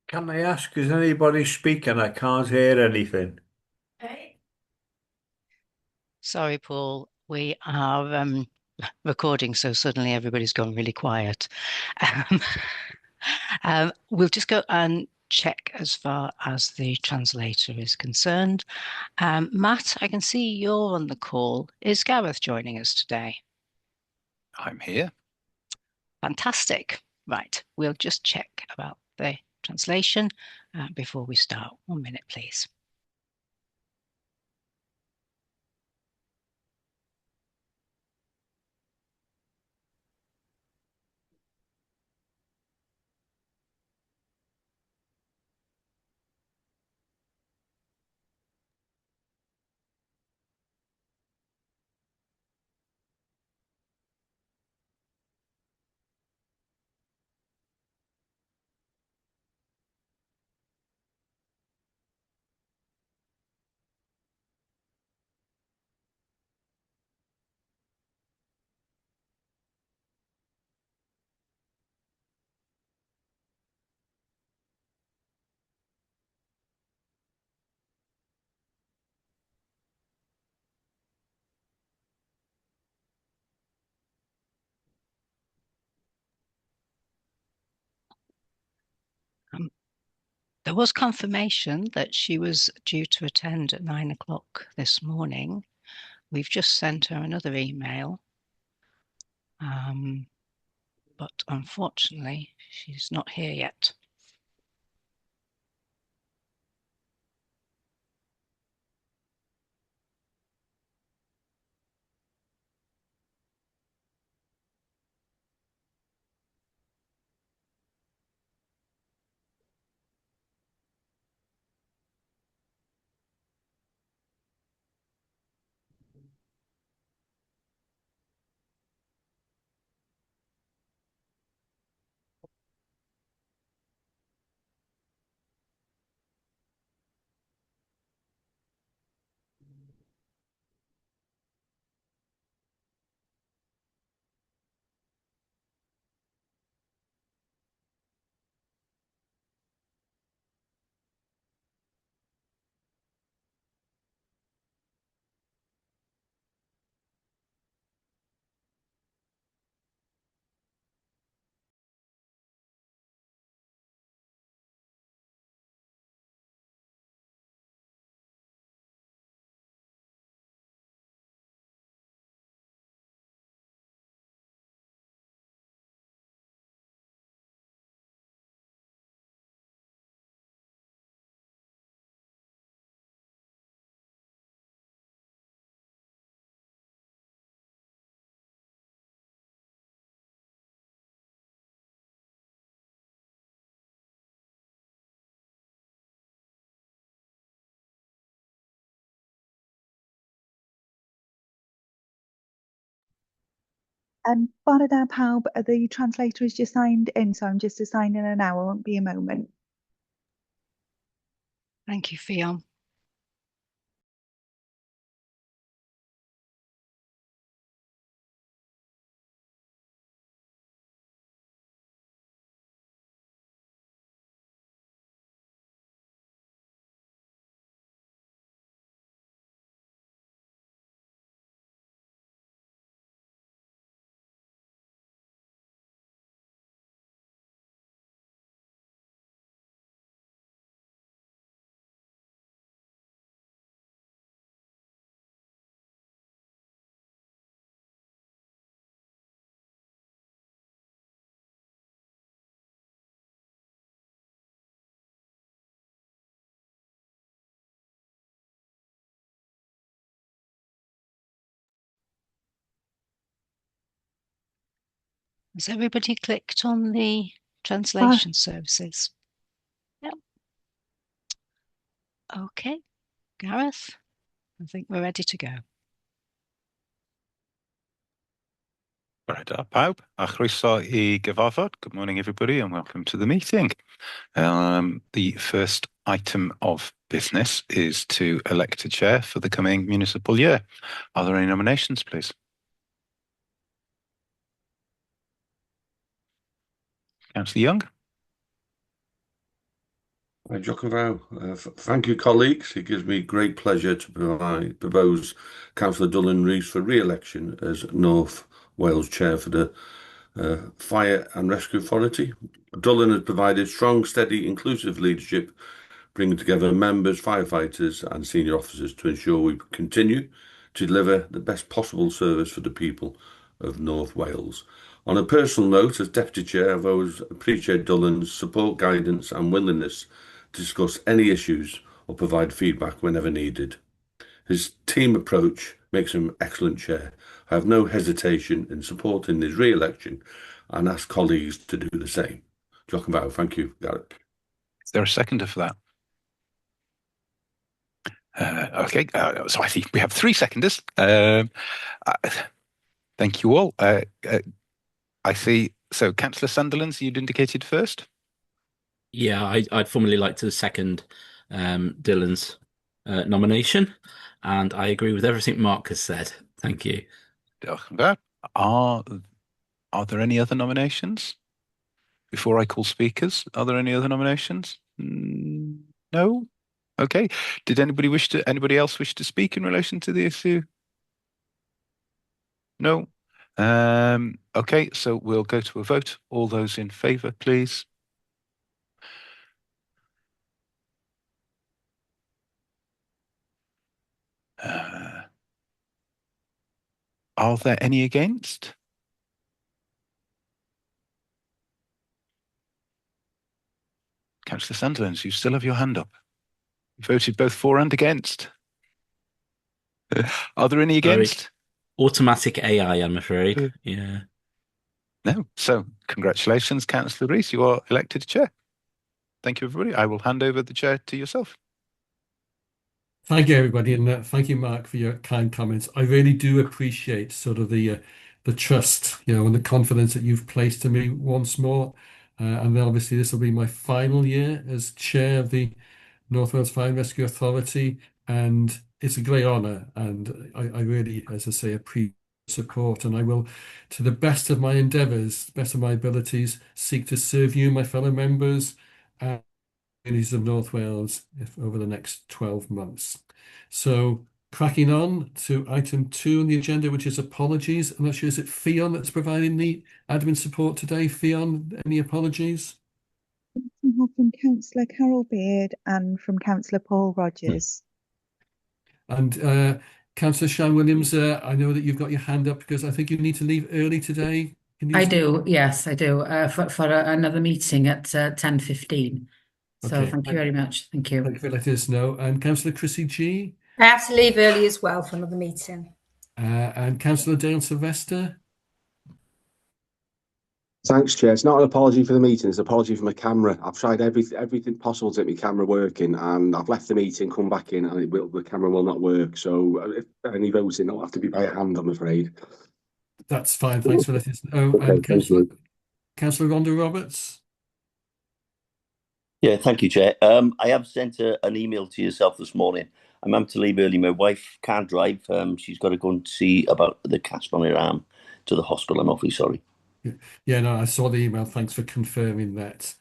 Can I ask, is anybody speaking? I can't hear anything. Sorry, Paul. We are recording, so suddenly everybody's gone really quiet. Um, we'll just go and check as far as the translator is concerned. Matt, I can see you're on the call. Is Gareth joining us today? I'm here. Fantastic. Right, we'll just check about the translation before we start. 1 minute, please. There was confirmation that she was due to attend at 9 o'clock this morning. We've just sent her another email, but unfortunately, she's not here yet. Bore da pawb, the translator has just signed in, so I'm just assigning her now. It won't be a moment. Thank you, Fionn. Has everybody clicked on the translation services? Yep. Okay, Gareth, I think we're ready to go. Right, pawb, a chroeso I gyfarfod. Good morning, everybody, and welcome to the meeting. The first item of business is to elect a chair for the coming municipal year. Are there any nominations, please? Councillor Young? Hi, Jokovo. Thank you, colleagues. It gives me great pleasure to propose Councillor Dullan Rees for re-election as North Wales Chair for the Fire and Rescue Authority. Dullan has provided strong, steady, inclusive leadership, bringing together members, firefighters and senior officers to ensure we continue to deliver the best possible service for the people of North Wales. On a personal note, as Deputy Chair, I've always appreciated Dullan's support, guidance and willingness to discuss any issues or provide feedback whenever needed. His team approach makes him an excellent chair. I have no hesitation in supporting his re-election and ask colleagues to do the same. Jochen, thank you, Garrett. Is there a seconder for that? Okay, so I think we have 3 seconders. Thank you all. I see. So, Councillor Sunderland, you'd indicated first. Yeah, I'd formally like to second Dylan's nomination, and I agree with everything Mark has said. Thank you. Are there any other nominations? Before I call speakers, are there any other nominations? No? Okay. Did anybody else wish to speak in relation to the issue? No? Okay, so we'll go to a vote. All those in favour, please. Are there any against? Councillor Sunderland, you still have your hand up. You voted both for and against. Are there any against? Automatic AI, I'm afraid. Yeah. No. So, congratulations, Councillor Rees. You are elected chair. Thank you, everybody. I will hand over the chair to yourself. Thank you, everybody, and thank you, Mark, for your kind comments. I really do appreciate sort of the trust, and the confidence that you've placed in me once more. And then obviously this will be my final year as chair of the North Wales Fire and Rescue Authority, and it's a great honour. And I really, as I say, appreciate support, and I will, to the best of my endeavours, best of my abilities, seek to serve you, my fellow members, and communities of North Wales over the next 12 months. So cracking on to item 2 on the agenda, which is apologies. I'm not sure, is it Fionn that's providing the admin support today? Fionn, any apologies? We have from Councillor Carol Beard and from Councillor Paul Rogers. And Councillor Sian Williams, I know that you've got your hand up because I think you need to leave early today. I do, yes, I do, for another meeting at 10:15. So Okay. thank you very much. Thank you. Thank you for letting us know. And Councillor Chrissy G. I have to leave early as well for another meeting. And Councillor Dale Sylvester. Thanks, Chair. It's not an apology for the meeting, it's an apology for my camera. I've tried everything possible to get my camera working, and I've left the meeting, come back in, and the camera will not work. So if any voting, it'll have to be by hand, I'm afraid. That's fine. Thanks for letting us know. Okay, And Councillor Rhonda Roberts. Yeah, thank you, Chair. I have sent an email to yourself this morning. I'm having to leave early. My wife can't drive. She's got to go and see about the cast on her arm to the hospital. I'm awfully sorry. Yeah, no, I saw the email. Thanks for confirming that.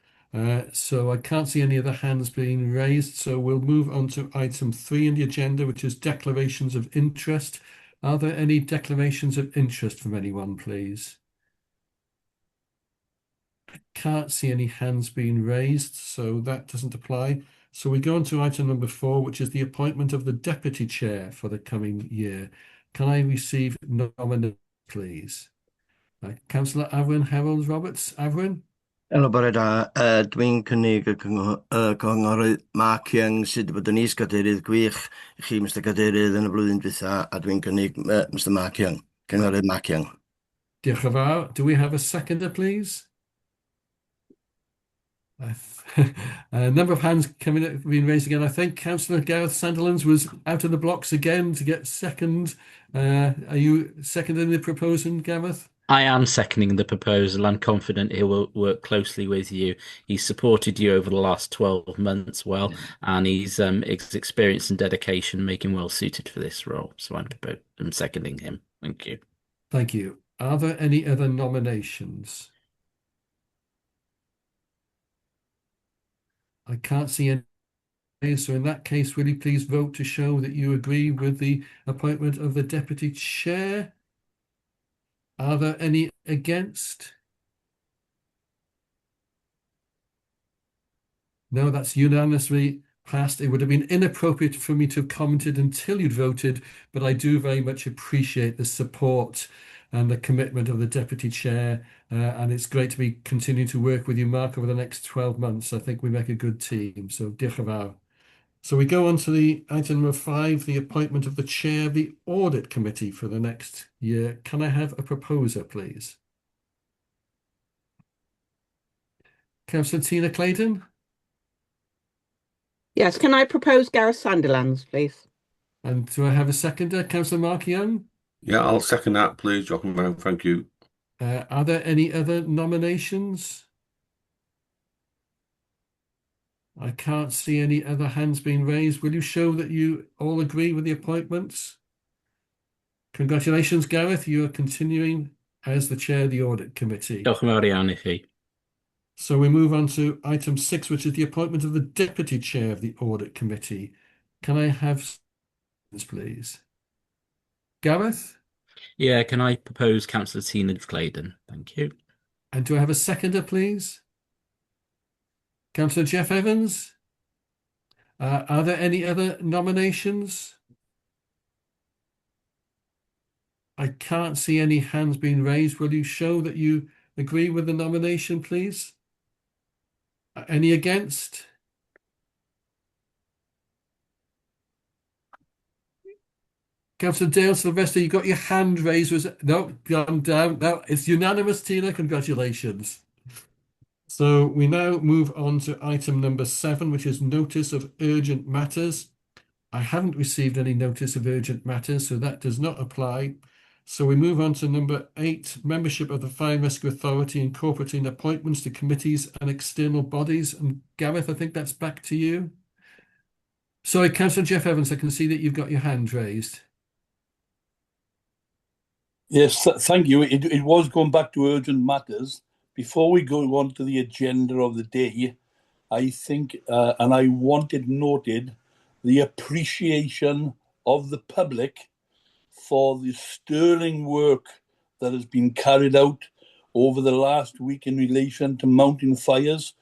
So I can't see any other hands being raised. So we'll move on to item 3 in the agenda, which is declarations of interest. Are there any declarations of interest from anyone, please? I can't see any hands being raised, so that doesn't apply. So we go on to item number 4, which is the appointment of the deputy chair for the coming year. Can I receive nominations, please? Councillor Afwyn Harold Roberts. Afwyn? Helo, bore da. Dwi'n cynnig y cynghorydd Mark Young sydd wedi bod yn is-gadeirydd gwych i chi, Mr Gadeirydd, yn y blwyddyn dwytha, a dwi'n cynnig Mr Mark Young. Cynghorydd Mark Young. Diolch yn fawr. Do we have a seconder, please? A number of hands being raised again. I think Councillor Gareth Sandilands was out of the blocks again to get second. Are you seconding the proposal, Gareth? I am seconding the proposal. I'm confident he will work closely with you. He's supported you over the last 12 months well, and he's experience and dedication make him well suited for this role. So I'm seconding him. Thank you. Thank you. Are there any other nominations? I can't see any. So in that case, will you please vote to show that you agree with the appointment of the deputy chair? Are there any against? No, that's unanimously passed. It would have been inappropriate for me to have commented until you'd voted, but I do very much appreciate the support and the commitment of the deputy chair. And it's great to be continuing to work with you, Mark, over the next 12 months. I think we make a good team. So diolch yn fawr. So we go on to the item number 5, the appointment of the chair of the audit committee for the next year. Can I have a proposer, please? Councillor Tina Clayton? Yes, can I propose Gareth Sandilands, please? And do I have a seconder? Councillor Mark Young? Yeah, I'll second that, please, Jochen. Thank you. Are there any other nominations? I can't see any other hands being raised. Will you show that you all agree with the appointments? Congratulations, Gareth. You are continuing as the chair of the audit committee. Diolch yn fawr iawn i chi. So we move on to item 6, which is the appointment of the deputy chair of the audit committee. Can I have, please? Gareth? Yeah, can I propose Councillor Tina Claydon? Thank you. And do I have a seconder, please? Councillor Jeff Evans? Are there any other nominations? I can't see any hands being raised. Will you show that you agree with the nomination, please? Any against? Councillor Dale Sylvester, you got your hand raised. Was it? No, gone down. No, it's unanimous, Tina. Congratulations. So we now move on to item number 7, which is notice of urgent matters. I haven't received any notice of urgent matters, so that does not apply. So we move on to number 8, membership of the Fire and Rescue Authority, incorporating appointments to committees and external bodies. And Gareth, I think that's back to you. Sorry, Councillor Jeff Evans, I can see that you've got your hand raised. Yes, thank you. It was going back to urgent matters. Before we go on to the agenda of the day, I think, and I want it noted, the appreciation of the public for the sterling work that has been carried out over the last week in relation to mountain fires.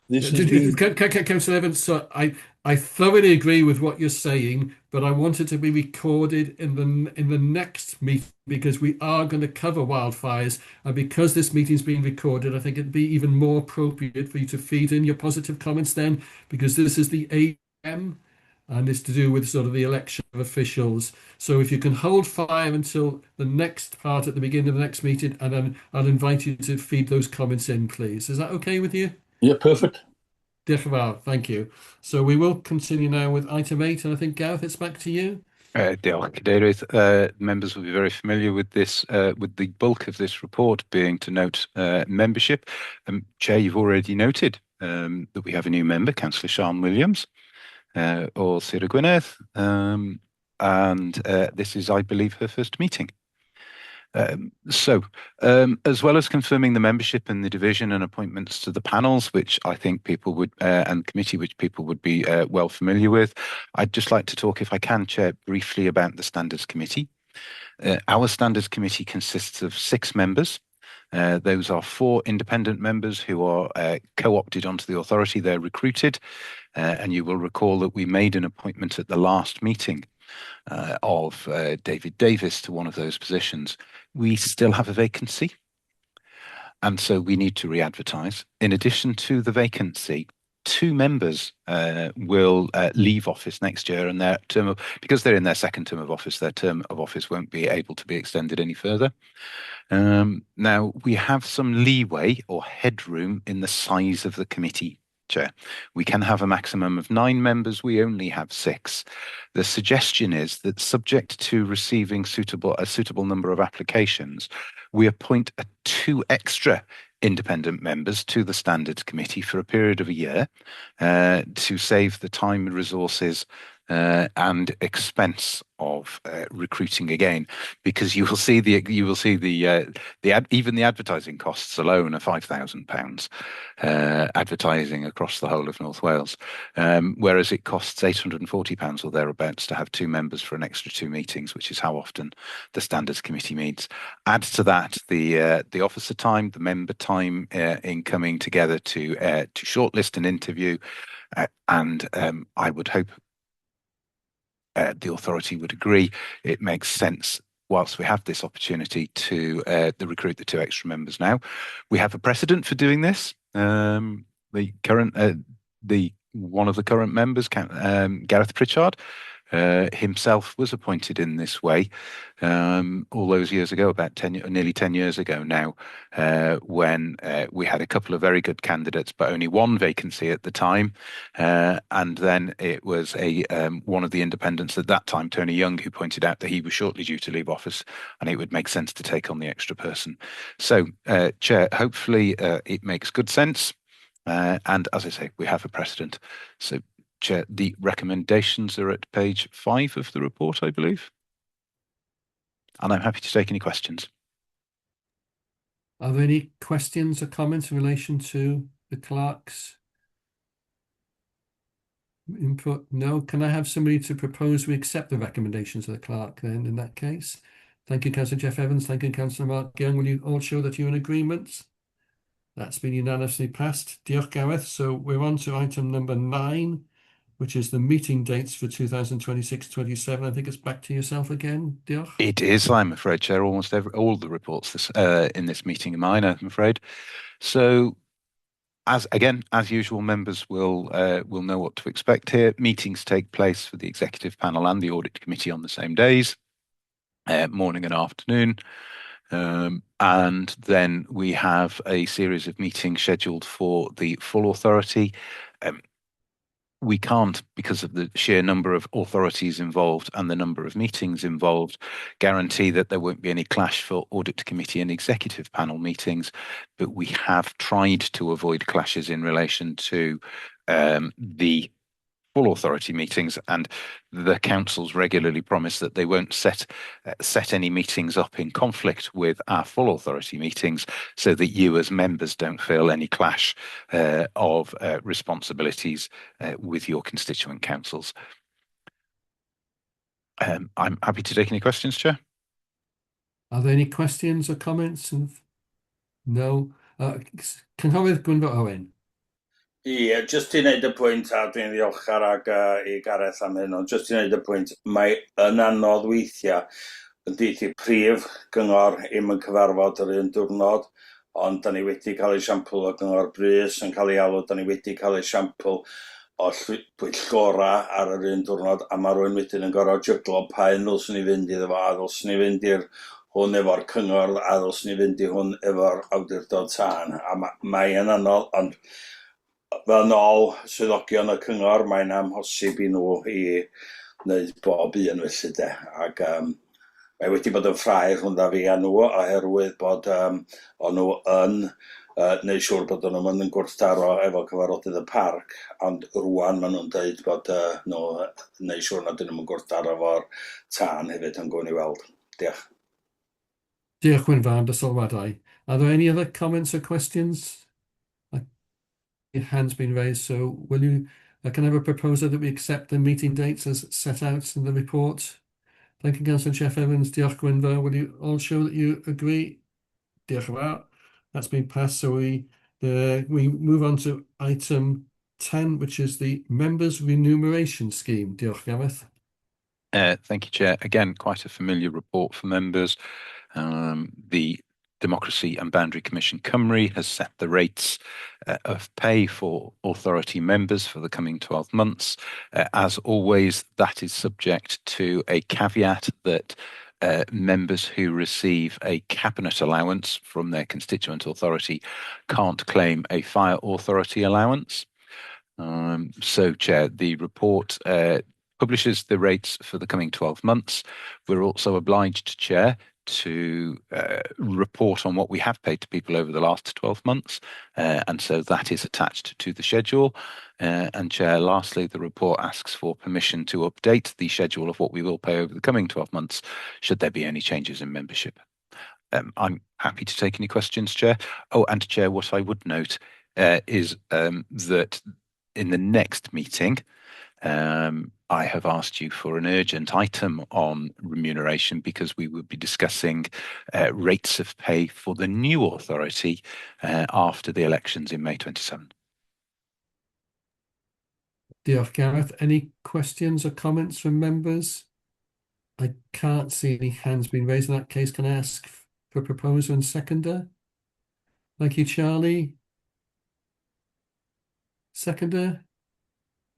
This has been... Councillor Evans, so I thoroughly agree with what you're saying, but I want it to be recorded in the next meeting because we are going to cover wildfires, and because this meeting is being recorded, I think it'd be even more appropriate for you to feed in your positive comments then, because this is the AM, and it's to do with sort of the election of officials. So if you can hold fire until the next part at the beginning of the next meeting, and then I'll invite you to feed those comments in, please. Is that okay with you? Yeah, perfect. Diolch yn fawr, thank you. So we will continue now with item 8, and I think, Gareth, it's back to you. Diolch, Cadeirydd. Members will be very familiar with this, with the bulk of this report being to note membership. Chair, you've already noted that we have a new member, Councillor Sian Williams, or Sir Gwynedd, and this is, I believe, her first meeting. As well as confirming the membership and the division and appointments to the panels, which I think people would, and committee, which people would be well familiar with, I'd just like to talk, if I can, Chair, briefly about the Standards Committee. Our Standards Committee consists of 6 members. Those are 4 independent members who are co-opted onto the authority. They're recruited, and you will recall that we made an appointment at the last meeting of David Davis to one of those positions. We still have a vacancy, and so we need to re-advertise. In addition to the vacancy, 2 members will leave office next year, and their term of, because they're in their second term of office, their term of office won't be able to be extended any further. Now, we have some leeway or headroom in the size of the committee, Chair. We can have a maximum of 9 members. We only have 6. The suggestion is that, subject to receiving a suitable number of applications, we appoint 2 extra independent members to the Standards Committee for a period of a year to save the time and resources and expense of recruiting again, because you will see even the advertising costs alone are £5,000 advertising across the whole of North Wales, whereas it costs £840 or thereabouts to have 2 members for an extra 2 meetings, which is how often the Standards Committee meets. Add to that the officer time, the member time in coming together to shortlist an interview, and I would hope the authority would agree it makes sense, whilst we have this opportunity, to recruit the 2 extra members now. We have a precedent for doing this. One of the current members, Gareth Pritchard, himself was appointed in this way all those years ago, about nearly 10 years ago now, when we had a couple of very good candidates, but only 1 vacancy at the time. And then it was one of the independents at that time, Tony Young, who pointed out that he was shortly due to leave office and it would make sense to take on the extra person. So, Chair, hopefully it makes good sense. And as I say, we have a precedent. So, Chair, the recommendations are at page 5 of the report, I believe. And I'm happy to take any questions. Are there any questions or comments in relation to the clerk's input? No. Can I have somebody to propose we accept the recommendations of the clerk then, in that case? Thank you, Councillor Jeff Evans. Thank you, Councillor Mark Young. Will you all show that you're in agreement? That's been unanimously passed. Diolch, Gareth. So we're on to item number 9, which is the meeting dates for 2026-27. I think it's back to yourself again, Diolch. It is, I'm afraid, Chair. Almost all the reports in this meeting are mine, I'm afraid. So, as usual, members will know what to expect here. Meetings take place for the Executive Panel and the Audit Committee on the same days, morning and afternoon. And then we have a series of meetings scheduled for the full authority. We can't, because of the sheer number of authorities involved and the number of meetings involved, guarantee that there won't be any clash for Audit Committee and Executive Panel meetings, but we have tried to avoid clashes in relation to the full authority meetings, and the councils regularly promise that they won't set any meetings up in conflict with our full authority meetings, so that you as members don't feel any clash of responsibilities with your constituent councils. I'm happy to take any questions, Chair. Are there any questions or comments? No. Cynghorydd Gwynfor Owen. Ie, jyst i wneud y pwynt, a dwi'n ddiolchgar i Gareth am hyn, ond jyst i wneud y pwynt, mae yn anodd weithiau yn dydd i prif gyngor im yn cyfarfod yr un diwrnod, ond da ni wedi cael esiampl o gyngor brys yn cael ei alw, da ni wedi cael esiampl o pwyllgora ar yr un diwrnod, a mae rhywun wedyn yn gorfod jyglo pa un ddylswn ni fynd iddo fo, a ddylswn ni fynd i'r hwn efo'r cyngor, a ddylswn ni fynd i hwn efo'r awdurdod tân, a mae'n anodd, ond fel nôl swyddogion y cyngor, mae'n amhosib i nhw i wneud bob un felly de. Ac mae wedi bod yn ffrae rhwng fi a nhw, oherwydd bod o'n nhw yn neu siŵr bod nhw'n mynd yn gwrthdaro efo cyfarfodydd y parc, ond rwan maen nhw'n dweud bod nhw neu siŵr nad ydyn nhw'n gwrthdaro efo'r tân hefyd yn gwyn i weld. Diolch. Diolch, Gwynfor, am dy sylwadau. Are there any other comments or questions? Your hand's been raised, so will you, can I have a proposal that we accept the meeting dates as set out in the report? Thank you, Councillor Jeff Evans. Diolch, Gwynfor. Will you all show that you agree? Diolch yn fawr. That's been passed, so we move on to item 10, which is the Members' Remuneration Scheme. Diolch, Gareth. Thank you, Chair. Again, quite a familiar report for members. The Democracy and Boundary Commission Cymru has set the rates of pay for authority members for the coming 12 months. As always, that is subject to a caveat that members who receive a cabinet allowance from their constituent authority can't claim a fire authority allowance. So, Chair, the report publishes the rates for the coming 12 months. We're also obliged, Chair, to report on what we have paid to people over the last 12 months. And so that is attached to the schedule. And Chair, lastly, the report asks for permission to update the schedule of what we will pay over the coming 12 months, should there be any changes in membership. I'm happy to take any questions, Chair. Oh, and Chair, what I would note is that in the next meeting, I have asked you for an urgent item on remuneration because we will be discussing rates of pay for the new authority after the elections in May 27. Diolch, Gareth. Any questions or comments from members? I can't see any hands being raised. In that case, can I ask for proposer and seconder? Thank you, Charlie. Seconder?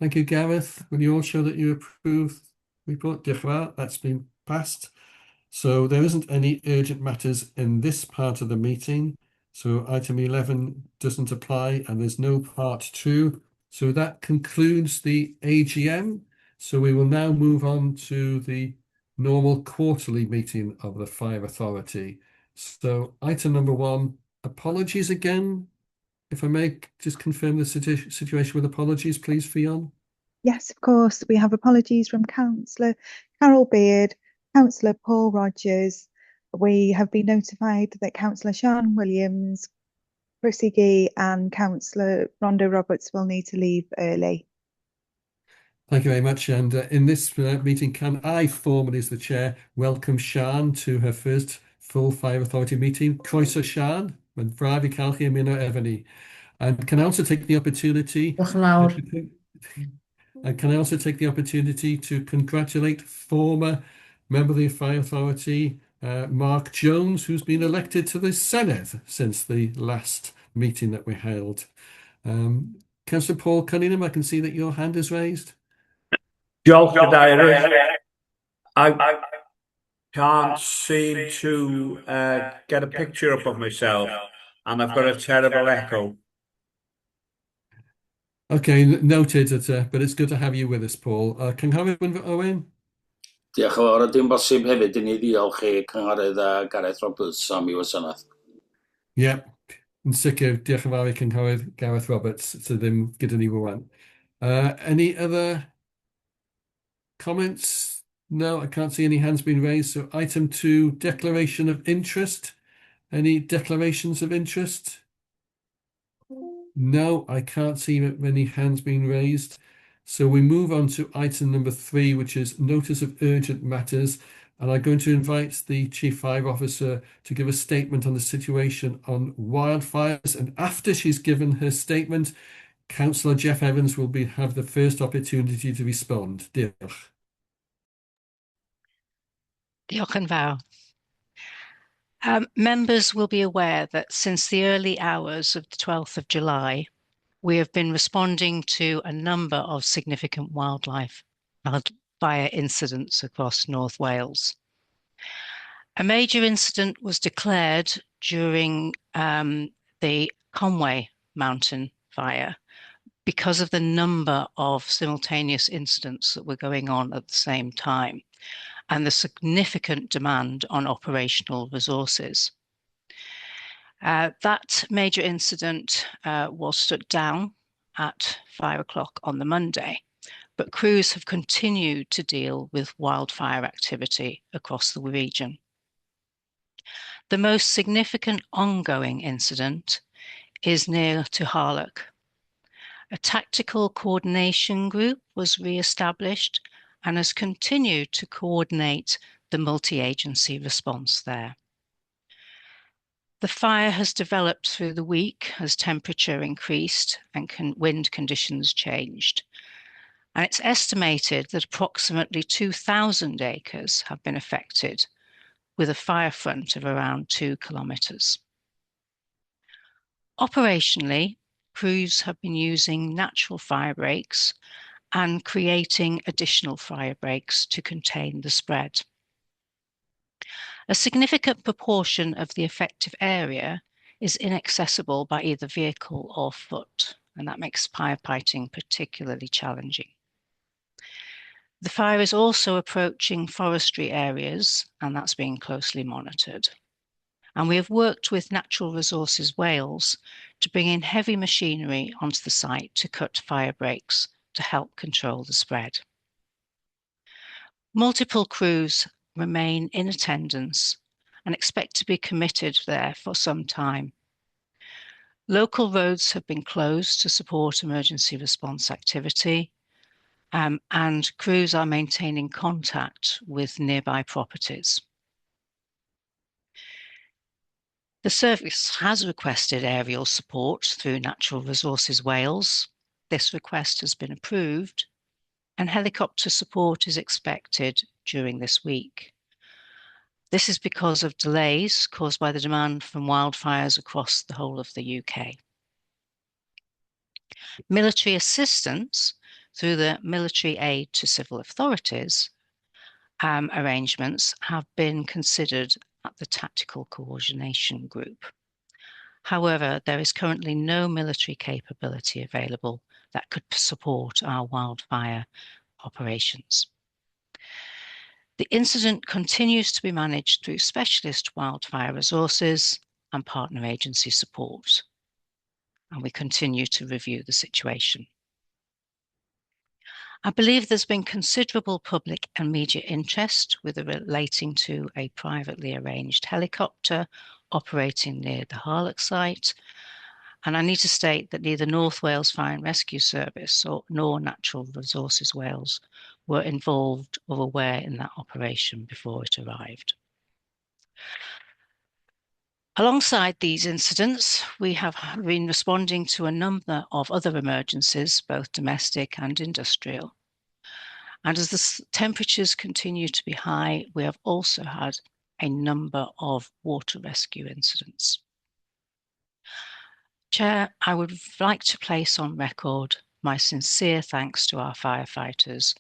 Thank you, Gareth. Will you all show that you approve the report? Diolch yn fawr. That's been passed. So there isn't any urgent matters in this part of the meeting. So item 11 doesn't apply and there's no part 2. So that concludes the AGM. So we will now move on to the normal quarterly meeting of the Fire Authority. So item number 1, apologies again. If I may just confirm the situation with apologies, please, Fionn. Yes, of course. We have apologies from Councillor Carol Beard, Councillor Paul Rogers. We have been notified that Councillor Sean Williams, Chrissy Gee and Councillor Rondo Roberts will need to leave early. Thank you very much. And in this meeting, can I formally, as the chair, welcome Sian to her first full Fire Authority meeting. Croeso Sian, mae'n braf I cael chi ymuno efo ni. And can I also take the opportunity to congratulate former member of the Fire Authority, Mark Jones, who's been elected to the Senedd since the last meeting that we held. Councillor Paul Cunningham, I can see that your hand is raised. Diolch, Cadeirydd. I can't seem to get a picture up of myself, and I've got a terrible echo. Okay, noted, but it's good to have you with us, Paul. Cynghorydd Wynfor Owen? Diolch yn fawr, a dim bosib hefyd I ni ddiolch I Cynghorydd Gareth Roberts am I wasanaeth. Ie, yn sicr, diolch yn fawr I Cynghorydd Gareth Roberts, sydd ddim gyda ni rwan. Any other comments? No, I can't see any hands being raised. So item 2, declaration of interest. Any declarations of interest? No, I can't see many hands being raised. So we move on to item number 3, which is notice of urgent matters. And I'm going to invite the Chief Fire Officer to give a statement on the situation on wildfires. And after she's given her statement, Councillor Jeff Evans will have the first opportunity to respond. Diolch. Diolch yn fawr. Members will be aware that since the early hours of the 12th of July, we have been responding to a number of significant wildfire incidents across North Wales. A major incident was declared during the Conway mountain fire because of the number of simultaneous incidents that were going on at the same time and the significant demand on operational resources. That major incident was stood down at 5 o'clock on the Monday, but crews have continued to deal with wildfire activity across the region. The most significant ongoing incident is near to Harlock. A tactical coordination group was re-established and has continued to coordinate the multi-agency response there. The fire has developed through the week as temperature increased and wind conditions changed. And it's estimated that approximately 2,000 acres have been affected, with a fire front of around 2 kilometres. Operationally, crews have been using natural fire breaks and creating additional fire breaks to contain the spread. A significant proportion of the effective area is inaccessible by either vehicle or foot, and that makes firefighting particularly challenging. The fire is also approaching forestry areas, and that's being closely monitored. And we have worked with Natural Resources Wales to bring in heavy machinery onto the site to cut fire breaks to help control the spread. Multiple crews remain in attendance and expect to be committed there for some time. Local roads have been closed to support emergency response activity, and crews are maintaining contact with nearby properties. The service has requested aerial support through Natural Resources Wales. This request has been approved, and helicopter support is expected during this week. This is because of delays caused by the demand from wildfires across the whole of the UK. Military assistance through the Military Aid to Civil Authorities arrangements have been considered at the Tactical Coordination Group. However, there is currently no military capability available that could support our wildfire operations. The incident continues to be managed through specialist wildfire resources and partner agency support, and we continue to review the situation. I believe there's been considerable public and media interest relating to a privately arranged helicopter operating near the Harlock site, and I need to state that neither North Wales Fire and Rescue Service nor Natural Resources Wales were involved or aware in that operation before it arrived. Alongside these incidents, we have been responding to a number of other emergencies, both domestic and industrial. And as the temperatures continue to be high, we have also had a number of water rescue incidents. Chair, I would like to place on record my sincere thanks to our firefighters,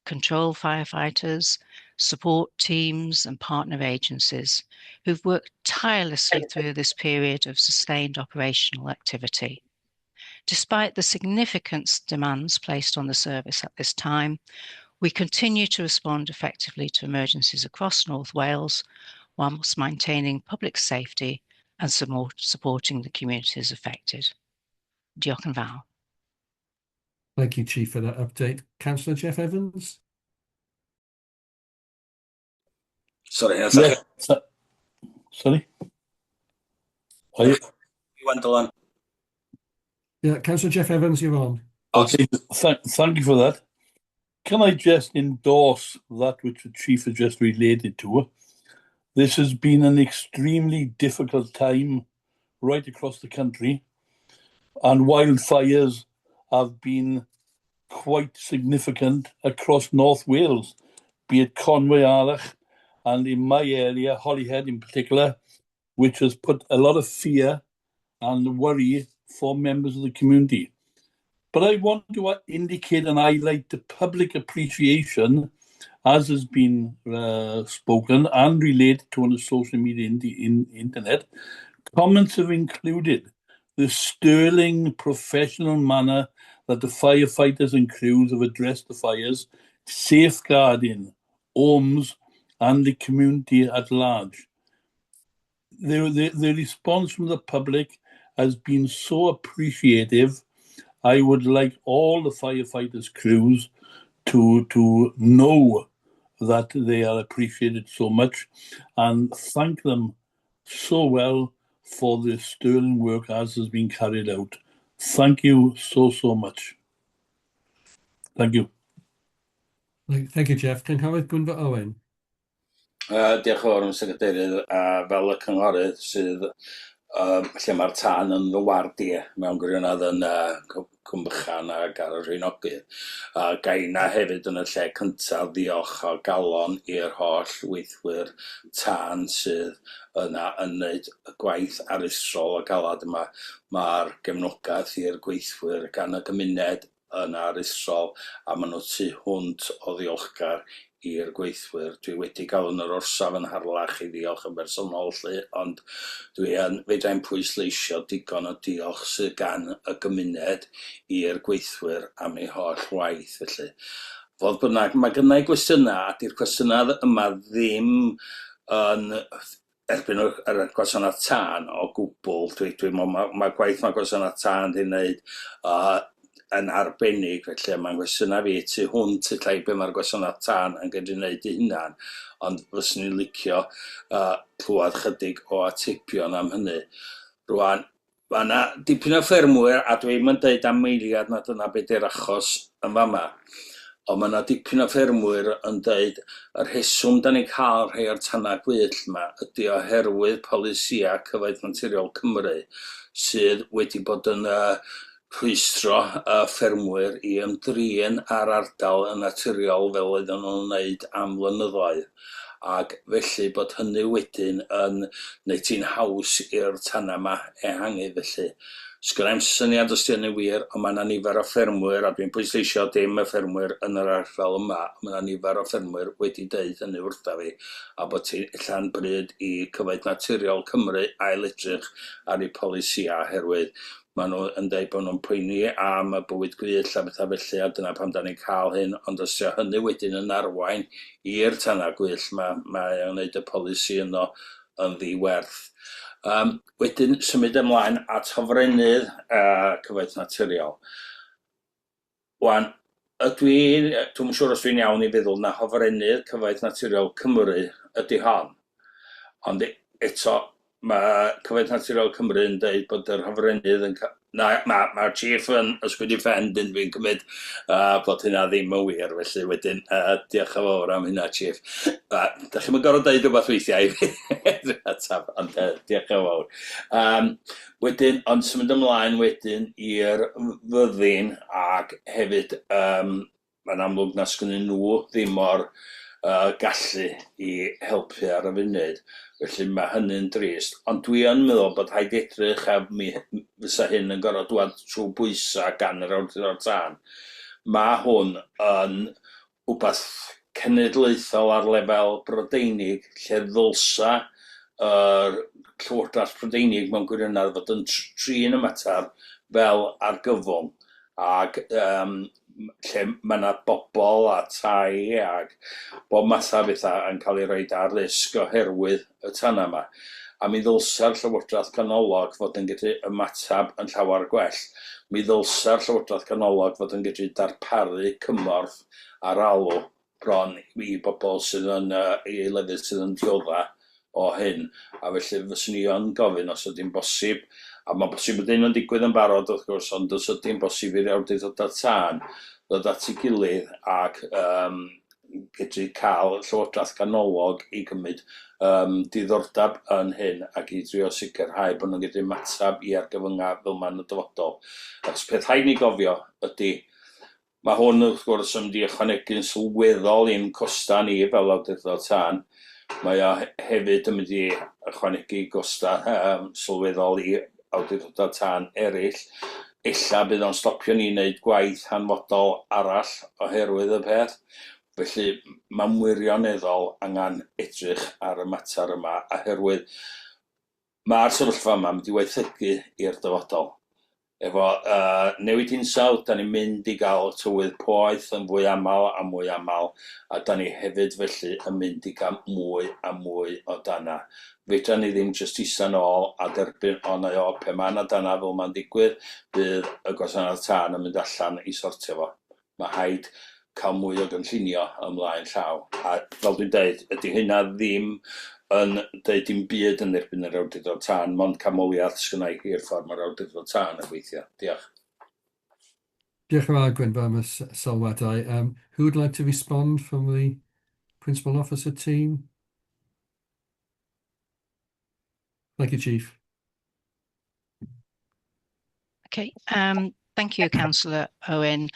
control firefighters, support teams and partner agencies who've worked tirelessly through this period of sustained operational activity. Despite the significant demands placed on the service at this time, we continue to respond effectively to emergencies across North Wales whilst maintaining public safety and supporting the communities affected. Diolch yn fawr. Thank you, Chief, for that update. Councillor Jeff Evans? Sorry, Yes, sorry. You went on. Yeah, Councillor Jeff Evans, you're on. Okay, thank you for that. Can I just endorse that which the Chief has just related to? This has been an extremely difficult time right across the country, and wildfires have been quite significant across North Wales, be it Conwy, Arach, and in my area, Holyhead in particular, which has put a lot of fear and worry for members of the community. But I want to indicate and highlight the public appreciation, as has been spoken and related to on the social media internet. Comments have included the sterling professional manner that the firefighters and crews have addressed the fires, safeguarding homes and the community at large. The response from the public has been so appreciative. I would like all the firefighters' crews to know that they are appreciated so much and thank them so well for the sterling work as has been carried out. Thank you so much. Thank you. Thank you, Jeff. Cynghorydd Gwynfor Owen. Diolch yn fawr am Secretary, fel y cynghorydd sydd lle mae'r tân yn fy wardi mewn gwirionedd yn Cwm Bychan ac ar y Rheinogydd. Gai na hefyd yn y lle cyntaf ddiolch o galon i'r holl weithwyr tân sydd yna yn wneud y gwaith aruthrol o galad yma. Mae'r gefnogaeth i'r gweithwyr gan y gymuned yn aruthrol a maen nhw tu hwnt o ddiolchgar i'r gweithwyr. Dwi wedi cael yn yr orsaf yn Harlach i ddiolch yn bersonol lly, ond dwi yn fedrai'n pwysleisio digon o diolch sydd gan y gymuned i'r gweithwyr am eu holl waith felly. Fodd bynnag, mae gynnau gwestiynau, a di'r gwestiynau yma ddim yn erbyn yr gwasanaeth tân o gwbl. Dwi'n meddwl mae gwaith mae gwasanaeth tân wedi wneud yn arbennig, felly mae'n gwestiynau fi tu hwnt y llai be mae'r gwasanaeth tân yn gallu gwneud ei hunan, ond fyswn i'n licio clywed chydig o atebion am hynny. Rwan, mae yna dipyn o ffermwyr, a dwi'n mynd deud am eiliad na dyna beth yw'r achos yn fama. Ond mae yna dipyn o ffermwyr yn dweud y rheswm da ni'n cael rhai o'r tanau gwyllt yma ydy oherwydd polisia cyfoeth naturiol Cymru sydd wedi bod yn rhwystro ffermwyr i ymdrin ar ardal y naturiol fel oedden nhw'n wneud am flynyddoedd. Ac felly bod hynny wedyn yn gwneud hi'n haws i'r tanau yma ehangu felly. Sgynna i'm syniad os di hynny wir, ond mae yna nifer o ffermwyr, a dwi'n pwysleisio dim y ffermwyr yn yr ardal yma, mae yna nifer o ffermwyr wedi deud hynny wrtha fi, a bod hi'n ella'n bryd i cyfoeth naturiol Cymru ail-edrych ar eu polisia oherwydd maen nhw yn dweud bod nhw'n poeni am y bywyd gwyllt a bethau felly, a dyna pam da ni'n cael hyn, ond os yw hynny wedyn yn arwain i'r tanau gwyllt, mae yn gwneud y polisi yno yn ddiwerth. Wedyn symud ymlaen at hofrennydd cyfoeth naturiol. Wan, dwi'n siŵr os dwi'n iawn i feddwl na hofrennydd cyfoeth naturiol Cymru ydy hon. Ond eto, mae cyfoeth naturiol Cymru yn dweud bod yr hofrennydd yn... Mae'r chief yn ysgwyd i ffend yn dwi'n cymryd bod hynna ddim yn wir, felly wedyn diolch yn fawr am hynna, chief. Da chi'n mynd gorfod deud rhywbeth weithiau i fi, ond diolch yn fawr. Wedyn, ond symud ymlaen wedyn i'r fyddin ac hefyd mae'n amlwg na sgynnyn nhw ddim mor gallu i helpu ar y funud. Felly mae hynny'n drist. Ond dwi yn meddwl bod rhaid edrych a fysa hyn yn gorfod dŵad trwy bwysau gan yr awdurdod tân. Mae hwn yn wbath cenedlaethol ar lefel Brydeinig, lle ddylsa yr Llywodraeth Brydeinig mewn gwirionedd fod yn trin y mater fel argyfwng. Ac lle mae yna bobl a tai ac bob math o bethau yn cael ei roi ar risg oherwydd y tanau yma. A mi ddylsa'r Llywodraeth Ganolog fod yn gallu ymatab yn llawer gwell. Mi ddylsa'r Llywodraeth Ganolog fod yn gallu darparu cymorth ar alw bron i bobl sydd yn i lefydd sydd yn diodda o hyn. A felly fyswn i yn gofyn os ydy'n bosib, a mae'n bosib bod hyn yn digwydd yn barod wrth gwrs, ond os ydy'n bosib i'r awdurdodau tân ddod at ei gilydd ac gallu cael Llywodraeth Ganolog i gymryd diddordeb yn hyn ac i drio sicrhau bod nhw'n gallu ymatab i argyfyngau fel ma'n y dyfodol. Achos peth rhaid ni gofio ydy, mae hwn wrth gwrs yn mynd i ychwanegu'n sylweddol i'n costa ni fel awdurdod tân. Mae o hefyd yn mynd i ychwanegu costa sylweddol i awdurdodau tân eraill. Ella bydd o'n stopio ni wneud gwaith hanfodol arall oherwydd y peth. Felly mae'n wirioneddol angen edrych ar y mater yma oherwydd mae'r sefyllfa yma mynd i weithredu i'r dyfodol. Efo newid hinsawdd, da ni'n mynd i gael tywydd poeth yn fwy aml a mwy aml, a da ni hefyd felly yn mynd i gael mwy a mwy o dana. Fedra ni ddim jyst isa nôl a derbyn pe mae yna dana fel mae'n digwydd, bydd y gwasanaeth tân yn mynd allan i sortio fo. Mae rhaid cael mwy o gynllunio ymlaen llaw. A fel dwi'n dweud, ydy hynna ddim yn dweud dim byd yn erbyn yr awdurdod tân, mond camoliaeth sgynnau i'r ffordd mae'r awdurdod tân yn gweithio. Diolch. Diolch yn fawr, Gwynfor, am y sylwadau. Who would like to respond from the Principal Officer team? Thank you, Chief. Okay, thank you, Councillor Owen,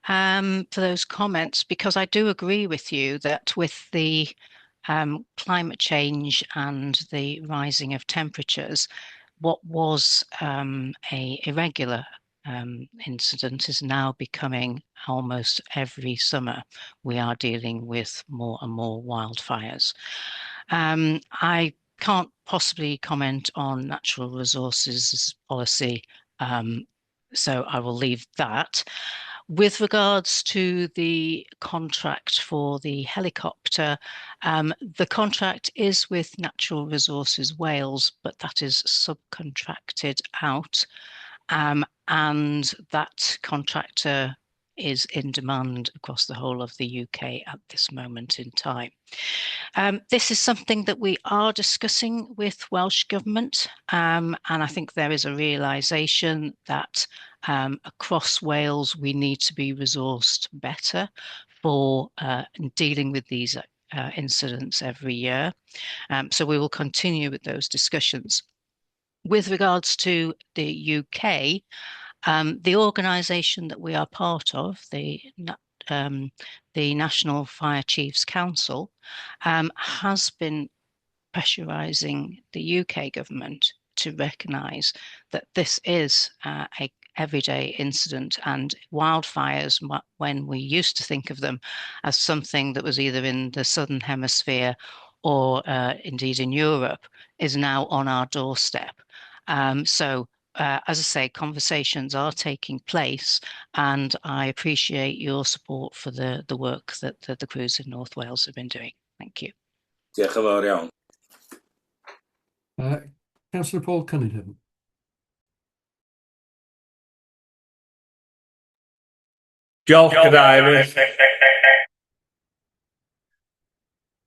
for those comments, because I do agree with you that with the climate change and the rising of temperatures, what was a irregular incident is now becoming almost every summer. We are dealing with more and more wildfires. I can't possibly comment on natural resources policy, so I will leave that. With regards to the contract for the helicopter, the contract is with Natural Resources Wales, but that is subcontracted out. And that contractor is in demand across the whole of the UK at this moment in time. This is something that we are discussing with Welsh Government, and I think there is a realisation that across Wales we need to be resourced better for dealing with these incidents every year. So we will continue with those discussions. With regards to the UK, the organisation that we are part of, the National Fire Chiefs Council, has been pressurising the UK government to recognise that this is a everyday incident, and wildfires, when we used to think of them as something that was either in the Southern Hemisphere or indeed in Europe, is now on our doorstep. So as I say, conversations are taking place, and I appreciate your support for the work that the crews in North Wales have been doing. Thank you. Diolch yn fawr iawn. Councillor Paul Cunningham. Diolch, Cadeirydd.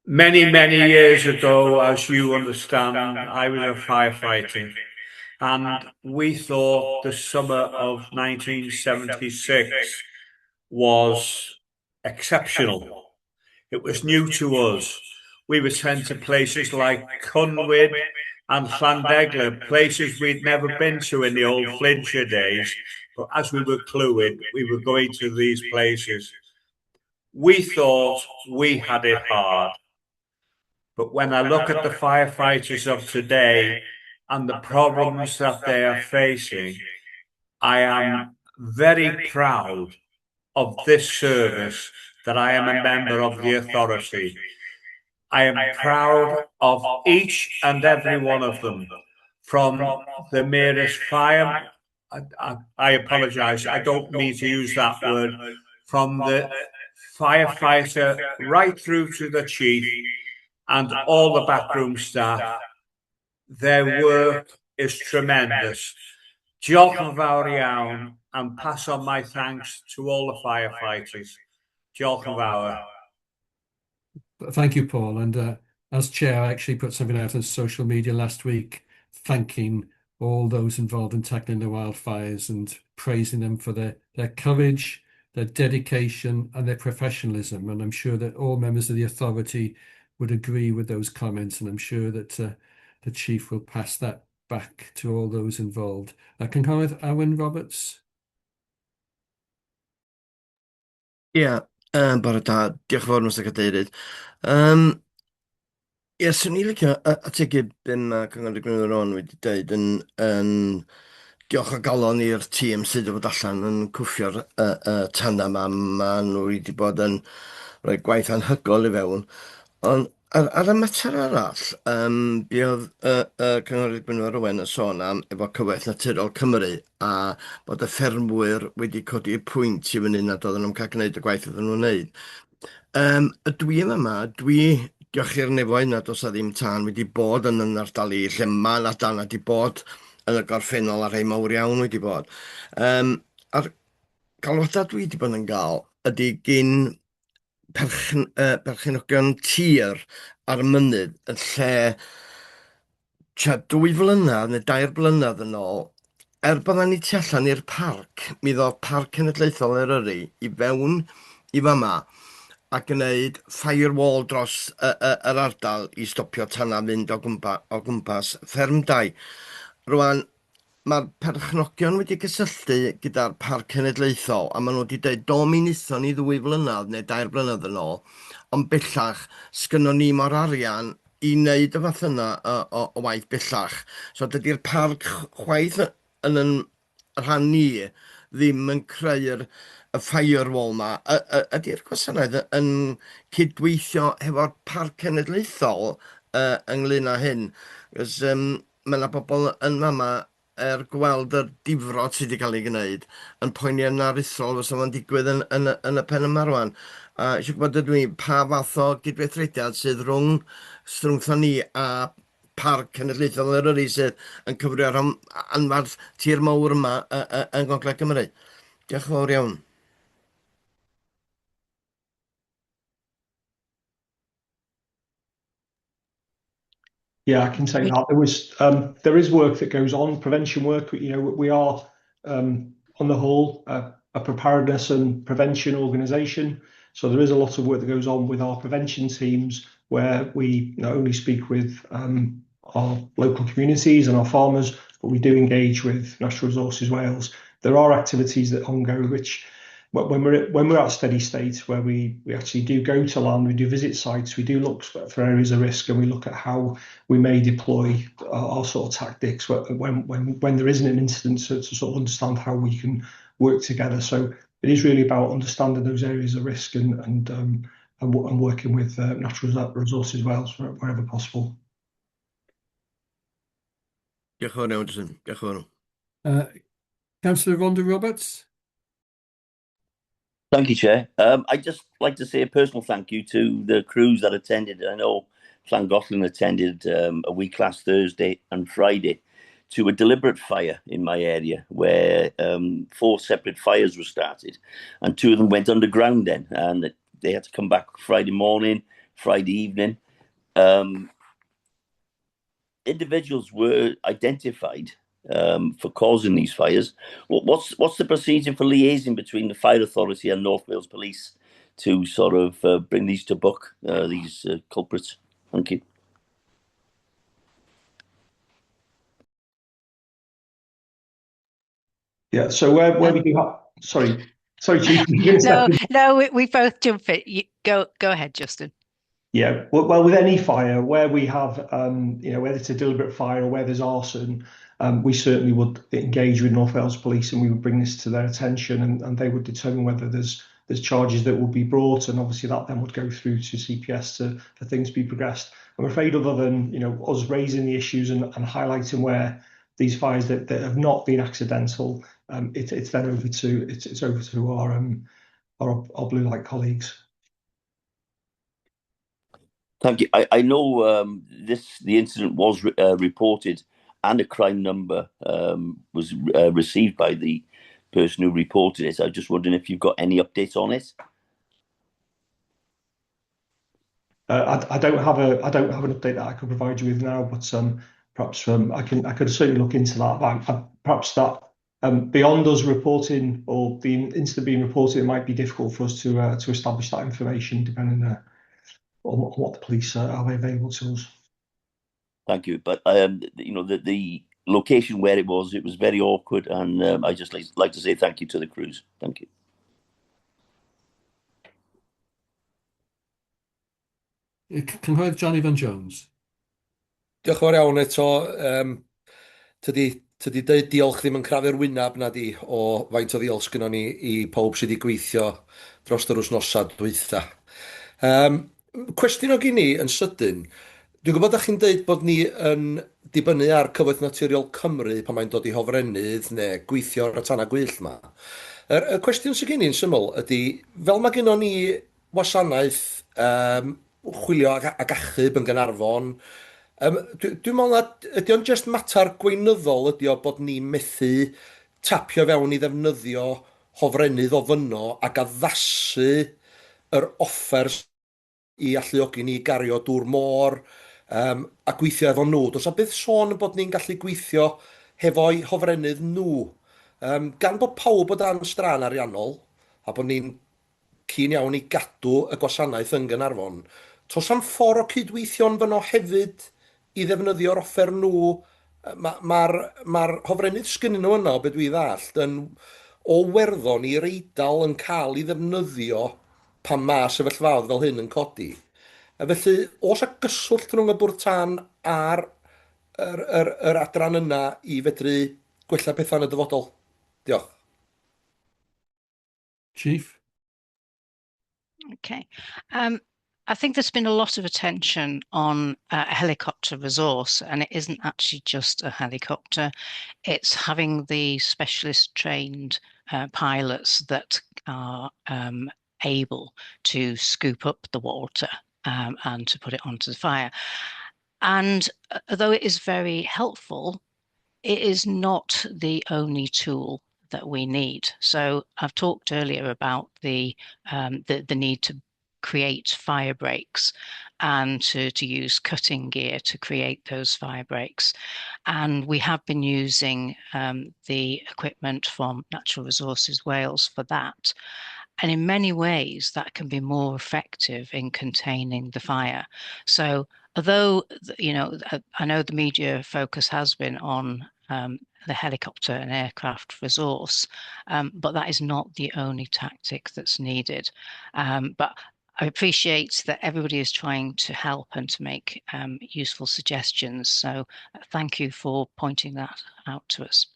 Many years ago, as you understand, I was a firefighter, and we thought the summer of 1976 was exceptional. It was new to us. We were sent to places like Cynwyd and Llandegla, places we'd never been to in the old Flintshire days. But as we were Clwyd, we were going to these places. We thought we had it hard. But when I look at the firefighters of today and the problems that they are facing, I am very proud of this service, that I am a member of the authority. I am proud of each and every one of them, from the merest fire, I apologise, I don't mean to use that word, from the firefighter right through to the chief and all the backroom staff. Their work is tremendous. Diolch yn fawr iawn, and pass on my thanks to all the firefighters. Diolch yn fawr. Thank you, Paul. And as chair, I actually put something out on social media last week thanking all those involved in tackling the wildfires and praising them for their courage, their dedication and their professionalism. And I'm sure that all members of the authority would agree with those comments, and I'm sure that the chief will pass that back to all those involved. Cynghorydd Owen Roberts. Ie, bore da. Diolch yn fawr, Mr Cadeirydd. Ie, swn i'n licio ategu be mae Cynghorydd Gwynfor Owen wedi dweud yn diolch o galon i'r tîm sydd wedi bod allan yn cwffio'r tanna yma. Maen nhw wedi bod yn rhoi gwaith anhygol i fewn. Ond ar y mater arall, be oedd Cynghorydd Gwynfor Owen yn sôn am efo Cyfoeth Naturiol Cymru a bod y ffermwyr wedi codi y pwynt i fyny nad oedden nhw'n cael gwneud y gwaith oedden nhw'n wneud. Dwi yma, diolch i'r nefoedd nad oes a ddim tân wedi bod yn ardal i lle mae na dan wedi bod yn y gorffennol a rhai mawr iawn wedi bod. A'r galwadau dwi wedi bod yn gael ydy gyn perchenogion tir ar y mynydd yn lle 2 flynedd neu 2 blynedd yn ôl, bydda ni tu allan i'r parc, mi ddodd Parc Cenedlaethol Eryri i fewn i fama a gwneud firewall dros yr ardal i stopio tanna fynd o gwmpas fferm 2. Rwan, mae'r perchnogion wedi cysylltu gyda'r Parc Cenedlaethol a maen nhw wedi dweud do mi wnaethon ni 2 flynedd neu 2 blynedd yn ôl, ond bellach sgynnon ni mor arian i wneud y fath yna o waith bellach. So dydy'r parc chwaith yn rhan ni ddim yn creu'r y firewall yma. Ydy'r gwasanaeth yn cydweithio hefo'r Parc Cenedlaethol ynglyn â hyn? Cos mae yna bobl yn fama gweld yr difrod sydd wedi cael ei gwneud yn poeni yn aruthrol fysa fo'n digwydd yn y pen yma rwan. A eisiau gwybod ydw i pa fath o gydweithrediad sydd rhwng strwngtho ni a Parc Cenedlaethol Eryri sydd yn cyfrio'r anfarth tir mawr yma yn Gogledd Cymru. Diolch yn fawr iawn. Yeah, I can take that. There is work that goes on, prevention work. You know, we are on the whole a preparedness and prevention organisation. So there is a lot of work that goes on with our prevention teams, where we not only speak with our local communities and our farmers, but we do engage with Natural Resources Wales. There are activities that ongoing which, when we're at steady state, where we actually do go to land, we do visit sites, we do look for areas of risk, and we look at how we may deploy our sort of tactics when there isn't an incident, to sort of understand how we can work together. So it is really about understanding those areas of risk and working with Natural Resources Wales wherever possible. Diolch yn fawr iawn, Jason. Diolch yn fawr. Councillor Rhonda Roberts. Thank you, Chair. I'd just like to say a personal thank you to the crews that attended. I know Llangollen attended a week last Thursday and Friday to a deliberate fire in my area where 4 separate fires were started, and 2 of them went underground then, and they had to come back Friday morning, Friday evening. Individuals were identified for causing these fires. What's the procedure for liaising between the Fire Authority and North Wales Police to sort of bring these to book, these culprits? Thank you. Yeah, so where we do have, sorry, Chief. No, we both jump it. Go ahead, Justin. Yeah, well, with any fire, where we have, you know, whether it's a deliberate fire or where there's arson, we certainly would engage with North Wales Police, and we would bring this to their attention, and they would determine whether there's charges that will be brought, and obviously that then would go through to CPS for things to be progressed. I'm afraid, other than, you know, us raising the issues and highlighting where these fires that have not been accidental, it's then over to our blue light colleagues. Thank you. I know the incident was reported, and a crime number was received by the person who reported it. I was just wondering if you've got any updates on it. I don't have an update that I could provide you with now, but perhaps I could certainly look into that. Perhaps that beyond us reporting or the incident being reported, it might be difficult for us to establish that information, depending on what the police are available to us. Thank you. But you know, the location where it was very awkward, and I just like to say thank you to the crews. Thank you. Cynghorydd John Ivan Jones. Diolch yn fawr iawn eto. Tydi deud diolch ddim yn crafu'r wyneb na di o faint o ddiolch sgynnon ni i pawb sydd wedi gweithio dros yr wythnosa dwytha. Cwestiwn o gyn ni yn sydyn. Dwi'n gwybod da chi'n deud bod ni yn dibynnu ar Cyfoeth Naturiol Cymru pan mae'n dod i hofrennydd neu gweithio ar y tanna gwyllt yma. Y cwestiwn sy'n gen i'n syml ydy, fel mae gennym ni wasanaeth chwilio ag achub yn Gaernarfon, dwi'n meddwl na ydy o'n just mater gweinyddol ydy o bod ni methu tapio fewn i ddefnyddio hofrennydd o fyno ac addasu yr offers i alluogi ni gario dŵr môr a gweithio efo nhw. Does a byth sôn bod ni'n gallu gweithio hefo'u hofrennydd nhw. Gan bod pawb o dan straen ariannol a bod ni'n cyn iawn i gadw y gwasanaeth yn Gaernarfon, tos am ffordd o cydweithio'n fyno hefyd i ddefnyddio'r offer nhw. Mae'r hofrennydd sgynnyn nhw yno, beth dwi ddallt, yn o werddon i'r Eidal yn cael ei ddefnyddio pan mae sefyllfaoedd fel hyn yn codi. Felly, oes a gyswllt rhwng y bwrdd tân a'r adran yna i fedru gwella pethau yn y dyfodol? Diolch. Chief? Okay. I think there's been a lot of attention on a helicopter resource, and it isn't actually just a helicopter. It's having the specialist trained pilots that are able to scoop up the water and to put it onto the fire. And although it is very helpful, it is not the only tool that we need. So I've talked earlier about the need to create fire breaks and to use cutting gear to create those fire breaks. And we have been using the equipment from Natural Resources Wales for that. And in many ways, that can be more effective in containing the fire. So although, you know, I know the media focus has been on the helicopter and aircraft resource, but that is not the only tactic that's needed. But I appreciate that everybody is trying to help and to make useful suggestions. So thank you for pointing that out to us.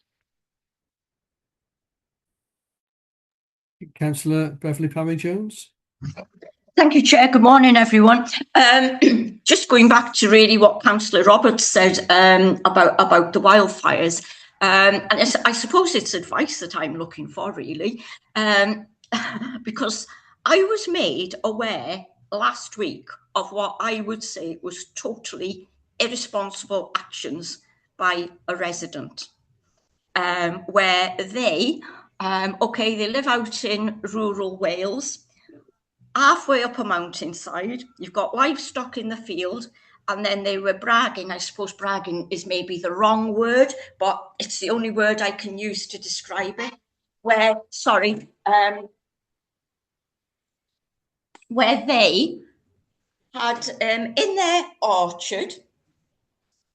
Councillor Beverly Parry-Jones. Thank you, Chair. Good morning, everyone. Just going back to really what Councillor Roberts said about the wildfires, and I suppose it's advice that I'm looking for, really, because I was made aware last week of what I would say was totally irresponsible actions by a resident, where they live out in rural Wales, halfway up a mountainside. You've got livestock in the field, and then they were bragging. I suppose bragging is maybe the wrong word, but it's the only word I can use to describe it. Where they had in their orchard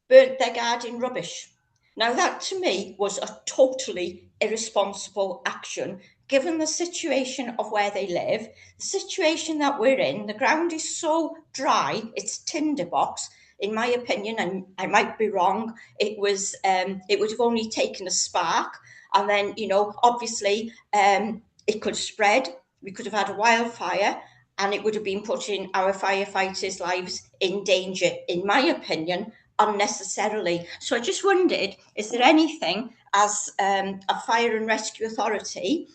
burnt their garden rubbish. Now that to me was a totally irresponsible action, given the situation of where they live, the situation that we're in. The ground is so dry, it's tinderbox, in my opinion, and I might be wrong. It would have only taken a spark, and then, you know, obviously it could spread. We could have had a wildfire, and it would have been putting our firefighters' lives in danger, in my opinion, unnecessarily. So I just wondered, is there anything as a fire and rescue authority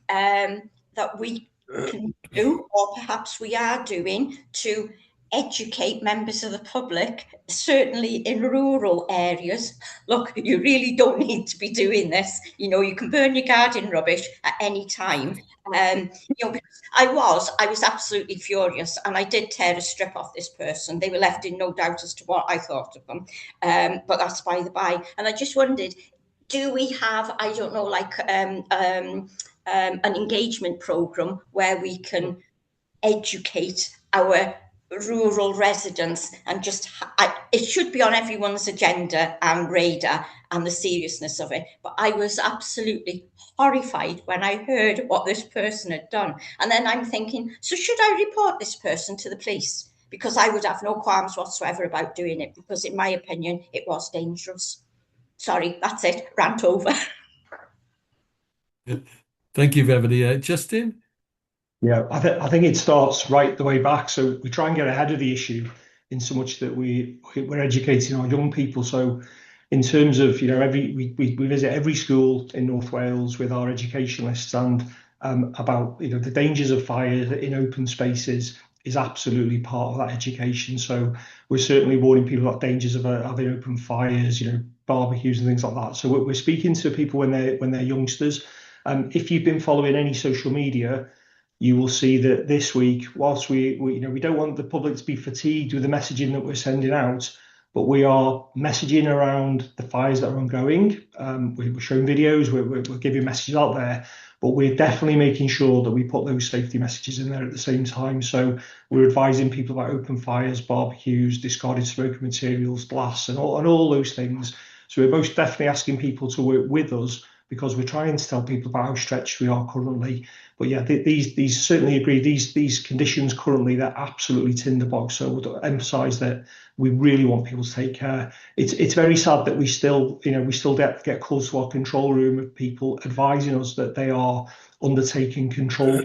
that we can do, or perhaps we are doing, to educate members of the public, certainly in rural areas? Look, you really don't need to be doing this. You know, you can burn your garden rubbish at any time. You know, because I was absolutely furious, and I did tear a strip off this person. They were left in no doubt as to what I thought of them, but that's by the by. And I just wondered, do we have, I don't know, like an engagement program where we can educate our rural residents, and just it should be on everyone's agenda and radar, and the seriousness of it. But I was absolutely horrified when I heard what this person had done, and then I'm thinking, so should I report this person to the police? Because I would have no qualms whatsoever about doing it, because in my opinion it was dangerous. Sorry, that's it, rant over. Thank you, Beverly. Justin? Yeah, I think it starts right the way back. So we try and get ahead of the issue in so much that we're educating our young people. So in terms of, you know, we visit every school in North Wales with our educationalists, and about, you know, the dangers of fire in open spaces is absolutely part of that education. So we're certainly warning people about dangers of having open fires, you know, barbecues and things like that. So we're speaking to people when they're youngsters. If you've been following any social media, you will see that this week, whilst we don't want the public to be fatigued with the messaging that we're sending out, but we are messaging around the fires that are ongoing. We're showing videos, we're giving messages out there, but we're definitely making sure that we put those safety messages in there at the same time. So we're advising people about open fires, barbecues, discarded smoking materials, glass, and all those things. So we're most definitely asking people to work with us, because we're trying to tell people about how stretched we are currently. But yeah, these certainly agree. These conditions currently, they're absolutely tinderbox. So I would emphasise that we really want people to take care. It's very sad that we still get calls to our control room of people advising us that they are undertaking control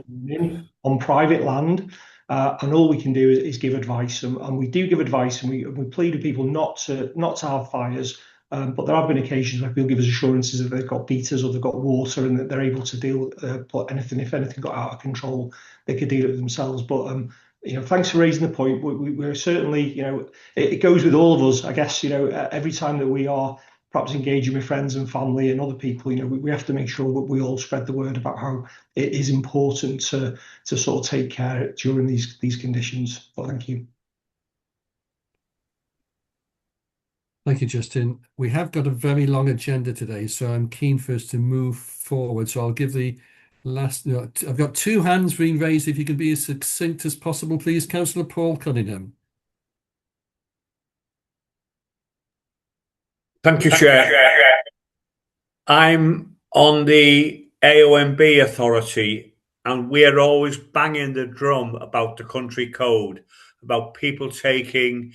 on private land. and all we can do is give advice, and we do give advice, and we plead with people not to have fires. But there have been occasions where people give us assurances that they've got beaters or they've got water and that they're able to deal. But if anything got out of control, they could deal it themselves. But thanks for raising the point. We're certainly, it goes with all of us, I guess. Every time that we are perhaps engaging with friends and family and other people, we have to make sure that we all spread the word about how it is important to sort of take care during these conditions. But thank you. Thank you, Justin. We have got a very long agenda today, so I'm keen for us to move forward. So I'll give the last. I've got two hands being raised. If you can be as succinct as possible, please. Councillor Paul Cunningham. Thank you, Chair. I'm on the AONB authority, and we're always banging the drum about the country code, about people taking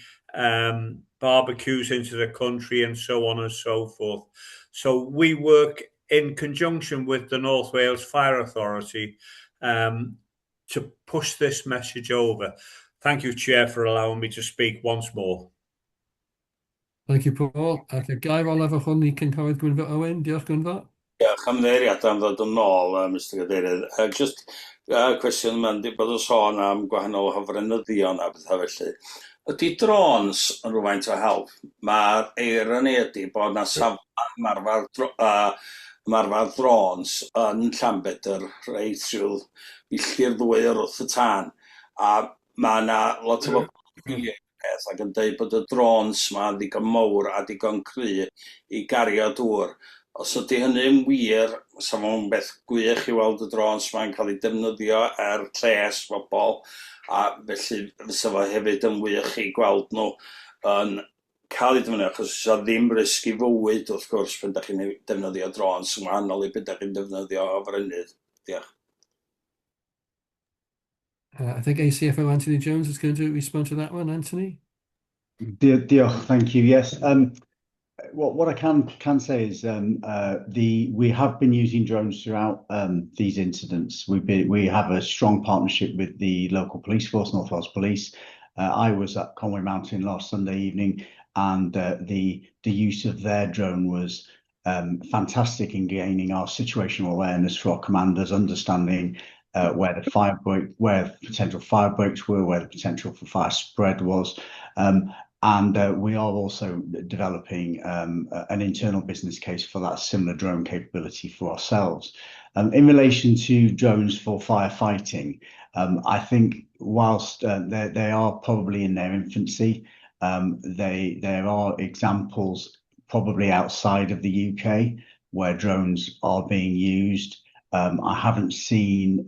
barbecues into the country and so on and so forth. So we work in conjunction with the North Wales Fire Authority to push this message over. Thank you, Chair, for allowing me to speak once more. Thank you, Paul. Ac gair olaf o hwn I cynghorydd Gwynfor Owen. Diolch, Gwynfor. Diolch am ddeiriad am ddod yn ôl, Mr Cadeirydd. Just cwestiwn yma'n di bod yn sôn am gwahanol hofrenyddion a bethau felly. Ydy drons yn rhywfaint o help? Mae'r eironi ydy bod yna ymarfer drons yn Llanbedr reit rhyw milltir ddwy wrth y tân. A mae yna lot o bobl ac yn dweud bod y drons ma'n ddigon mowr a digon cry I gario dŵr. Os ydy hynny'n wir, sa fo'n beth gwych I weld y drons ma'n cael ei defnyddio lles bobl, a felly fysa fo hefyd yn wych I gweld nhw yn cael ei defnyddio, achos oes ddim risg I fywyd wrth gwrs pan da chi'n defnyddio drons yn wahanol I beth da chi'n defnyddio o frenydd. Diolch. I think ACFO Anthony Jones is going to respond to that one. Anthony? Diolch, thank you. Yes. What I can say is we have been using drones throughout these incidents. We have a strong partnership with the local police force, North Wales Police. I was at Conway Mountain last Sunday evening, and the use of their drone was fantastic in gaining our situational awareness for our commanders, understanding where the potential fire breaks were, where the potential for fire spread was. And we are also developing an internal business case for that similar drone capability for ourselves. In relation to drones for firefighting, I think whilst they are probably in their infancy, there are examples probably outside of the UK where drones are being used. I haven't seen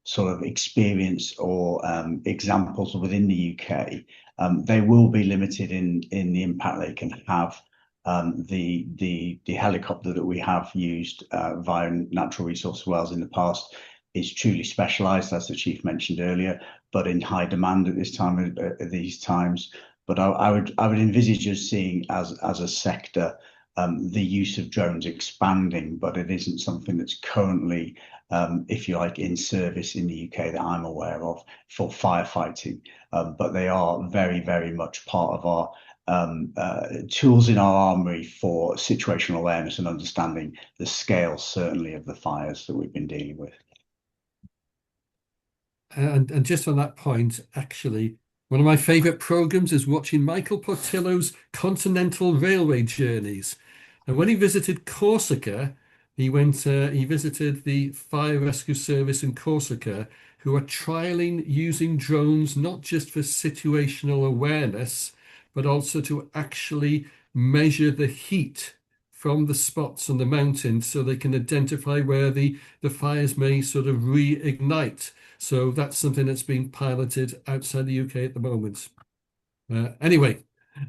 sort of experience or examples within the UK. They will be limited in the impact they can have. The helicopter that we have used via Natural Resource Wales in the past is truly specialised, as the Chief mentioned earlier, but in high demand at these times. But I would envisage us seeing as a sector the use of drones expanding, but it isn't something that's currently, if you like, in service in the UK that I'm aware of for firefighting. But they are very, very much part of our tools in our armoury for situational awareness and understanding the scale, certainly, of the fires that we've been dealing with. And just on that point, actually, one of my favourite programmes is watching Michael Portillo's Continental Railway Journeys. And when he visited Corsica, he visited the fire rescue service in Corsica, who are trialling using drones not just for situational awareness, but also to actually measure the heat from the spots on the mountain so they can identify where the fires may sort of reignite. So that's something that's being piloted outside the UK at the moment. Anyway,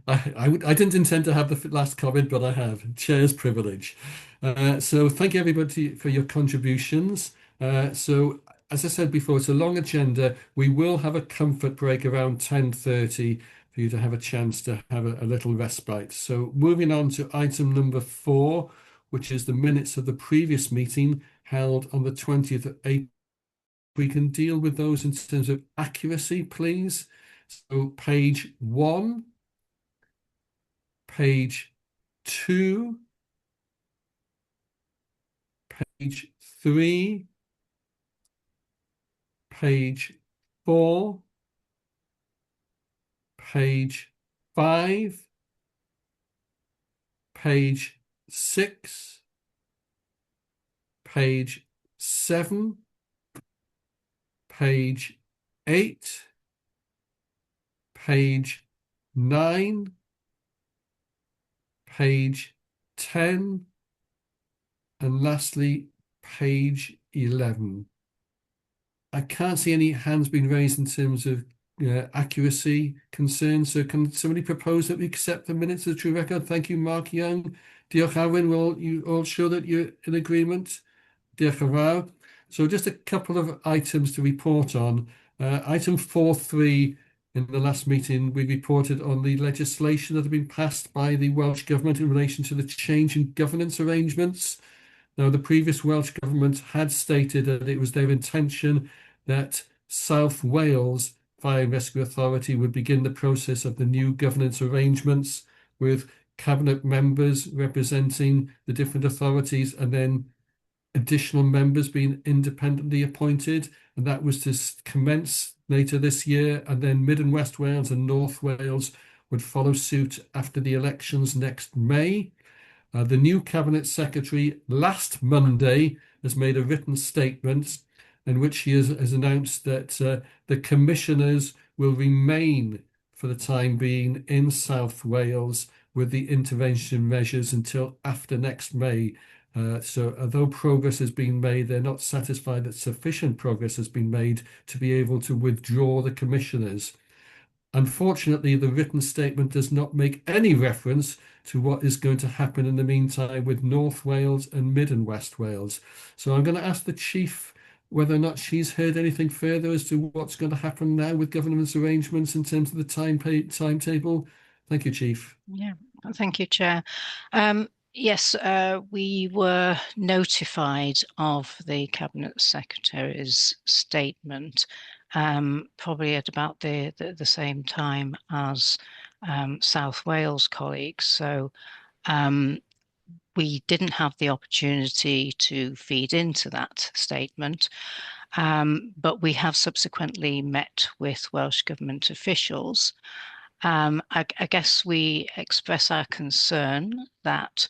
I didn't intend to have the last comment, but I have. Chair's privilege. So thank you, everybody, for your contributions. So, as I said before, it's a long agenda. We will have a comfort break around 10:30 for you to have a chance to have a little respite. So moving on to item number 4, which is the minutes of the previous meeting held on the 20th of April. we can deal with those in terms of accuracy, please. So page 1, page 2, page 3, page 4, page 5, page 6, page 7, page 8, page 9, page 10, and lastly, page 11. I can't see any hands being raised in terms of accuracy concerns. So can somebody propose that we accept the minutes of true record? Thank you, Mark Young. Diolch, Arwyn. Will you all show that you're in agreement? Diolch yn fawr. So just a couple of items to report on. Item 4.3, in the last meeting, we reported on the legislation that had been passed by the Welsh Government in relation to the change in governance arrangements. Now, the previous Welsh Government had stated that it was their intention that South Wales Fire and Rescue Authority would begin the process of the new governance arrangements with cabinet members representing the different authorities and then additional members being independently appointed, and that was to commence later this year, and then Mid and West Wales and North Wales would follow suit after the elections next May. The new Cabinet Secretary last Monday has made a written statement in which he has announced that the commissioners will remain for the time being in South Wales with the intervention measures until after next May. So although progress has been made, they're not satisfied that sufficient progress has been made to be able to withdraw the commissioners. Unfortunately, the written statement does not make any reference to what is going to happen in the meantime with North Wales and Mid and West Wales. So I'm going to ask the Chief whether or not she's heard anything further as to what's going to happen now with government's arrangements in terms of the timetable. Thank you, Chief. Yeah, thank you, Chair. Yes, we were notified of the Cabinet Secretary's statement probably at about the same time as South Wales colleagues. So we didn't have the opportunity to feed into that statement, but we have subsequently met with Welsh Government officials. I guess we express our concern that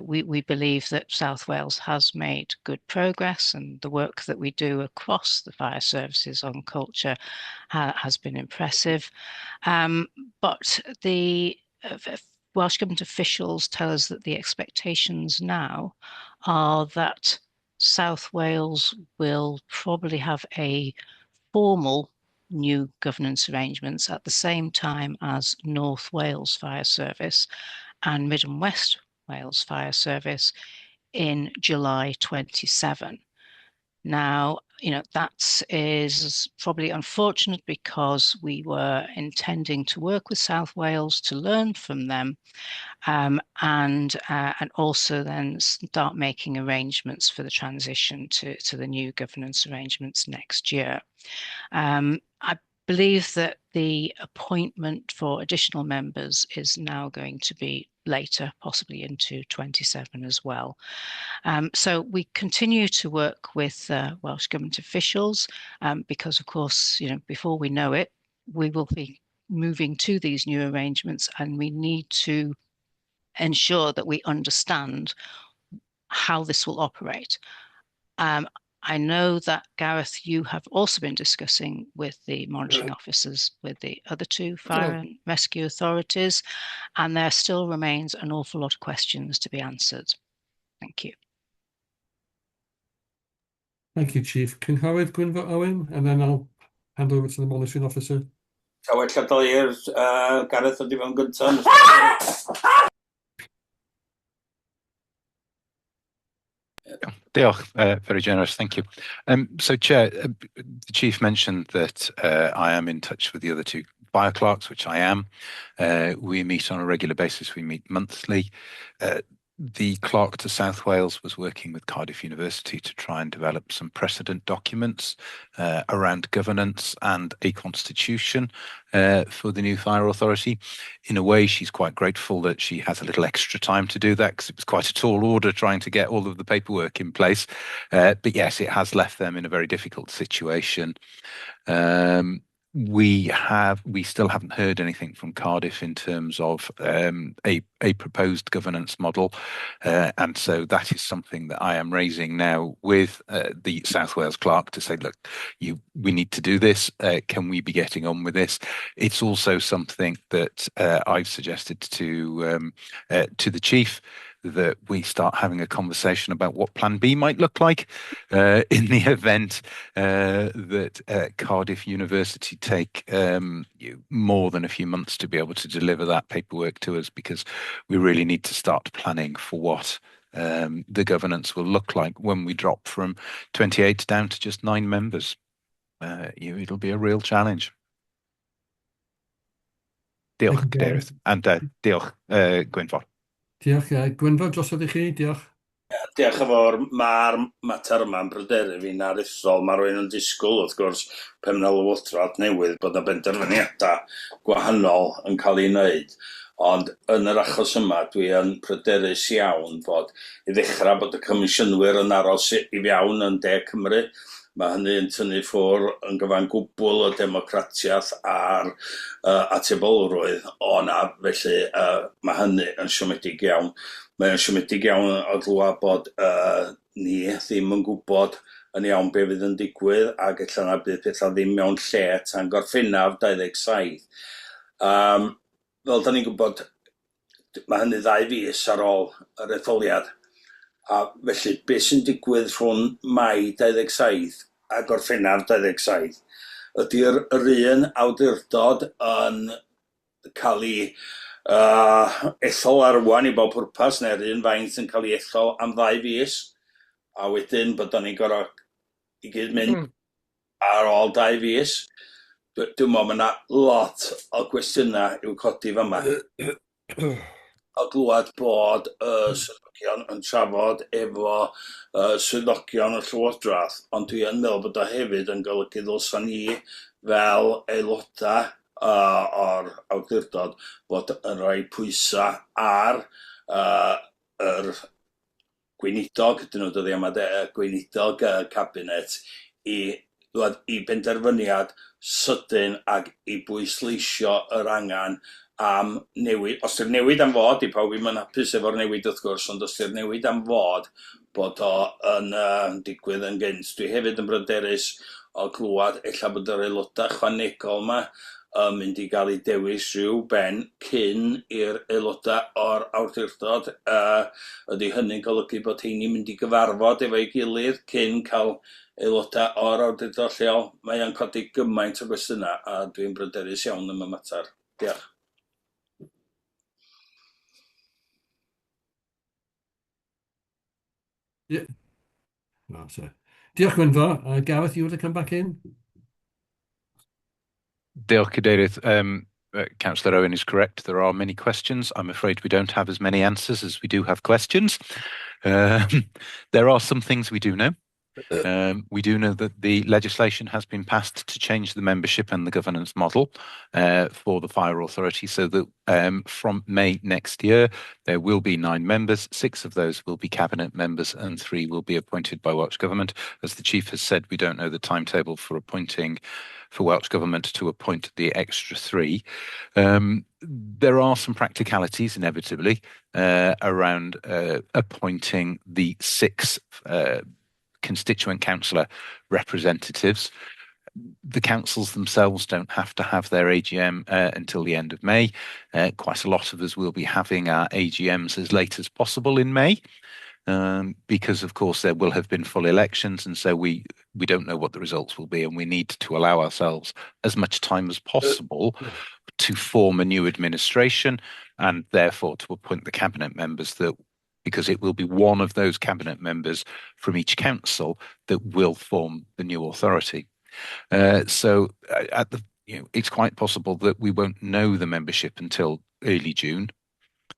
we believe that South Wales has made good progress, and the work that we do across the fire services on culture has been impressive. But the Welsh Government officials tell us that the expectations now are that South Wales will probably have a formal new governance arrangements at the same time as North Wales Fire Service and Mid and West Wales Fire Service in July 27. Now, that is probably unfortunate because we were intending to work with South Wales to learn from them and also then start making arrangements for the transition to the new governance arrangements next year. I believe that the appointment for additional members is now going to be later, possibly into 27 as well. So we continue to work with Welsh Government officials because, of course, before we know it, we will be moving to these new arrangements, and we need to ensure that we understand how this will operate. I know that, Gareth, you have also been discussing with the monitoring officers with the other two fire and rescue authorities, and there still remains an awful lot of questions to be answered. Thank you. Thank you, Chief. Cynghorydd Gwynfor Owen, and then I'll hand over to the monitoring officer. Gareth ydi fo'n gyntaf. Diolch, very generous, thank you. So, Chair, the Chief mentioned that I am in touch with the other two fire clerks, which I am. We meet on a regular basis. We meet monthly. The clerk to South Wales was working with Cardiff University to try and develop some precedent documents around governance and a constitution for the new fire authority. In a way, she's quite grateful that she has a little extra time to do that, because it was quite a tall order trying to get all of the paperwork in place. But yes, it has left them in a very difficult situation. We still haven't heard anything from Cardiff in terms of a proposed governance model, and so that is something that I am raising now with the South Wales clerk to say, look, we need to do this. Can we be getting on with this? It's also something that I've suggested to the chief, that we start having a conversation about what Plan B might look like in the event that Cardiff University take more than a few months to be able to deliver that paperwork to us, because we really need to start planning for what the governance will look like when we drop from 28 down to just 9 members. It'll be a real challenge. Diolch, Cadeirydd, and diolch, Gwynfor. Diolch, Gwynfor, drosodd i chi, diolch. Diolch yn fawr. Mae'r mater yma'n bryderu fi'n aruthrol. Mae rwy'n yn disgwyl, wrth gwrs, pan yna lywodraeth newydd, bod yna benderfyniadau gwahanol yn cael ei wneud. Ond yn yr achos yma, dwi yn pryderus iawn bod i ddechrau bod y comisiynwyr yn aros i fewn yn De Cymru. Mae hynny yn tynnu ffwr yn gyfan gwbl y democratiaeth a'r atebolrwydd o'na, felly mae hynny yn siomedig iawn. Mae'n siomedig iawn o glwad bod ni ddim yn gwybod yn iawn be fydd yn digwydd, ac ella na bydd pethau ddim mewn lle tan Gorffennaf 27. Fel da ni'n gwybod, mae hynny 2 fis ar ôl yr etholiad. A felly, beth sy'n digwydd rhwng Mai 27 a Gorffennaf 27? Ydy'r un awdurdod yn cael ei ethol arwain i bob pwrpas, neu'r un faint yn cael ei ethol am 2 fis, a wedyn bod ni'n gorfod i gyd mynd ar ôl 2 fis. Dwi'n meddwl mae yna lot o gwestiynau i'w codi fyma. O glwad bod swyddogion yn trafod efo swyddogion y llywodraeth, ond dwi yn meddwl bod o hefyd yn golygu ddylsan ni fel aelodau o'r awdurdod bod yn rhoi pwysau ar yr gweinidog, dyn nhw dyddi yma gweinidog cabinet, i benderfyniad sydyn ac i bwysleisio yr angen am newid. Os yw'r newid am fod, i pawb ddim yn hapus efo'r newid wrth gwrs, ond os yw'r newid am fod bod o yn digwydd yn gynt. Dwi hefyd yn bryderus o glwad ella bod yr aelodau ychwanegol yma mynd i gael ei dewis rhyw ben cyn i'r aelodau o'r awdurdod. Ydy hynny'n golygu bod heini'n mynd i gyfarfod efo'i gilydd cyn cael aelodau o'r awdurdod lleol? Mae o'n codi gymaint o gwestiynau, a dwi'n bryderus iawn am y mater. Diolch. Diolch, Gwynfor. Gareth, you want to come back in? Diolch, Cadeirydd. Councillor Owen is correct. There are many questions. I'm afraid we don't have as many answers as we do have questions. There are some things we do know. We do know that the legislation has been passed to change the membership and the governance model for the Fire Authority, so that from May next year there will be 9 members. 6 of those will be cabinet members and 3 will be appointed by Welsh Government. As the Chief has said, we don't know the timetable for Welsh Government to appoint the extra 3. There are some practicalities, inevitably, around appointing the 6 constituent councillor representatives. The councils themselves don't have to have their AGM until the end of May. Quite a lot of us will be having our AGMs as late as possible in May, because of course there will have been full elections, and so we don't know what the results will be, and we need to allow ourselves as much time as possible to form a new administration, and therefore to appoint the cabinet members, because it will be one of those cabinet members from each council that will form the new authority. So it's quite possible that we won't know the membership until early June,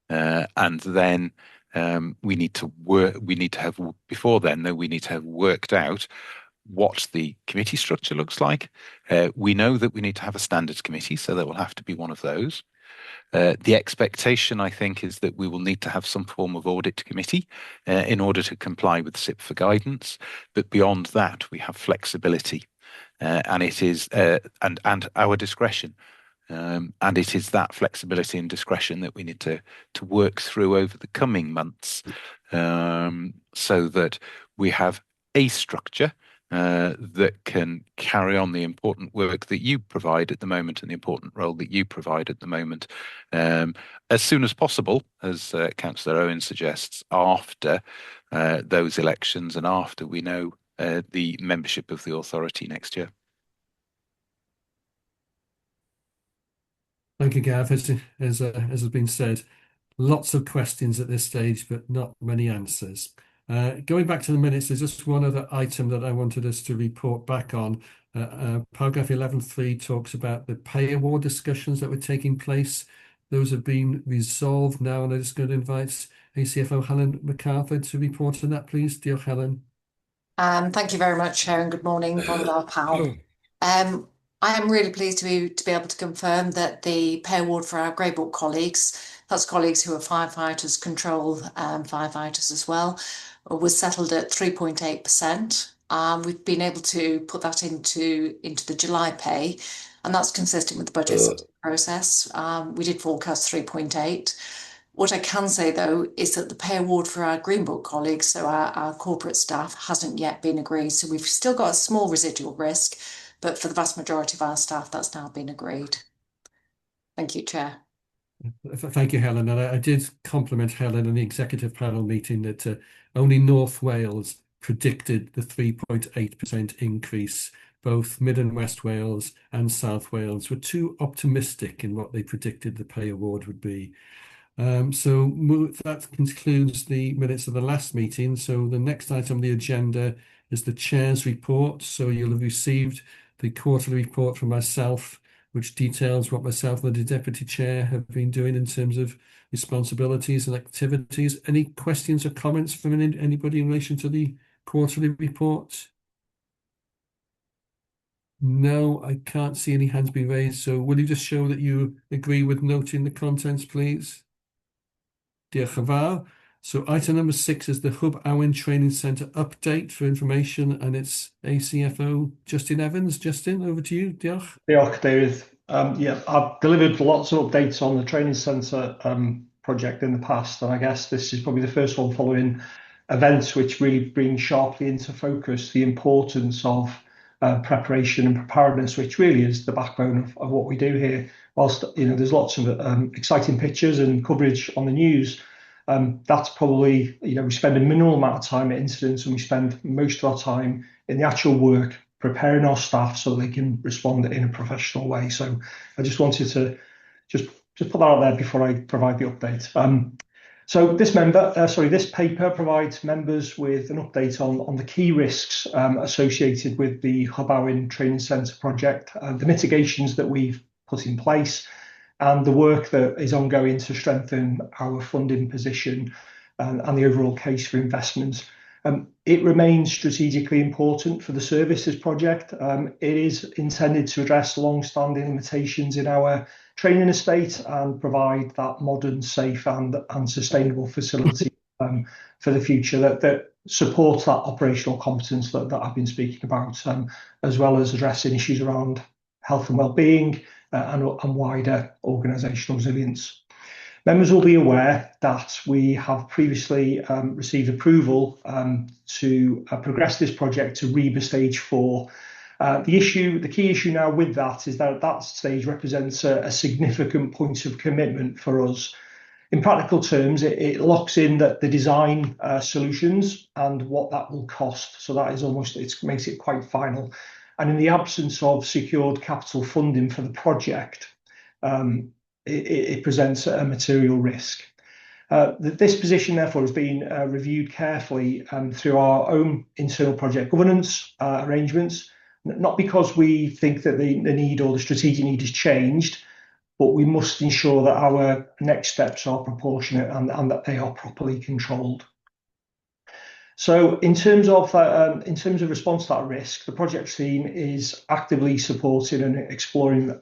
and then We need to work. We need to have before then, though. We need to have worked out what the committee structure looks like. We know that we need to have a standards committee, so there will have to be one of those. The expectation, I think, is that we will need to have some form of audit committee in order to comply with SIP for guidance. But beyond that, we have flexibility, and it is and our discretion. And it is that flexibility and discretion that we need to work through over the coming months, so that we have a structure that can carry on the important work that you provide at the moment and the important role that you provide at the moment, as soon as possible, as Councillor Owen suggests, after those elections and after we know the membership of the authority next year. Thank you, Gav. As has been said, lots of questions at this stage, but not many answers. Going back to the minutes, there's just one other item that I wanted us to report back on. Paragraph 11.3 talks about the pay award discussions that were taking place. Those have been resolved now, and I'm just going to invite ACFO Helen MacArthur to report on that, please. Diolch, Helen. Thank you very much, Chair, and good morning, Bondar Pal. I am really pleased to be able to confirm that the pay award for our Grey Book colleagues, that's colleagues who are firefighters, control firefighters as well, was settled at 3.8%. We've been able to put that into the July pay, and that's consistent with the budget process. We did forecast 3.8. What I can say, though, is that the pay award for our Green Book colleagues, so our corporate staff, hasn't yet been agreed. So we've still got a small residual risk, but for the vast majority of our staff, that's now been agreed. Thank you, Chair. Thank you, Helen. And I did compliment Helen in the executive panel meeting that only North Wales predicted the 3.8% increase. Both Mid and West Wales and South Wales were too optimistic in what they predicted the pay award would be. So that concludes the minutes of the last meeting. So the next item on the agenda is the Chair's report. So you'll have received the quarterly report from myself, which details what myself and the Deputy Chair have been doing in terms of responsibilities and activities. Any questions or comments from anybody in relation to the quarterly report? No, I can't see any hands be raised. So will you just show that you agree with noting the contents, please? Diolch yn fawr. So item number 6 is the Hub Owen Training Centre update for information, and it's ACFO Justin Evans. Justin, over to you. Diolch. Diolch, David. Yeah, I've delivered lots of updates on the training centre project in the past, and I guess this is probably the first one following events which really bring sharply into focus the importance of preparation and preparedness, which really is the backbone of what we do here. Whilst there's lots of exciting pictures and coverage on the news, that's probably, we spend a minimal amount of time at incidents, and we spend most of our time in the actual work preparing our staff so they can respond in a professional way. So I just wanted to just put that out there before I provide the update. So this paper provides members with an update on the key risks associated with the Hub Owen Training Centre project, the mitigations that we've put in place, and the work that is ongoing to strengthen our funding position and the overall case for investment. It remains strategically important for the services project. It is intended to address long-standing limitations in our training estate and provide that modern, safe and sustainable facility for the future that supports that operational competence that I've been speaking about, as well as addressing issues around health and well-being and wider organisational resilience. Members will be aware that we have previously received approval to progress this project to REBA stage 4. The key issue now with that is that stage represents a significant point of commitment for us. In practical terms, it locks in the design solutions and what that will cost. So that is it makes it quite final. And in the absence of secured capital funding for the project, it presents a material risk. This position, therefore, has been reviewed carefully through our own internal project governance arrangements, not because we think that the need or the strategic need has changed, but we must ensure that our next steps are proportionate and that they are properly controlled. So in terms of response to that risk, the project team is actively supporting and exploring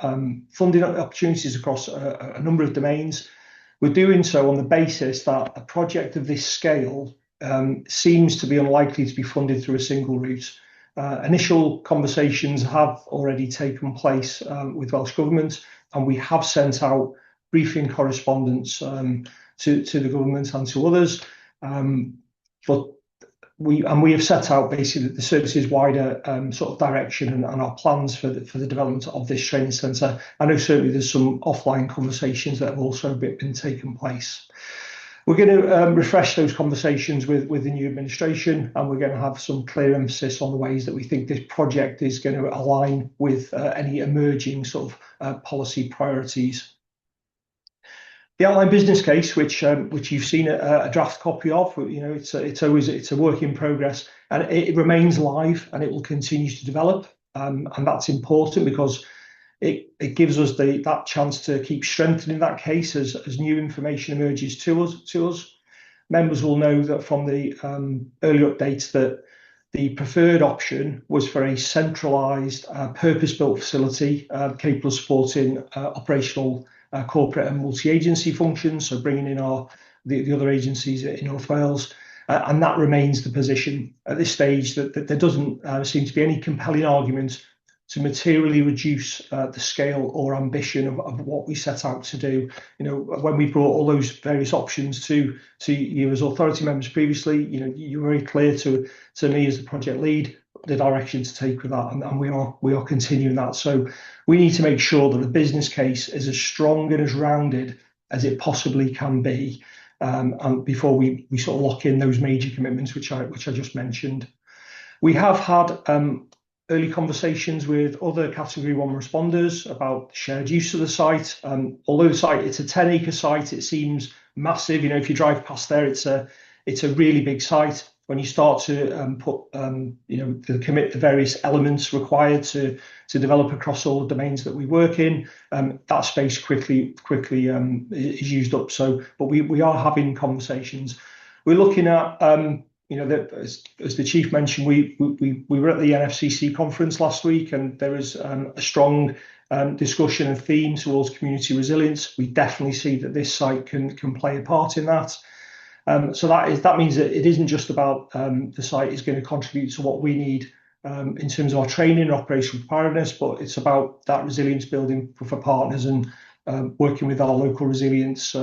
funding opportunities across a number of domains. We're doing so on the basis that a project of this scale seems to be unlikely to be funded through a single route. Initial conversations have already taken place with Welsh Government, and we have sent out briefing correspondence to the government and to others. But we have set out basically the service's wider sort of direction and our plans for the development of this training centre. I know certainly there's some offline conversations that have also been taking place. We're going to refresh those conversations with the new administration, and we're going to have some clear emphasis on the ways that we think this project is going to align with any emerging sort of policy priorities. The outline business case, which you've seen a draft copy of, it's a work in progress, and it remains live and it will continue to develop, and that's important because it gives us that chance to keep strengthening that case as new information emerges to us. Members will know that from the early updates that the preferred option was for a centralised, purpose-built facility capable of supporting operational, corporate and multi-agency functions, so bringing in the other agencies in North Wales, and that remains the position at this stage. That there doesn't seem to be any compelling argument to materially reduce the scale or ambition of what we set out to do. When we brought all those various options to you as authority members previously, you were very clear to me as the project lead the direction to take with that, and we are continuing that. So we need to make sure that the business case is as strong and as rounded as it possibly can be, and before we sort of lock in those major commitments which I just mentioned. We have had early conversations with other Category 1 responders about shared use of the site. Although the site, it's a 10-acre site, it seems massive. If you drive past there, it's a really big site. When you start to commit the various elements required to develop across all the domains that we work in, that space quickly is used up. But we are having conversations. We're looking at as the chief mentioned, we were at the NFCC conference last week, and there is a strong discussion and theme towards community resilience. We definitely see that this site can play a part in that. So that means that it isn't just about the site is going to contribute to what we need in terms of our training and operational preparedness, but it's about that resilience building for partners and working with our local resilience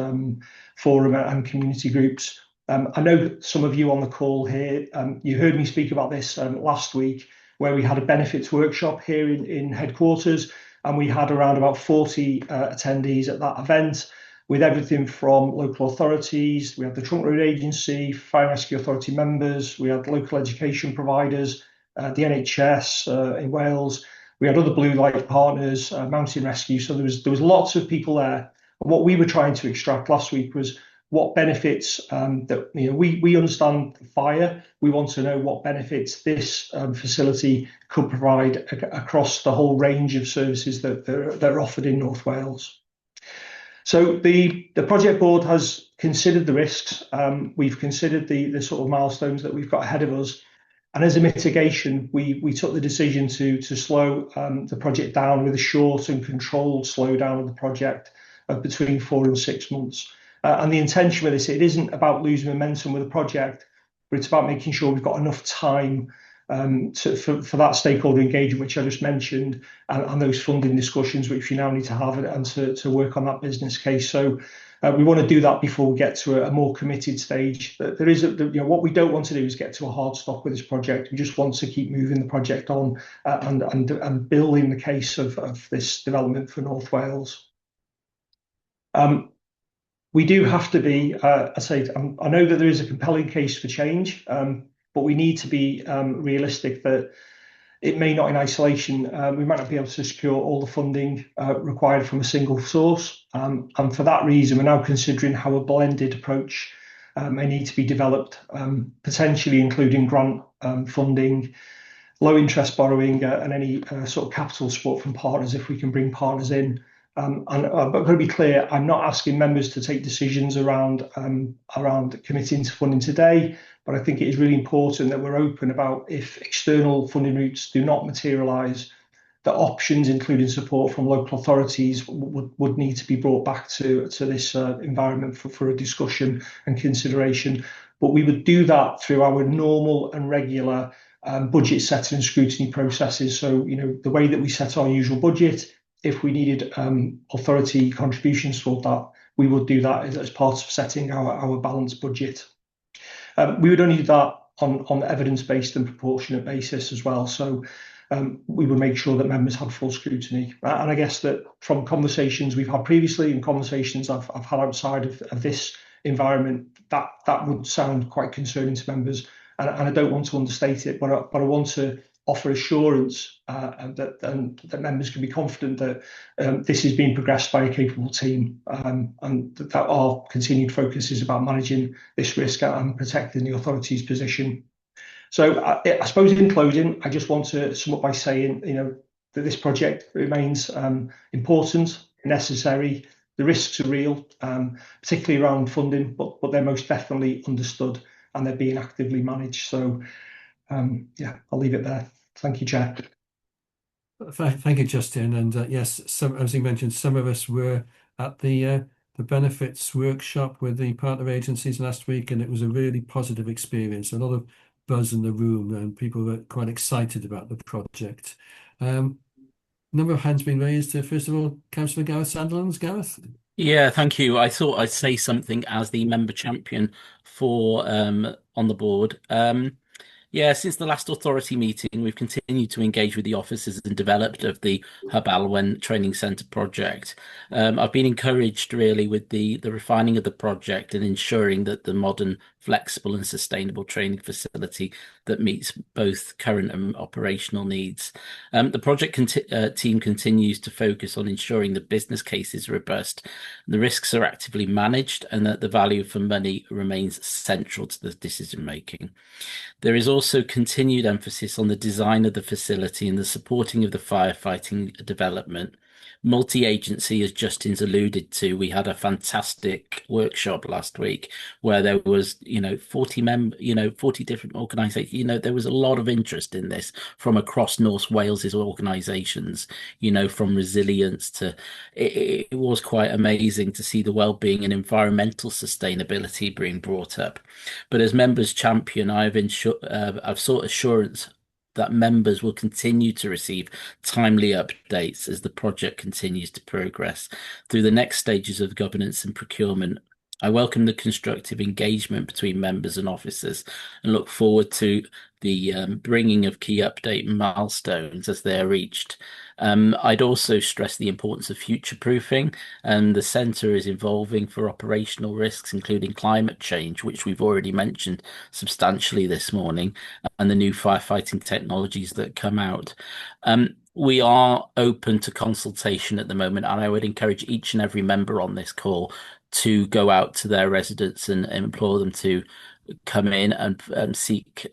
forum and community groups. I know some of you on the call here, you heard me speak about this last week, where we had a benefits workshop here in headquarters, and we had around about 40 attendees at that event, with everything from local authorities. We had the Trunk Road Agency, Fire and Rescue Authority members, we had local education providers, the NHS in Wales, we had other blue light partners, Mountain Rescue. So there was lots of people there. And what we were trying to extract last week was what benefits that we understand fire. We want to know what benefits this facility could provide across the whole range of services that are offered in North Wales. So the project board has considered the risks. We've considered the sort of milestones that we've got ahead of us, and as a mitigation, we took the decision to slow the project down with a short and controlled slowdown of the project of between 4 and 6 months. And the intention with this, it isn't about losing momentum with the project, but it's about making sure we've got enough time for that stakeholder engagement, which I just mentioned, and those funding discussions, which we now need to have, and to work on that business case. So we want to do that before we get to a more committed stage. There is, what we don't want to do is get to a hard stop with this project. We just want to keep moving the project on and building the case of this development for North Wales. We do have to be, I know that there is a compelling case for change, but we need to be realistic that it may not in isolation. We might not be able to secure all the funding required from a single source. And for that reason, we're now considering how a blended approach may need to be developed, potentially including grant funding, low interest borrowing, and any sort of capital support from partners if we can bring partners in. And I've got to be clear, I'm not asking members to take decisions around committing to funding today, but I think it is really important that we're open about if external funding routes do not materialise, that options, including support from local authorities, would need to be brought back to this environment for a discussion and consideration. But we would do that through our normal and regular budget setting and scrutiny processes. So, the way that we set our usual budget, if we needed authority contributions toward that, we would do that as part of setting our balanced budget. We would only do that on evidence-based and proportionate basis as well. So we would make sure that members had full scrutiny. And I guess that from conversations we've had previously and conversations I've had outside of this environment, that would sound quite concerning to members. And I don't want to understate it, but I want to offer assurance that members can be confident that this is being progressed by a capable team, and that our continued focus is about managing this risk and protecting the authority's position. So I suppose in closing, I just want to sum up by saying, that this project remains important, necessary. The risks are real, particularly around funding, but they're most definitely understood and they're being actively managed. So yeah, I'll leave it there. Thank you, Chair. Thank you, Justin. And yes, as you mentioned, some of us were at the benefits workshop with the partner agencies last week, and it was a really positive experience. A lot of buzz in the room, and people were quite excited about the project. Number of hands being raised. First of all, Councillor Gareth Sandilands. Gareth? Yeah, thank you. I thought I'd say something as the member champion for on the board. Yeah, since the last authority meeting, we've continued to engage with the officers and developed of the Hub Alwen Training Centre project. I've been encouraged really with the refining of the project and ensuring that the modern, flexible and sustainable training facility that meets both current and operational needs. The project team continues to focus on ensuring the business case is robust, the risks are actively managed, and that the value for money remains central to the decision making. There is also continued emphasis on the design of the facility and the supporting of the firefighting development. Multi-agency, as Justin's alluded to, we had a fantastic workshop last week where there was, 40 different organisations. There was a lot of interest in this from across North Wales's organisations, from resilience to, it was quite amazing to see the wellbeing and environmental sustainability being brought up. But as members champion, I've sought assurance that members will continue to receive timely updates as the project continues to progress through the next stages of governance and procurement. I welcome the constructive engagement between members and officers and look forward to the bringing of key update milestones as they are reached. I'd also stress the importance of future-proofing, and the centre is evolving for operational risks, including climate change, which we've already mentioned substantially this morning, and the new firefighting technologies that come out. We are open to consultation at the moment, and I would encourage each and every member on this call to go out to their residents and implore them to come in and seek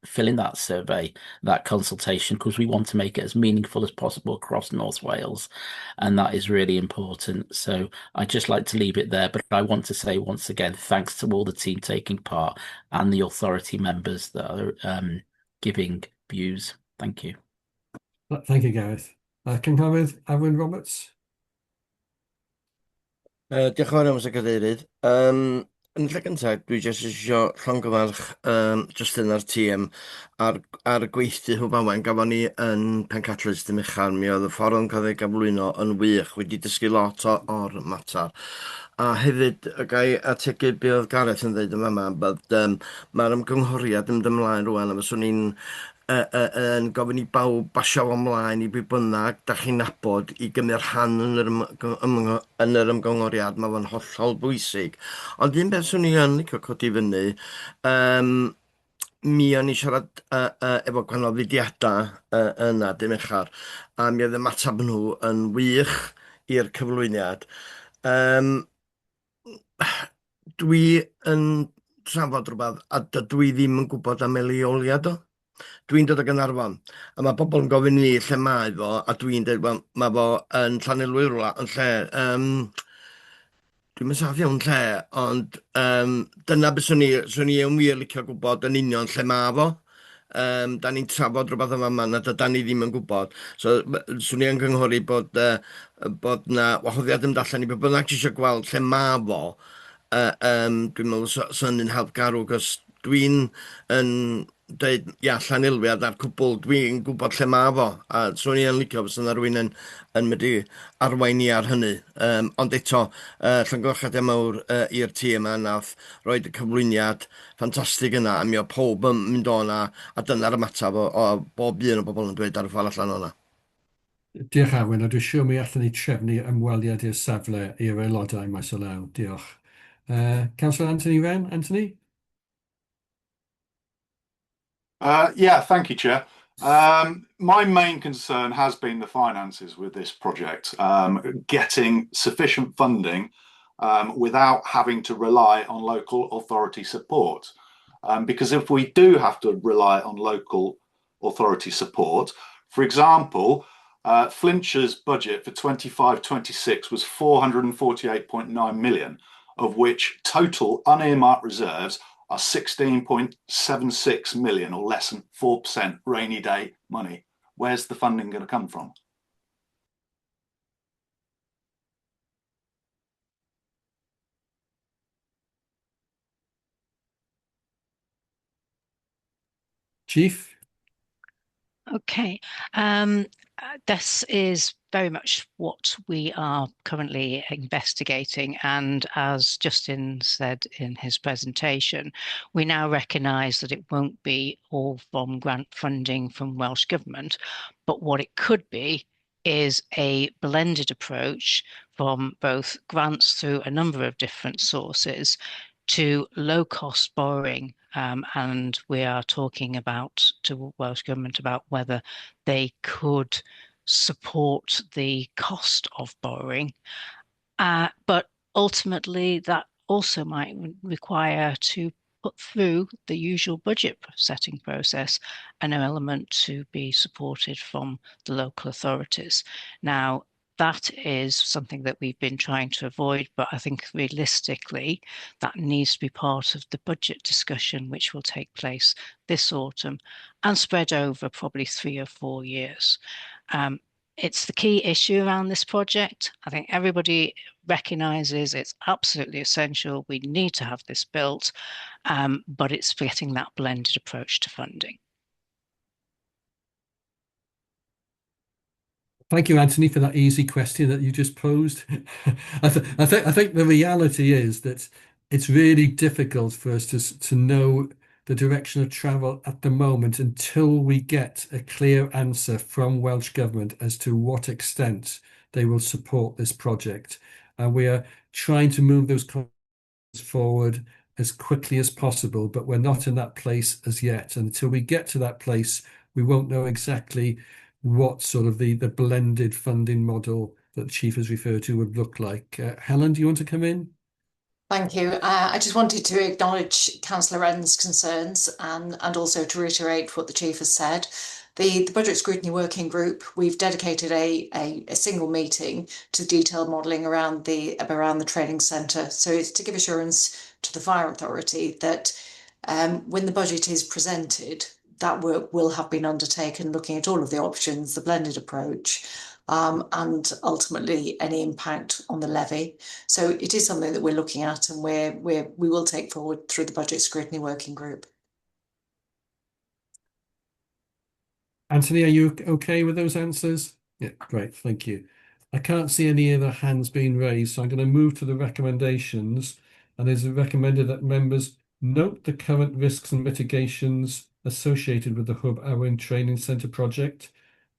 fill in that survey, that consultation, because we want to make it as meaningful as possible across North Wales, and that is really important. So I'd just like to leave it there, but I want to say once again, thanks to all the team taking part and the authority members that are giving views. Thank you. Thank you, Gareth. Cynghorydd Arwyn Roberts. Diolch yn fawr am y cadeirydd. Yn lle gyntaf, dwi jyst eisiau llongyfarch Justin a'r tîm ar y gweithdy Hwb Alwen gafon ni yn Pencatlys dim uchan. Mi oedd y ffordd yn cael ei gyflwyno yn wych, wedi dysgu lot o'r mater. A hefyd, y gai ategu be oedd Gareth yn dweud yma, bod mae'r ymgynghoriad yn ymlaen rwan, a fyswn ni'n yn gofyn i bawb basio ymlaen i bwy bynnag da chi'n nabod i gymryd rhan yn yr ymgynghoriad. Mae fo'n hollol bwysig. Ond un beth swn i yn licio codi fyny, mi o'n i siarad efo gwahanol fudiadau yna dim uchar, a mi oedd y matab nhw yn wych i'r cyflwyniad. Dwi yn trafod rhywbeth, a dydw i ddim yn gwybod am ei leoliad o. Dwi'n dod o Gaernarfon, a mae pobl yn gofyn i ni lle mae fo, a dwi'n dweud, wel, mae fo yn Llanelwyrla, yn lle, dwi'n mynd iawn lle, ond dyna beth swn i yn wir licio gwybod yn union lle mae fo. Da ni'n trafod rhywbeth yma yma, na da ni ddim yn gwybod. So, swn i yn gynghori bod na wahoddiad yn dallan i beth bynnag eisiau gweld lle mae fo. Dwi'n meddwl sy'n help garw, cos dwi'n yn dweud, ia, Llanelwiad a'r cwbl, dwi'n gwybod lle mae fo, a swn i yn licio fos yna rhywun yn mynd i arwain i ar hynny. Ond eto, llongyfarchiadau mawr i'r tîm yma, nath roed y cyflwyniad ffantastig yna, a mi o pob yn mynd o'na, a dyna'r ymataf o bob un o bobl yn dweud ar y ffordd allan o'na. Diolch Arwyn, a dwi'n siŵr mi allan ni trefnu ymweliad i'r safle i'r aelodau maes o law. Diolch. Councillor Anthony Wren, Anthony? Yeah, thank you, Chair. My main concern has been the finances with this project, getting sufficient funding without having to rely on local authority support. Because if we do have to rely on local authority support, for example, Flintshire's budget for 25-26 was 448.9 million, of which total unearmarked reserves are 16.76 million, or less than 4% rainy day money. Where's the funding going to come from? Chief? Okay. This is very much what we are currently investigating, and as Justin said in his presentation, we now recognise that it won't be all from grant funding from Welsh Government, but what it could be is a blended approach from both grants through a number of different sources to low-cost borrowing, and we are talking about to Welsh Government about whether they could support the cost of borrowing, but ultimately that also might require to put through the usual budget setting process an element to be supported from the local authorities. Now, that is something that we've been trying to avoid, but I think realistically that needs to be part of the budget discussion, which will take place this autumn and spread over probably 3 or 4 years. It's the key issue around this project. I think everybody recognises it's absolutely essential. We need to have this built, but it's getting that blended approach to funding. Thank you, Anthony, for that easy question that you just posed. I think the reality is that it's really difficult for us to know the direction of travel at the moment until we get a clear answer from Welsh Government as to what extent they will support this project. We are trying to move those forward as quickly as possible, but we're not in that place as yet. Until we get to that place, we won't know exactly what sort of the blended funding model that the Chief has referred to would look like. Helen, do you want to come in? Thank you. I just wanted to acknowledge Councillor Wren's concerns and also to reiterate what the Chief has said. The Budget Scrutiny Working Group, we've dedicated a single meeting to detailed modelling around the training centre. So it's to give assurance to the Fire Authority that when the budget is presented, that work will have been undertaken looking at all of the options, the blended approach, and ultimately any impact on the levy. So it is something that we're looking at and we will take forward through the Budget Scrutiny Working Group. Anthony, are you okay with those answers? Yeah, great, thank you. I can't see any other hands being raised, so I'm going to move to the recommendations. And it is recommended that members note the current risks and mitigations associated with the Hub Owen Training Centre project.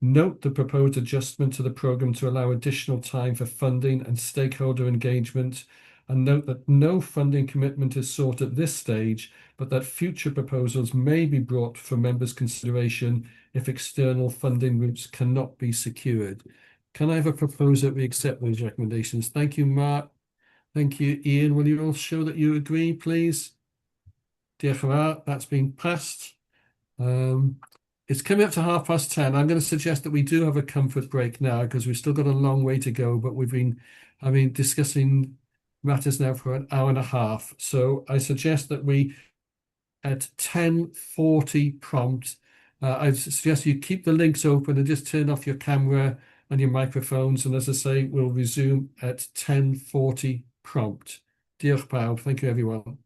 Note the proposed adjustment to the programme to allow additional time for funding and stakeholder engagement. And note that no funding commitment is sought at this stage, but that future proposals may be brought for members' consideration if external funding routes cannot be secured. Can I have a proposal that we accept those recommendations? Thank you, Mark. Thank you, Ian. Will you all show that you agree, please? Diolch yn fawr. That's been passed. It's coming up to 10:30. I'm going to suggest that we do have a comfort break now because we've still got a long way to go, but we've been, discussing matters now for an hour and a half. So I suggest that we, at 10:40 prompt, I suggest you keep the links open and just turn off your camera and your microphones. And as I say, we'll resume at 10:40 prompt. Diolch pawb. Thank you, everyone.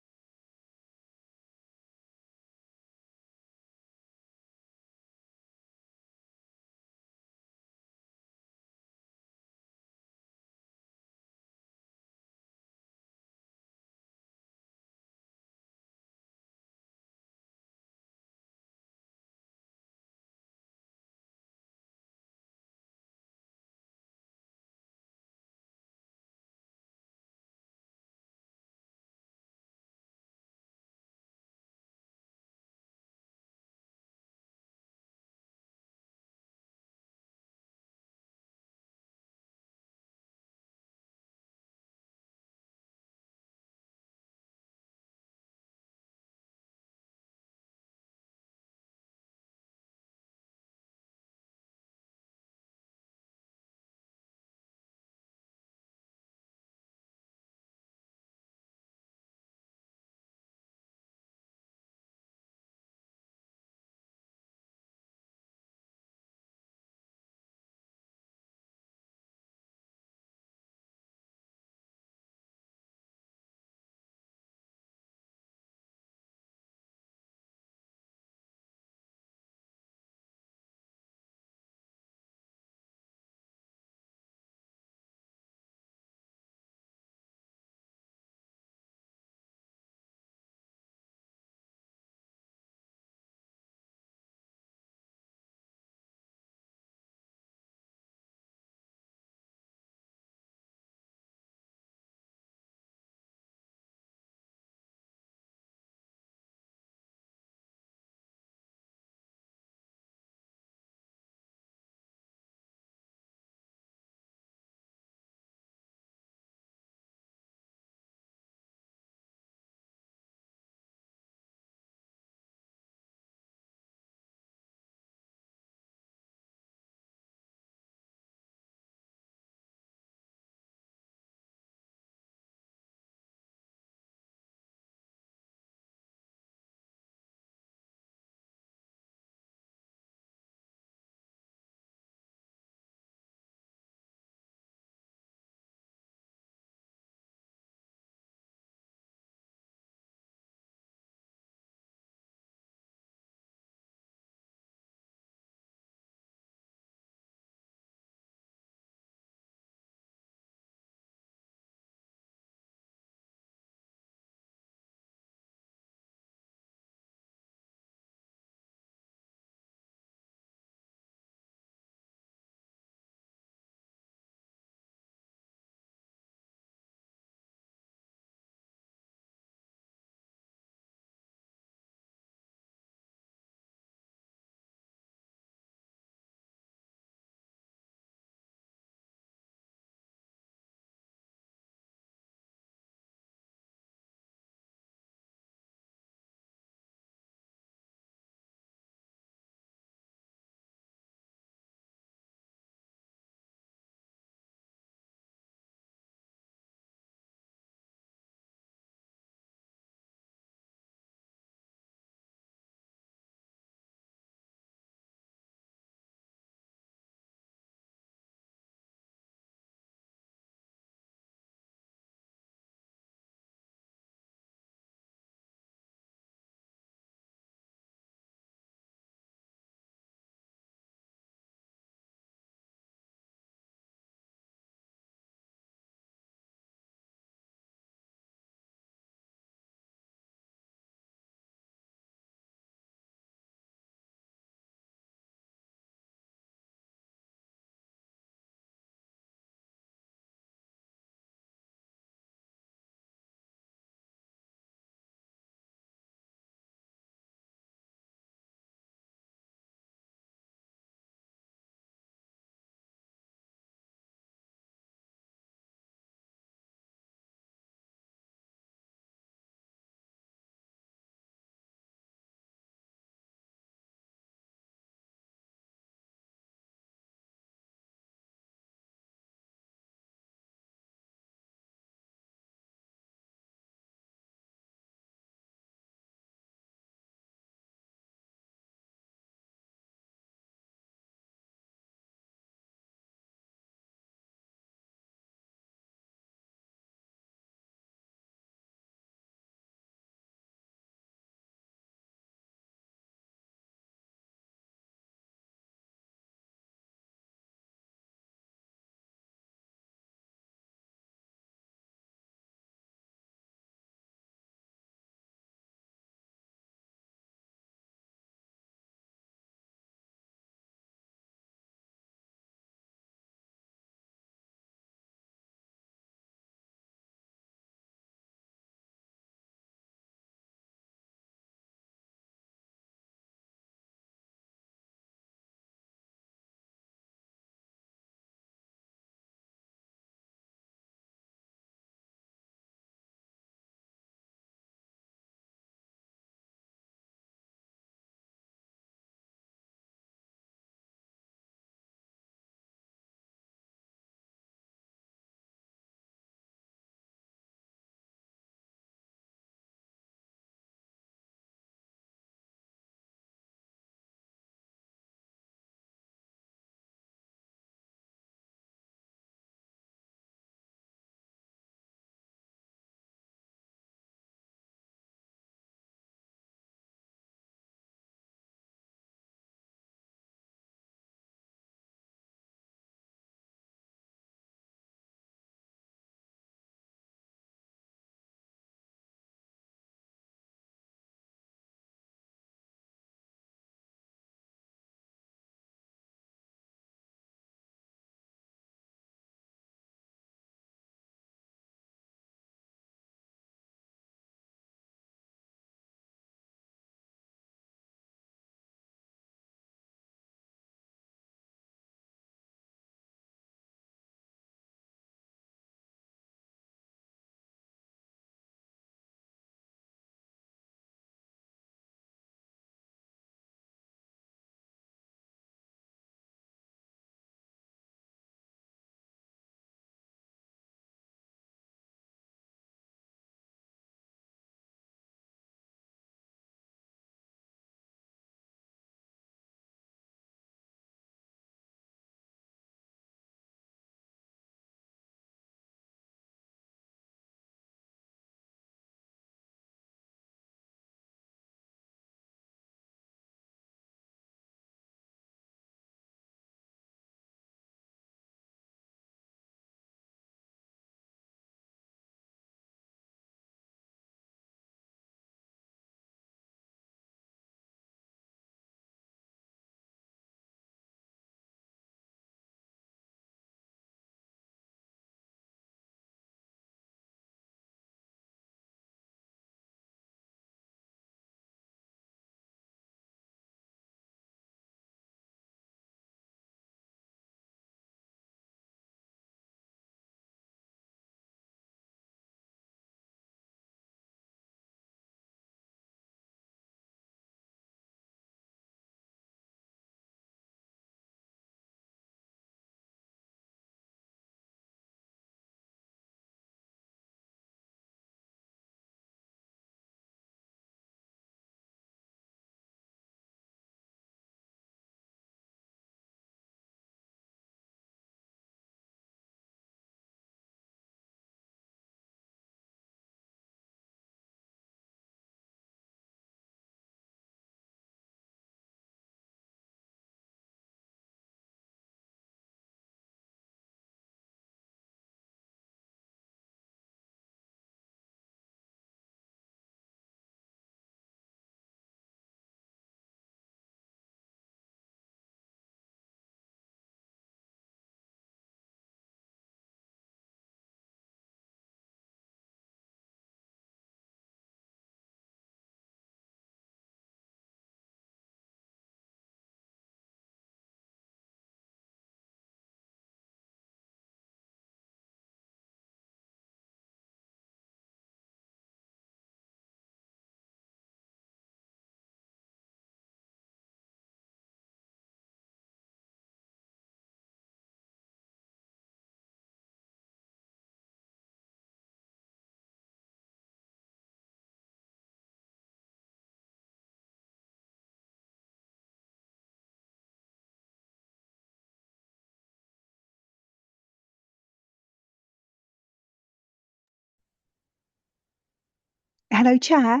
Hello, Chair.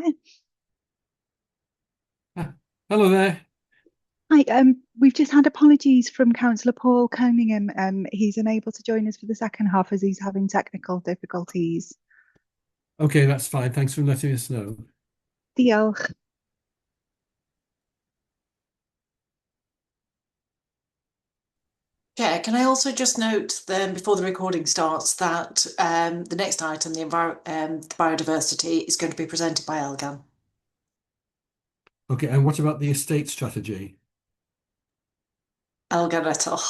Hello there. Hi, we've just had apologies from Councillor Paul Cunningham. He's unable to join us for the second half as he's having technical difficulties. Okay, that's fine. Thanks for letting us know. Diolch. Chair, can I also just note then before the recording starts that the next item, the biodiversity, is going to be presented by Elgan. Okay, and what about the estate strategy? Elgan et al.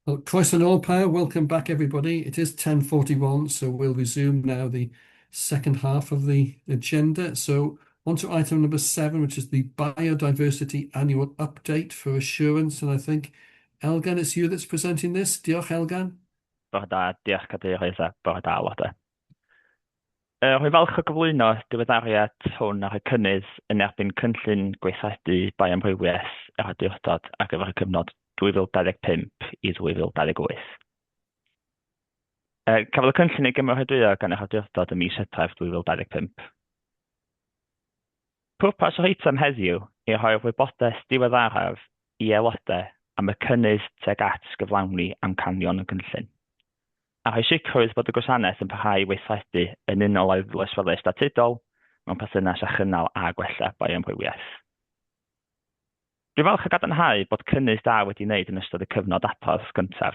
Well, croeso nôl pawb, welcome back everybody. It is 10:41, so we'll resume now the second half of the agenda. So on to item number 7, which is the biodiversity annual update for assurance. And I think, Elgan, it's you that's presenting this. Diolch, Elgan. Bore da, diolch cadeirydd a bore da aelodau. Rwy'n falch o gyflwyno diweddariad hwn ar y cynnydd yn erbyn cynllun gweithredu bioamrywiaeth yr awdurdod ar gyfer y cyfnod 2025 i 2028. Cafodd y cynllun ei gymeradwyo gan yr awdurdod ym mis Hydref 2025. Pwrpas yr eitem heddiw i rhoi'r wybodaeth diweddaraf i aelodau am y cynnydd tuag at gyflawni amcanion y cynllun. A rhoi sicrwydd bod y gwasanaeth yn parhau i weithredu yn unol â'i ddyletswyddau statudol mewn perthynas â chynnal a gwella bioamrywiaeth. Dwi'n falch o gadarnhau bod cynnydd da wedi wneud yn ystod y cyfnod adrodd gyntaf.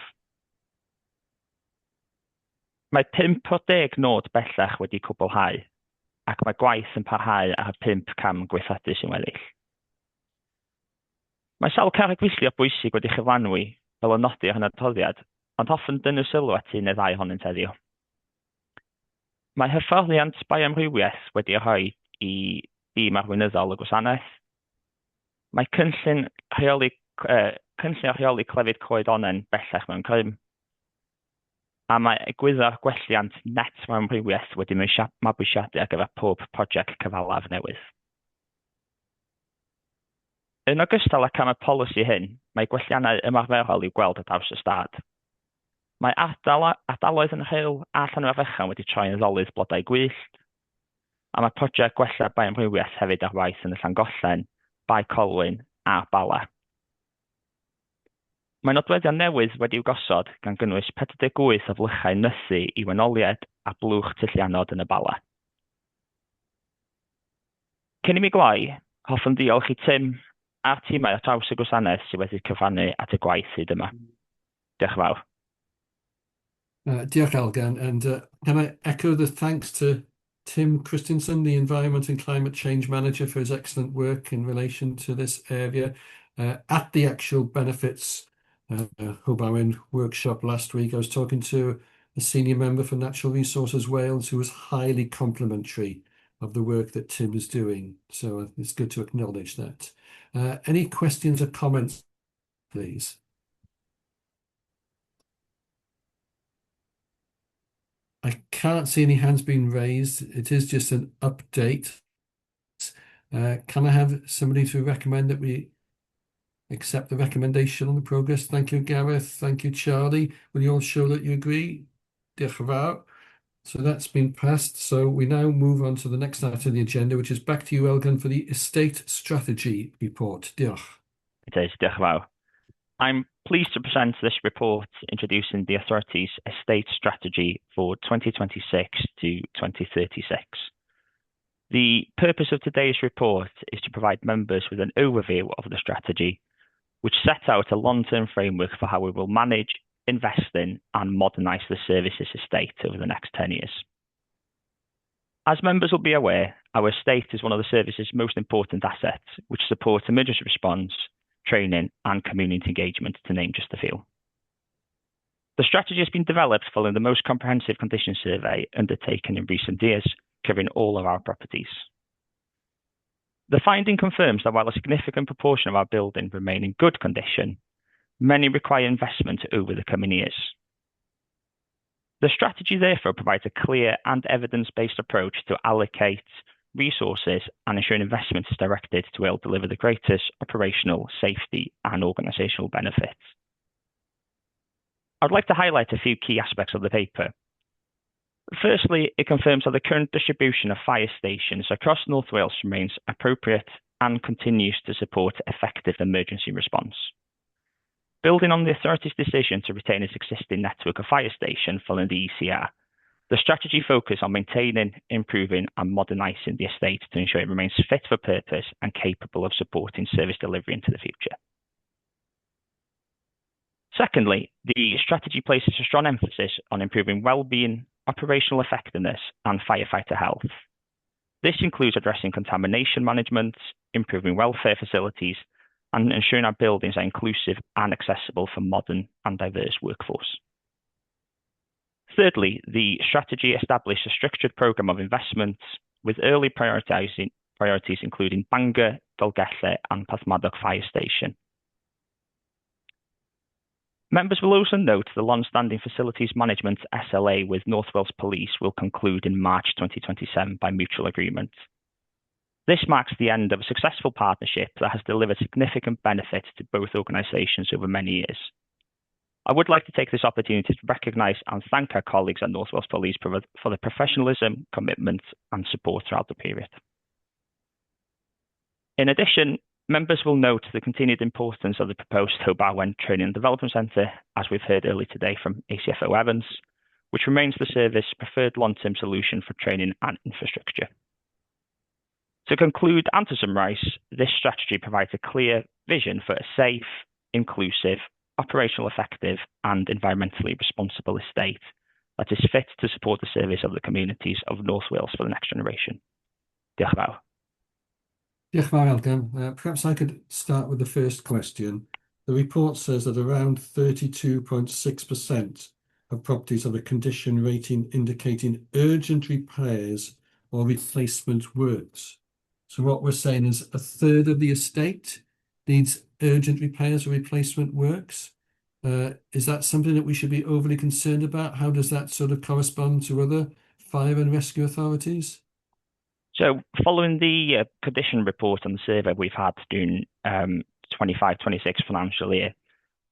Mae 5 o'r 10 nod bellach wedi cwblhau, ac mae gwaith yn parhau ar y 5 cam gweithredu sy'n weddill. Mae sawl carreg gweithio bwysig wedi chyflanwi fel o nodi ar yn adroddiad, ond hoffwn dynnu sylw at un neu ddau ohonynt heddiw. Mae hyfforddiant bioamrywiaeth wedi rhoi i dîm arweinyddol y gwasanaeth. Mae cynllun rheoli clefyd coed onen bellach mewn crym. A mae egwyddor gwelliant net bioamrywiaeth wedi mabwysiadu ar gyfer pob prosiect cyfalaf newydd. Yn ogystal ac am y polisi hyn, mae gwelliannau ymarferol i'w gweld ar draws y stad. Mae ardaloedd yn Rhyl a Llanfairfechan wedi troi yn ddolydd blodau gwyllt, a mae prosiect gwella bioamrywiaeth hefyd ar waith yn y Llangollen, Bae Colwyn a Bala. Mae nodweddion newydd wedi'w gosod gan gynnwys 48 o flychau nythu i wenoliad a blwch tyllianod yn y Bala. Cyn i mi gloi, hoffwn diolch i Tim a'r tîmau ar draws y gwasanaeth sydd wedi cyfrannu at y gwaith hyd yma. Diolch yn fawr. Diolch, Elgan. And can I echo the thanks to Tim Christensen, the Environment and Climate Change Manager, for his excellent work in relation to this area. At the actual benefits Hwb Owen workshop last week, I was talking to a senior member for Natural Resources Wales who was highly complimentary of the work that Tim is doing. So it's good to acknowledge that. Any questions or comments, please? I can't see any hands being raised. It is just an update. Can I have somebody to recommend that we accept the recommendation on the progress? Thank you, Gareth. Thank you, Charlie. Will you all show that you agree? Diolch yn fawr. So that's been passed. So we now move on to the next item on the agenda, which is back to you, Elgan, for the estate strategy report. Diolch. It is, diolch yn fawr. I'm pleased to present this report introducing the authority's estate strategy for 2026 to 2036. The purpose of today's report is to provide members with an overview of the strategy, which sets out a long-term framework for how we will manage, invest in, and modernise the services estate over the next 10 years. As members will be aware, our estate is one of the service's most important assets, which supports emergency response, training, and community engagement, to name just a few. The strategy has been developed following the most comprehensive condition survey undertaken in recent years, covering all of our properties. The finding confirms that while a significant proportion of our buildings remain in good condition, many require investment over the coming years. The strategy therefore provides a clear and evidence-based approach to allocate resources and ensure investment is directed to help deliver the greatest operational, safety, and organisational benefits. I'd like to highlight a few key aspects of the paper. Firstly, it confirms that the current distribution of fire stations across North Wales remains appropriate and continues to support effective emergency response. Building on the authority's decision to retain its existing network of fire stations following the ECR, the strategy focuses on maintaining, improving, and modernising the estate to ensure it remains fit for purpose and capable of supporting service delivery into the future. Secondly, the strategy places a strong emphasis on improving well-being, operational effectiveness, and firefighter health. This includes addressing contamination management, improving welfare facilities, and ensuring our buildings are inclusive and accessible for modern and diverse workforce. Thirdly, the strategy established a structured programme of investments with early priorities including Bangor, Gogledd, and Porthmadog Fire Station. Members will also note the long-standing facilities management SLA with North Wales Police will conclude in March 2027 by mutual agreement. This marks the end of a successful partnership that has delivered significant benefits to both organisations over many years. I would like to take this opportunity to recognise and thank our colleagues at North Wales Police for their professionalism, commitment, and support throughout the period. In addition, members will note the continued importance of the proposed Hope Owen Training and Development Centre, as we've heard earlier today from ACFO Evans, which remains the service's preferred long-term solution for training and infrastructure. To conclude and to summarise, this strategy provides a clear vision for a safe, inclusive, operational effective and environmentally responsible estate that is fit to support the service of the communities of North Wales for the next generation. Diolch yn fawr. Diolch yn fawr, Elgan. Perhaps I could start with the first question. The report says that around 32.6% of properties have a condition rating indicating urgent repairs or replacement works. So what we're saying is a third of the estate needs urgent repairs or replacement works. Is that something that we should be overly concerned about? How does that sort of correspond to other fire and rescue authorities? So following the condition report and the survey we've had during 25-26 financial year,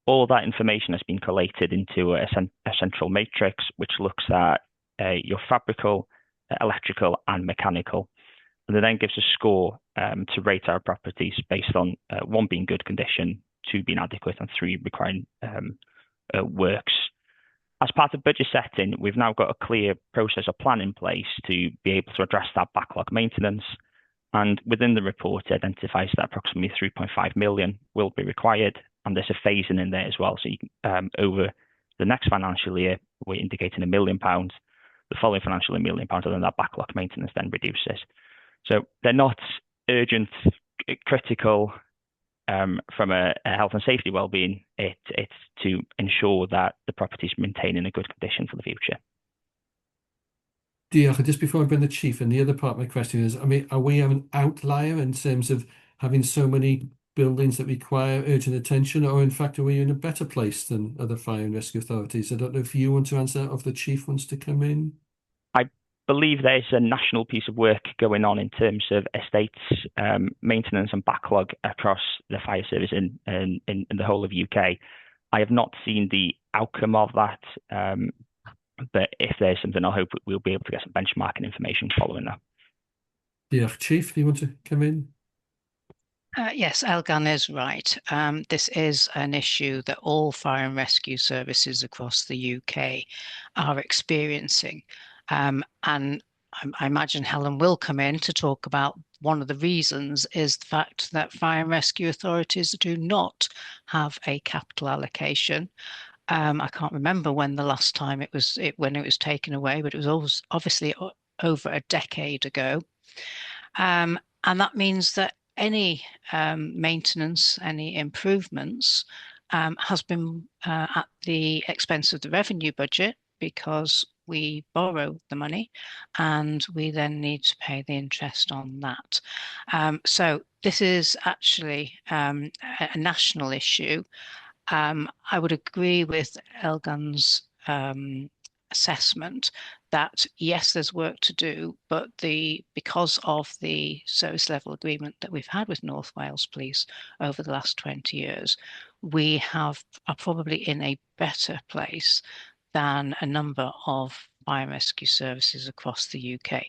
all that information has been collated into a central matrix, which looks at your fabrical, electrical and mechanical. And it then gives a score to rate our properties based on 1 being good condition, 2 being adequate, and 3 requiring works. As part of budget setting, we've now got a clear process or plan in place to be able to address that backlog maintenance. And within the report, it identifies that approximately 3.5 million will be required. And there's a phasing in there as well. So you can, over the next financial year, we're indicating £1 million. The following financial year, £1 million, and then that backlog maintenance then reduces. So they're not urgent, critical from a health and safety well-being. It's to ensure that the property is maintained in a good condition for the future. Diolch. Just before I bring the chief, and the other part of my question is, I mean, are we an outlier in terms of having so many buildings that require urgent attention, or in fact, are we in a better place than other fire and rescue authorities? I don't know if you want to answer that, or if the chief wants to come in. I believe there's a national piece of work going on in terms of estates maintenance and backlog across the fire service in the whole of UK. I have not seen the outcome of that, but if there's something, I hope we'll be able to get some benchmarking information following that. Yeah, Chief, do you want to come in? Yes, Elgan is right. This is an issue that all fire and rescue services across the UK are experiencing. And I imagine Helen will come in to talk about one of the reasons is the fact that fire and rescue authorities do not have a capital allocation. I can't remember when the last time when it was taken away, but it was obviously over a decade ago. And that means that any maintenance, any improvements has been at the expense of the revenue budget, because we borrow the money and we then need to pay the interest on that. So this is actually a national issue. I would agree with Elgan's assessment that yes, there's work to do, but because of the service level agreement that we've had with North Wales Police over the last 20 years, we are probably in a better place than a number of fire and rescue services across the UK.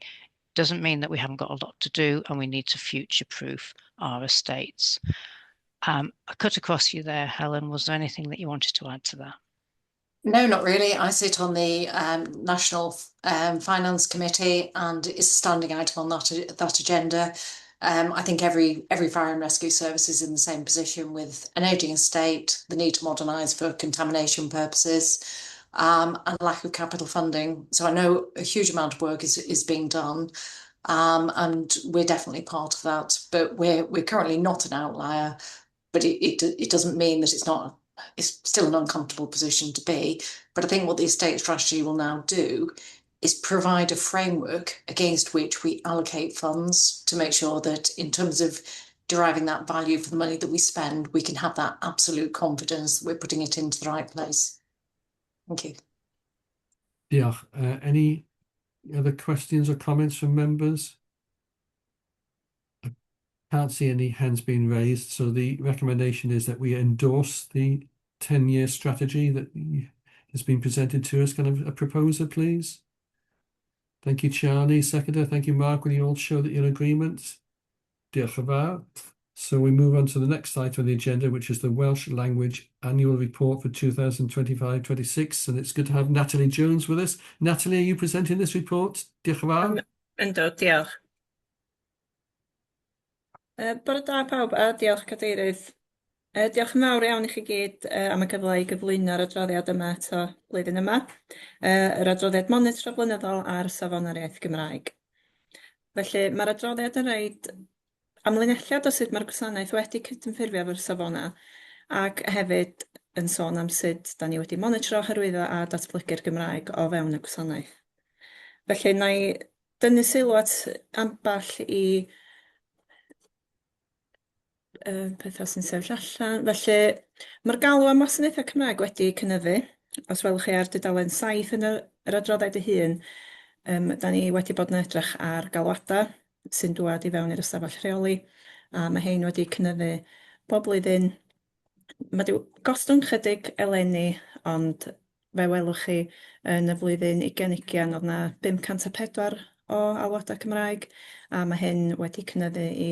Doesn't mean that we haven't got a lot to do, and we need to future-proof our estates. I cut across you there, Helen. Was there anything that you wanted to add to that? No, not really. I sit on the National Finance Committee, and it's a standing item on that agenda. I think every fire and rescue service is in the same position, with an ageing estate, the need to modernise for contamination purposes, and lack of capital funding. So I know a huge amount of work is being done, and we're definitely part of that. But we're currently not an outlier. But it doesn't mean that it's still an uncomfortable position to be. But I think what the estate strategy will now do is provide a framework against which we allocate funds to make sure that in terms of deriving that value for the money that we spend, we can have that absolute confidence that we're putting it into the right place. Thank you. Yeah. Any other questions or comments from members? Can't see any hands being raised, so the recommendation is that we endorse the 10-year strategy that has been presented to us. Can I have a proposer, please? Thank you, Charlie. Seconder. Thank you, Mark. Will you all show that you're in agreement? Diolch yn fawr. So we move on to the next item on the agenda, which is the Welsh Language Annual Report for 2025-26, and it's good to have Natalie Jones with us. Natalie, are you presenting this report? Diolch yn fawr. Yndw, diolch. Bore da pawb, a diolch cadeirydd. Diolch yn fawr iawn i chi gyd am y cyfle i gyflwyno'r adroddiad yma eto blwyddyn yma. Yr adroddiad monitro blynyddol ar safon yr iaith Gymraeg. Felly mae'r adroddiad yn rhaid amlinelliad o sut mae'r gwasanaeth wedi cydymffurfio efo'r safona, ac hefyd yn sôn am sut da ni wedi monitro, hyrwyddo a datblygu'r Gymraeg o fewn y gwasanaeth. Felly na i dynnu sylw at amball i pethau sy'n sefyll allan. Felly mae'r galw am wasanaethau Cymraeg wedi cynyddu. Os welwch chi ar dudalen 7 yn yr adroddiad ei hun, da ni wedi bod yn edrych ar galwadau sy'n dŵad i fewn i'r ystafell rheoli, a mae hein wedi cynyddu bob blwyddyn. Mae wedi gostwng chydig eleni, ond fe welwch chi yn y flwyddyn 2020 oedd na 504 o alwadau Cymraeg, a mae hyn wedi cynyddu i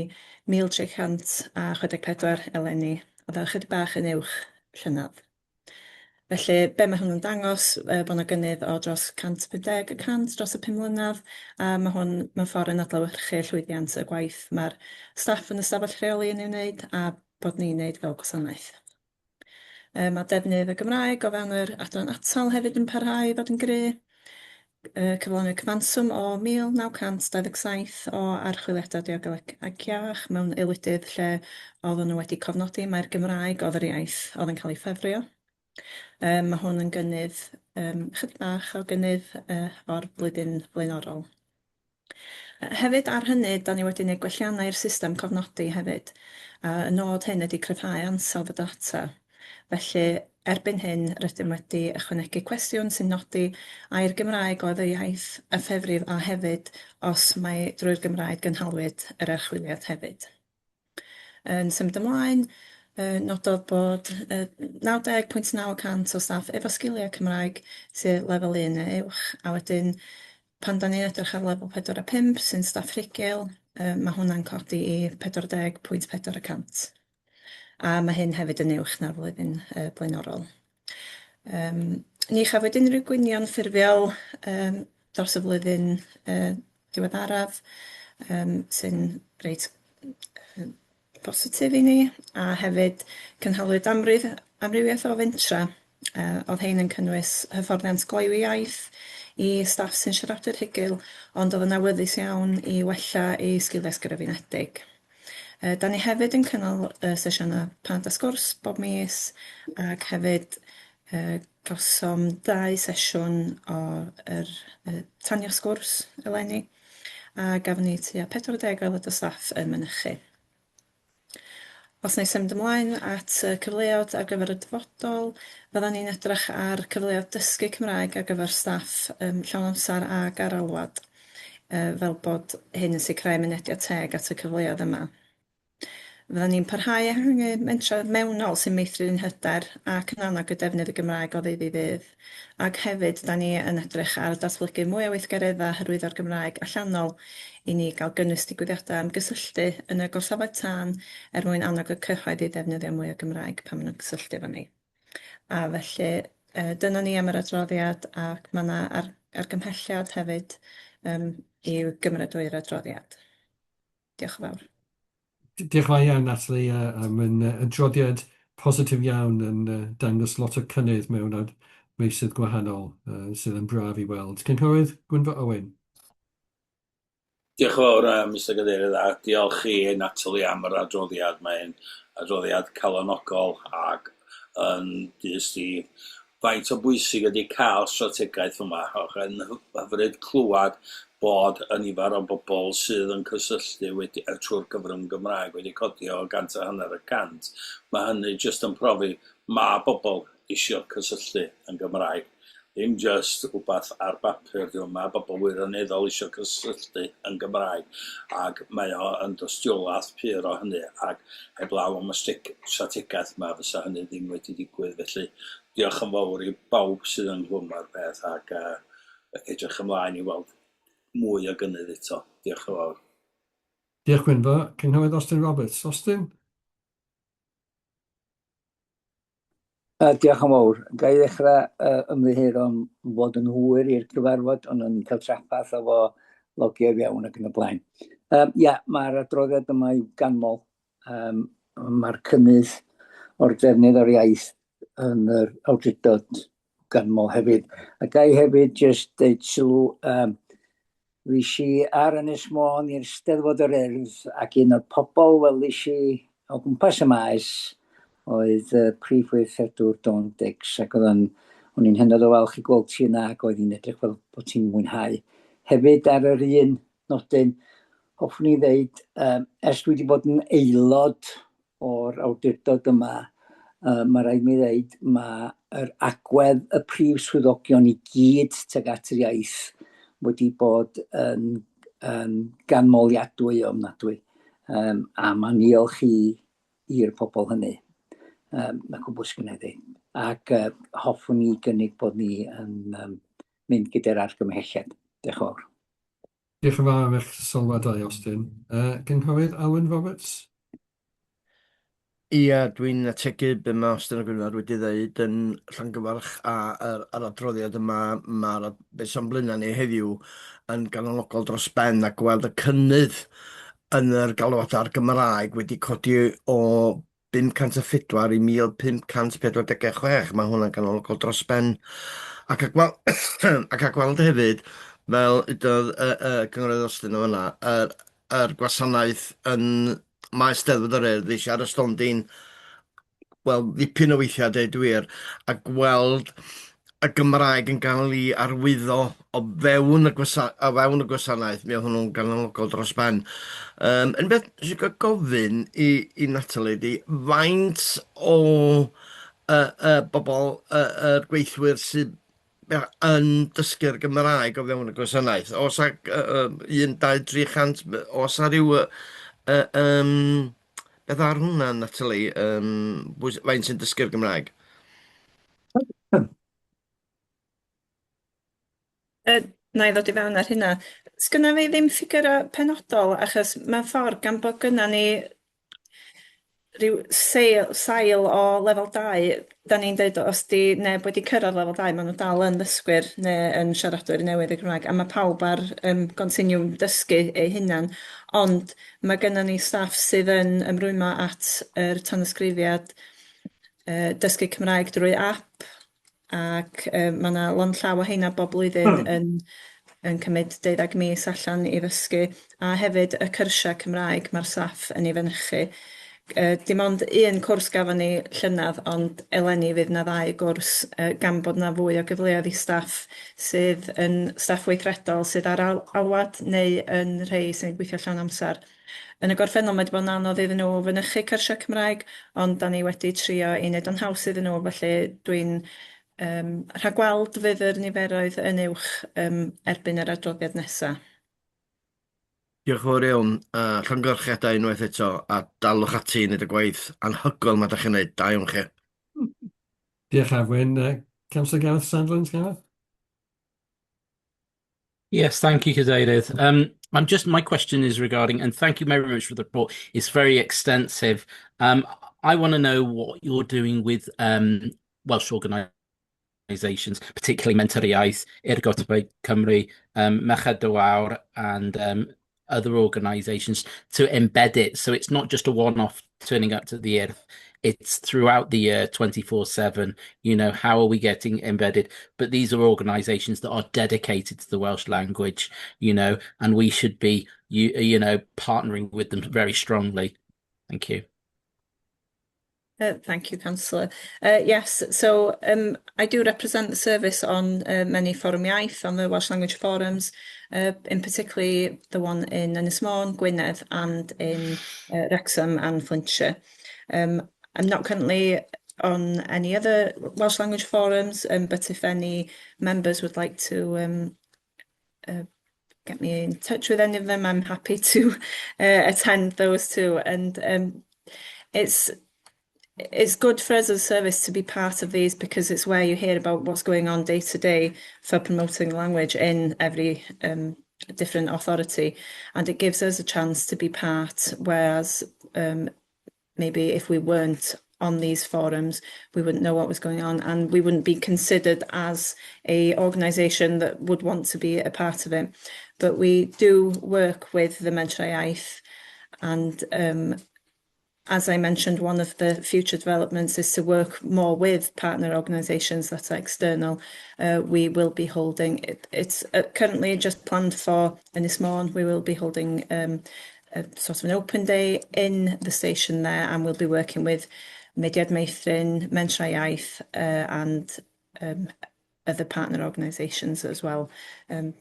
1,364 eleni, oedd ychydig bach yn uwch llynedd. Felly, be mae hwn yn dangos, bod yna gynnydd o dros 150% dros y 5 mlynedd, a mae hwn mewn ffordd yn adlewyrchu llwyddiant y gwaith mae'r staff yn y stafell rheoli yn ei wneud, a bod ni'n wneud fel gwasanaeth. Mae defnydd y Gymraeg o fewn yr adran atal hefyd yn parhau i fod yn gry. Cyflawni cyfanswm o 1,927 o archwiliadau diogeleg ag iach mewn aelwydydd lle oedden nhw wedi cofnodi mae'r Gymraeg oedd yr iaith oedd yn cael ei ffefrio. Mae hwn yn gynnydd chydig bach o gynnydd o'r blwyddyn blaenorol. Hefyd ar hynny, da ni wedi gwneud gwelliannau i'r system cofnodi hefyd. Y nod hyn ydy cryfhau ansawdd y data. Felly, erbyn hyn, rydym wedi ychwanegu cwestiwn sy'n nodi ai'r Gymraeg oedd y iaith y ffefrydd, a hefyd os mae drwy'r Gymraeg gynhalwyd yr archwiliad hefyd. Yn symud ymlaen, nododd bod 90.9% o staff efo sgiliau Cymraeg sy'n lefel 1 neu uwch, a wedyn pan da ni'n edrych ar lefel 4 a 5 sy'n staff rhugl, mae hwnna'n codi i 40.4%. A mae hyn hefyd yn uwch na'r flwyddyn blaenorol. Ni chafwyd unrhyw gwynion ffurfiol dros y flwyddyn diweddaraf sy'n reit positif i ni, a hefyd cynhaliwyd amrywiaeth o fentra. Oedd hein yn cynnwys hyfforddiant gloywi iaith i staff sy'n siaradwyr hygil, ond oedd yn awyddus iawn i wella ei sgiliau ysgrifenedig. Da ni hefyd yn cynnal sesiynau plant a sgwrs bob mis, ac hefyd gawsom 2 sesiwn o tanio sgwrs eleni, a gafon ni tua 40 aelod o staff yn mynychu. Os wna i symud ymlaen at cyfleoedd ar gyfer y dyfodol, fyddan ni'n edrych ar cyfleoedd dysgu Cymraeg ar gyfer staff llawn amser ag ar alwad, fel bod hyn yn sicrhau mynediad teg at y cyfleoedd yma. Fyddan ni'n parhau ehangu mentra mewnol sy'n meithrin hyder ac yn annog y defnydd y Gymraeg o ddydd i ddydd. Ac hefyd, da ni yn edrych ar datblygu mwy o weithgaredda hyrwyddo'r Gymraeg allanol i ni gael gynnwys digwyddiadau ymgysylltu yn y gorsafau tân mwyn annog y cyhoedd i ddefnyddio mwy o Gymraeg pan maen nhw'n gysylltu efo ni. A felly, dyna ni am yr adroddiad, ac mae yna argymhelliad hefyd i gymrydwy'r adroddiad. Diolch yn fawr. Diolch yn fawr iawn, Natalie. Mae'n adroddiad positif iawn yn dangos lot o cynnydd mewn meysydd gwahanol sydd yn braf i weld. Cynghorydd Gwynfor Owen. Diolch yn fawr, Mr Cadeirydd, a diolch i Natalie am yr adroddiad. Mae'n adroddiad calonogol ac yn dyst i faint o bwysig ydy cael strategaeth yma. Yn hyfryd clywed bod y nifer o bobl sydd yn cysylltu trwy'r gyfrwng Gymraeg wedi codi o 150%. Mae hynny jyst yn profi mae bobl eisiau cysylltu yn Gymraeg. Ddim jyst rhywbeth ar bapur, mae bobl wirioneddol eisiau cysylltu yn Gymraeg, ac mae o yn dystiolaeth pur o hynny, ac heblaw am y strategaeth yma fysa hynny ddim wedi digwydd. Felly diolch yn fawr i bawb sydd yn hwm ar beth, ac edrych ymlaen i weld mwy o gynnydd eto. Diolch yn fawr. Diolch Gwynfor. Cynghorydd Austin Roberts. Austin? Diolch yn fawr. Ga i ddechrau ymddihiro am fod yn hwyr i'r cyfarfod, ond o'n i'n cael traffath efo logiau fewn ac yn y blaen. Mae'r adroddiad yma i'w ganmol. Mae'r cynnydd o'r defnydd o'r iaith yn yr awdurdod ganmol hefyd. A ga i hefyd jyst deud sylw, Fys i ar Ynys Môn i'r Steddfod yr Urdd, ac un o'r pobl welais i o gwmpas y maes oedd prif weithredwr Dawn Dix, ac o'n i'n hynod o falch i gweld ti yna, ac oedd hi'n edrych fel bod ti'n mwynhau. Hefyd ar yr un nodyn, hoffwn i ddeud, ers dwi wedi bod yn aelod o'r awdurdod yma, mae rhaid mi ddeud, mae'r agwedd y prif swyddogion i gyd tuag at yr iaith wedi bod yn ganmoliadwy ofnadwy. A mae'n diolch i'r pobl hynny. Mae cwbl sgyneddi. Ac hoffwn i gynnig bod ni yn mynd gyda'r argymhelliad. Diolch yn fawr. Diolch yn fawr am eich sylwadau, Austin. Cynghorydd Owen Roberts? Ia, dwi'n ategu be mae Austin a Gwynfor wedi dweud yn Llangyfarch ar adroddiad yma. Mae'r beth sy'n blaenau ni heddiw yn ganologol dros ben, a gweld y cynnydd yn yr galwadau'r Gymraeg wedi codi o 504 i 1546. Mae hwnna'n ganologol dros ben. Ac a gweld hefyd, fel ydodd Cynghorydd Austin o hwnna, yr gwasanaeth yn maes Steddfod yr Urdd eisiau ar y stondin, wel, ddipyn o weithiau deud wir, a gweld y Gymraeg yn cael ei arwyddo o fewn y gwasanaeth, mi oedd hwnnw'n ganologol dros ben. Yn beth sy'n gofyn i Natalie di, faint o bobl, gweithwyr sydd yn dysgu'r Gymraeg o fewn y gwasanaeth? Os ag 1, 2, 300, os a ryw beth ar hwnna, Natalie, faint sy'n dysgu'r Gymraeg? Na i ddod i fewn ar hynna. Sgynna fi ddim ffigur penodol, achos mewn ffordd gan bod gynna ni rhyw sail o lefel 2, da ni'n dweud os di neb wedi cyrraedd lefel 2, maen nhw dal yn ddysgwyr neu yn siaradwyr newydd y Gymraeg, a mae pawb ar continiwm dysgu eu hunan, ond mae gennym ni staff sydd yn ymrwymo at yr tanysgrifiad dysgu Cymraeg drwy app, ac mae yna lond llaw o heina bob blwyddyn yn cymryd 12 mis allan i ddysgu, a hefyd y cyrsiau Cymraeg mae'r staff yn ei fynychu. Dim ond un cwrs gafon ni llynadd, ond eleni fydd na 2 gwrs gan bod na fwy o gyfleoedd i staff sydd yn staff weithredol sydd ar alwad neu yn rhai sy'n gweithio llawn amser. Yn y gorffennol mae wedi bod yn anodd iddyn nhw fynychu cyrsiau Cymraeg, ond da ni wedi trio i wneud yn haws iddyn nhw, felly dwi'n rhagweld fydd yr niferoedd yn uwch erbyn yr adroddiad nesaf. Diolch yn fawr iawn. Llongyfarchiadau unwaith eto, a dalwch ati i wneud y gwaith anhygoel mae ydych chi'n gwneud. Da iawn chi. Diolch Afwyn. Councillor Gareth Sandlands, Gareth? Yes, thank you, Cadeirydd. My question is regarding, and thank you very much for the report. It's very extensive. I want to know what you're doing with Welsh organisations, particularly Mentoriaeth, Irgotbai Cymru, Merched y Wawr, and other organisations to embed it. So it's not just a one-off turning up to the earth. It's throughout the year, 24/7. You know, how are we getting embedded? But these are organisations that are dedicated to the Welsh language, you know, and we should be, you know, partnering with them very strongly. Thank you. Thank you, Councillor. Yes, so I do represent the service on many fforwm iaith, on the Welsh Language Forums, in particularly the one in Ynys Môn, Gwynedd, and in Wrexham and Flintshire. I'm not currently on any other Welsh Language Forums, but if any members would like to get me in touch with any of them, I'm happy to attend those too. And it's good for us as a service to be part of these, because it's where you hear about what's going on day to day for promoting the language in every different authority, and it gives us a chance to be part, whereas maybe if we weren't on these forums, we wouldn't know what was going on, and we wouldn't be considered as a organisation that would want to be a part of it. But we do work with the Mentoriaeth, and as I mentioned, one of the future developments is to work more with partner organisations that are external. We will be holding, it's currently just planned for Ynys Môn. We will be holding a sort of an open day in the station there, and we'll be working with Mudiad Meithrin, Mentoriaeth, and other partner organisations as well.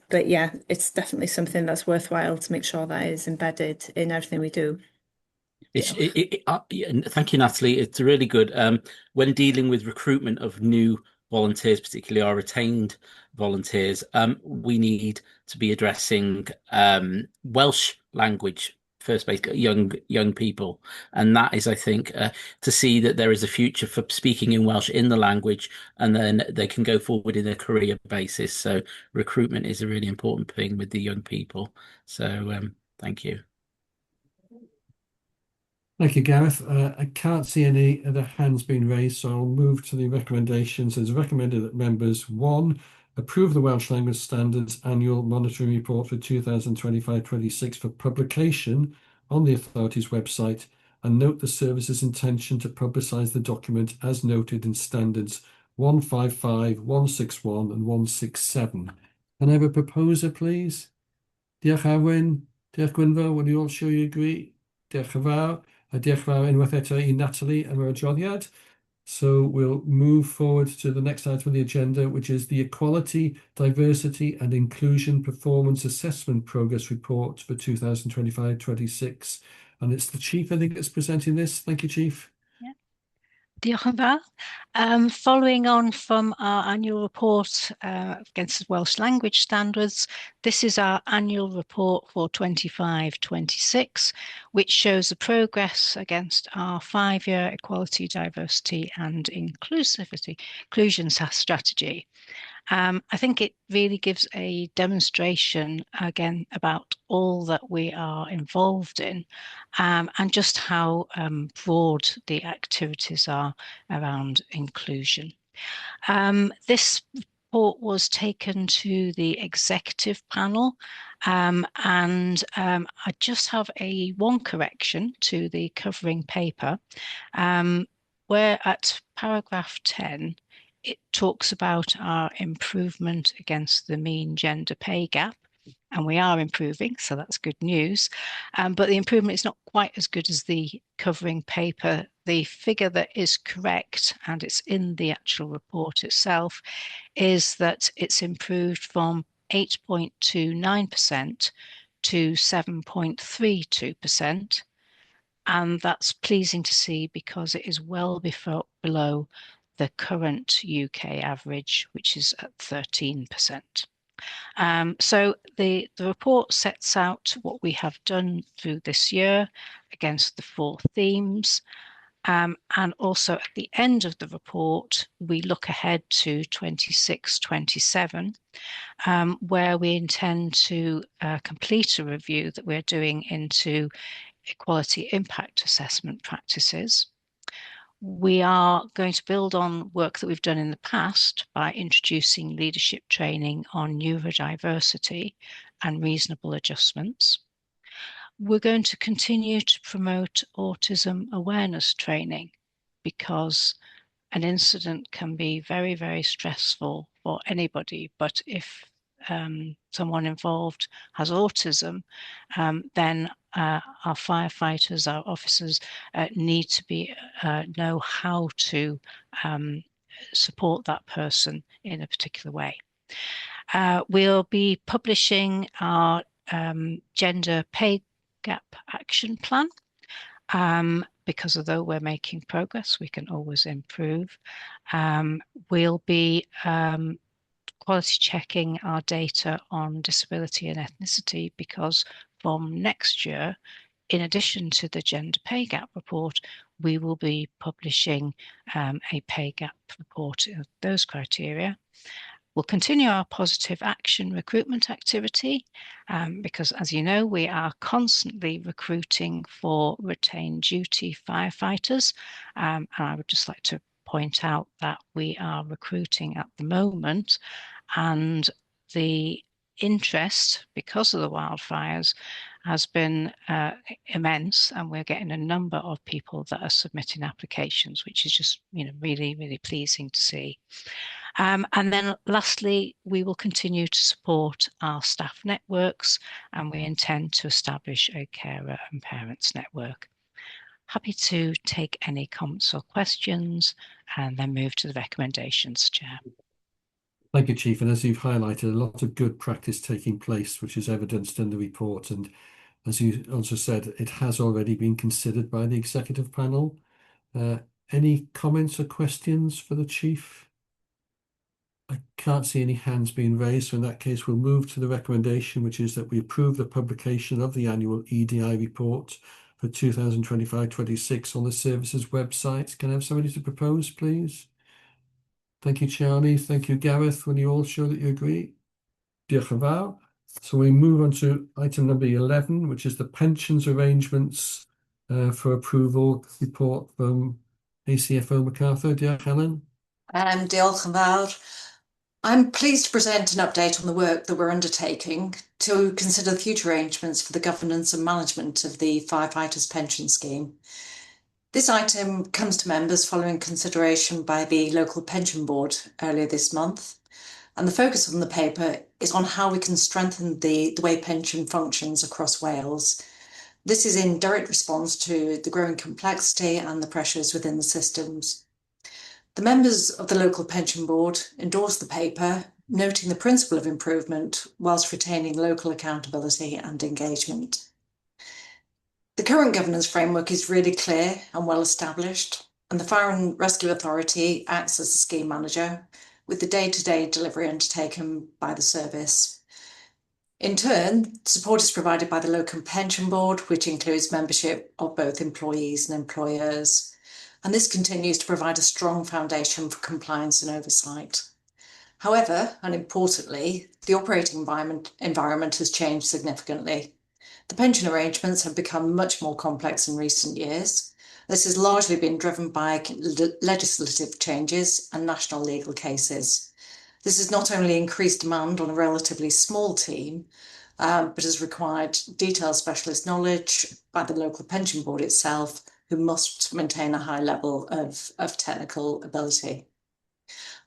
But yeah, it's definitely something that's worthwhile to make sure that is embedded in everything we do. Thank you, Natalie. It's really good. When dealing with recruitment of new volunteers, particularly our retained volunteers, we need to be addressing Welsh language first base, young people, and that is, I think, to see that there is a future for speaking in Welsh in the language, and then they can go forward in a career basis. So recruitment is a really important thing with the young people. So thank you. Thank you, Gareth. I can't see any other hands being raised, so I'll move to the recommendations. It's recommended that members, 1, approve the Welsh Language Standards Annual Monitoring Report for 2025-26 for publication on the authority's website, and note the service's intention to publicise the document as noted in Standards 155, 161 and 167. Can I have a proposer, please? Diolch Arwyn. Diolch Gwynfor. Will you all show you agree? Diolch yn fawr. A diolch fawr unwaith eto I Natalie am yr adroddiad. So we'll move forward to the next item on the agenda, which is the Equality, Diversity and Inclusion Performance Assessment Progress Report for 2025-26. And it's the Chief, I think, that's presenting this. Thank you, Chief. Diolch yn fawr. Following on from our annual report against the Welsh language standards, this is our annual report for 25-26, which shows the progress against our 5-year equality, diversity and inclusion strategy. I think it really gives a demonstration again about all that we are involved in, and just how broad the activities are around inclusion. This report was taken to the executive panel, and I just have one correction to the covering paper, where at paragraph 10 it talks about our improvement against the mean gender pay gap, and we are improving, so that's good news. But the improvement is not quite as good as the covering paper. The figure that is correct, and it's in the actual report itself, is that it's improved from 8.29% to 7.32%. And that's pleasing to see because it is well below the current UK average, which is at 13%. So the report sets out what we have done through this year against the 4 themes. And also at the end of the report, we look ahead to 26-27, where we intend to complete a review that we're doing into equality impact assessment practices. We are going to build on work that we've done in the past by introducing leadership training on neurodiversity and reasonable adjustments. We're going to continue to promote autism awareness training because an incident can be very, very stressful for anybody, but if someone involved has autism, then our firefighters, our officers need to know how to support that person in a particular way. We'll be publishing our gender pay gap action plan, because although we're making progress, we can always improve. We'll be quality checking our data on disability and ethnicity, because from next year, in addition to the gender pay gap report, we will be publishing a pay gap report of those criteria. We'll continue our positive action recruitment activity, because as you know, we are constantly recruiting for retained duty firefighters. And I would just like to point out that we are recruiting at the moment, and the interest, because of the wildfires, has been immense, and we're getting a number of people that are submitting applications, which is just really, really pleasing to see. And then lastly, we will continue to support our staff networks, and we intend to establish a carer and parents network. Happy to take any comments or questions and then move to the recommendations, Chair. Thank you, Chief. And as you've highlighted, a lot of good practice taking place, which is evidenced in the report. And as you also said, it has already been considered by the executive panel. Any comments or questions for the Chief? I can't see any hands being raised. So in that case, we'll move to the recommendation, which is that we approve the publication of the annual EDI report for 2025-26 on the services website. Can I have somebody to propose, please? Thank you, Charlie. Thank you, Gareth. Will you all show that you agree? Diolch yn fawr. So we move on to item number 11, which is the pensions arrangements for approval report from ACFO MacArthur. Diolch, Helen. Diolch yn fawr. I'm pleased to present an update on the work that we're undertaking to consider the future arrangements for the governance and management of the Firefighters Pension Scheme. This item comes to members following consideration by the local pension board earlier this month, and the focus on the paper is on how we can strengthen the way pension functions across Wales. This is in direct response to the growing complexity and the pressures within the systems. The members of the local pension board endorsed the paper, noting the principle of improvement whilst retaining local accountability and engagement. The current governance framework is really clear and well established, and the Fire and Rescue Authority acts as the scheme manager, with the day-to-day delivery undertaken by the service. In turn, support is provided by the local pension board, which includes membership of both employees and employers, and this continues to provide a strong foundation for compliance and oversight. However, and importantly, the operating environment has changed significantly. The pension arrangements have become much more complex in recent years. This has largely been driven by legislative changes and national legal cases. This has not only increased demand on a relatively small team, but has required detailed specialist knowledge by the local pension board itself, who must maintain a high level of technical ability.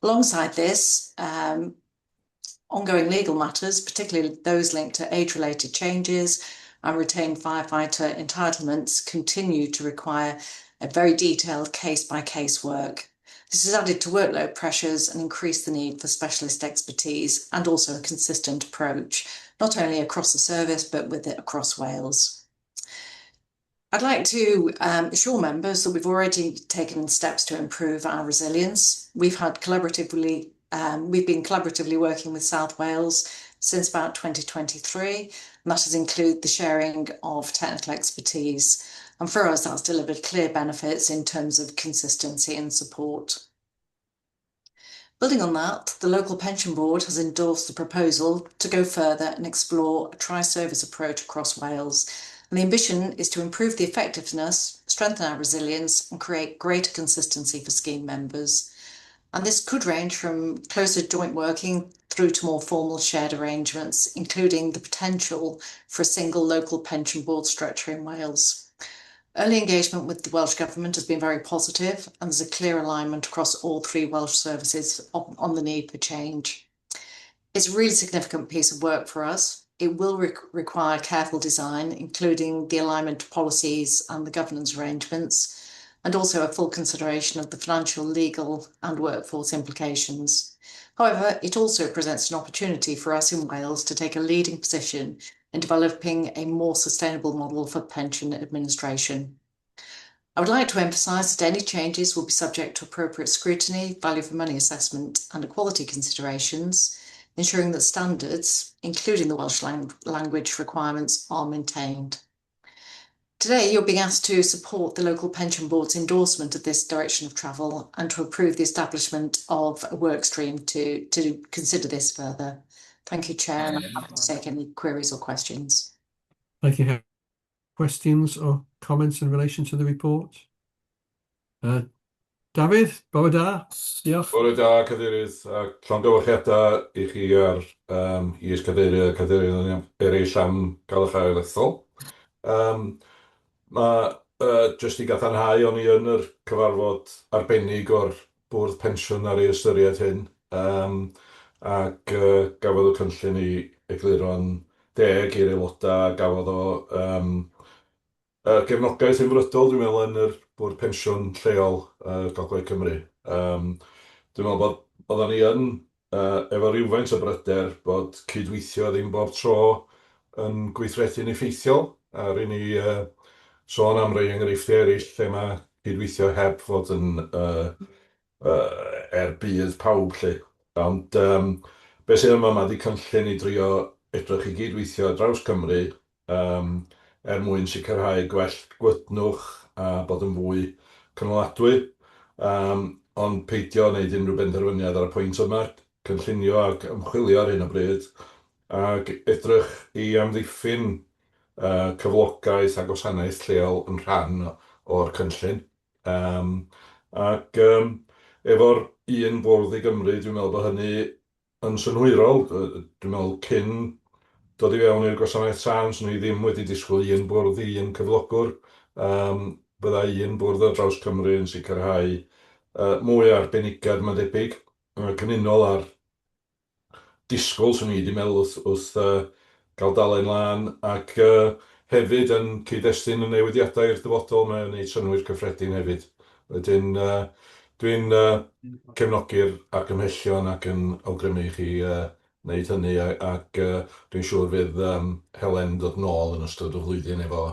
Alongside this, ongoing legal matters, particularly those linked to age-related changes and retained firefighter entitlements, continue to require a very detailed case-by-case work. This has added to workload pressures and increased the need for specialist expertise and also a consistent approach, not only across the service, but with it across Wales. I'd like to assure members that we've already taken steps to improve our resilience. We've been collaboratively working with South Wales since about 2023, and that has included the sharing of technical expertise. And for us, that's delivered clear benefits in terms of consistency and support. Building on that, the local pension board has endorsed the proposal to go further and explore a tri-service approach across Wales. And the ambition is to improve the effectiveness, strengthen our resilience, and create greater consistency for scheme members. And this could range from closer joint working through to more formal shared arrangements, including the potential for a single local pension board structure in Wales. Early engagement with the Welsh Government has been very positive, and there's a clear alignment across all three Welsh services on the need for change. It's a really significant piece of work for us. It will require careful design, including the alignment of policies and the governance arrangements, and also a full consideration of the financial, legal and workforce implications. However, it also presents an opportunity for us in Wales to take a leading position in developing a more sustainable model for pension administration. I would like to emphasise that any changes will be subject to appropriate scrutiny, value for money assessment and equality considerations, ensuring that standards, including the Welsh language requirements, are maintained. Today, you're being asked to support the local pension board's endorsement of this direction of travel and to approve the establishment of a work stream to consider this further. Thank you, Chair, and I'm happy to take any queries or questions. Thank you. Questions or comments in relation to the report? Dafydd, bore da. Diolch. Bore da, cadeirydd. Llongyfarchiadau i chi ar is cadeirydd eraill am gael eich ail ethol. Jyst i gadarnhau, o'n i yn yr cyfarfod arbennig o'r bwrdd pensiwn ar ei ystyried hyn, ac gafodd y cynllun i egluro'n 10 i'r aelodau, gafodd o gefnogaeth enfrydol, dwi'n meddwl, yn yr bwrdd pensiwn lleol Gogledd Cymru. Dwi'n meddwl bod oedden ni yn efo rywfaint o bryder bod cydweithio ddim bob tro yn gweithredu'n effeithiol, a rydyn ni sôn am rei enghreifftiau eraill lle mae cydweithio heb fod yn bydd pawb lle. Ond beth sydd yma ydi cynllun i drio edrych i gydweithio draws Cymru mwyn sicrhau gwell gwydnwch a bod yn fwy cynaladwy, ond peidio wneud unrhyw benderfyniad ar y pwynt yma, cynllunio ac ymchwilio ar hyn o bryd, ac edrych i amddiffyn cyflogaeth a gwasanaeth lleol yn rhan o'r cynllun. Ac efo'r un bwrdd i Gymru, dwi'n meddwl bod hynny yn synhwyrol. Dwi'n meddwl cyn dod i fewn i'r gwasanaeth tân, swn i ddim wedi disgwyl un bwrdd i un cyflogwr. Bydda un bwrdd ar draws Cymru yn sicrhau mwy o arbenigedd, mae'n debyg, ac yn unol ar disgwyl, swn i wedi meddwl wrth gael dalen lan, ac hefyd yn cyd-destun y newidiadau i'r dyfodol, mae'n gwneud synnwyr cyffredin hefyd. Wedyn, dwi'n cefnogi'r argymhellion ac yn awgrymu i chi wneud hynny, ac dwi'n siŵr fydd Helen dod nôl yn ystod y flwyddyn efo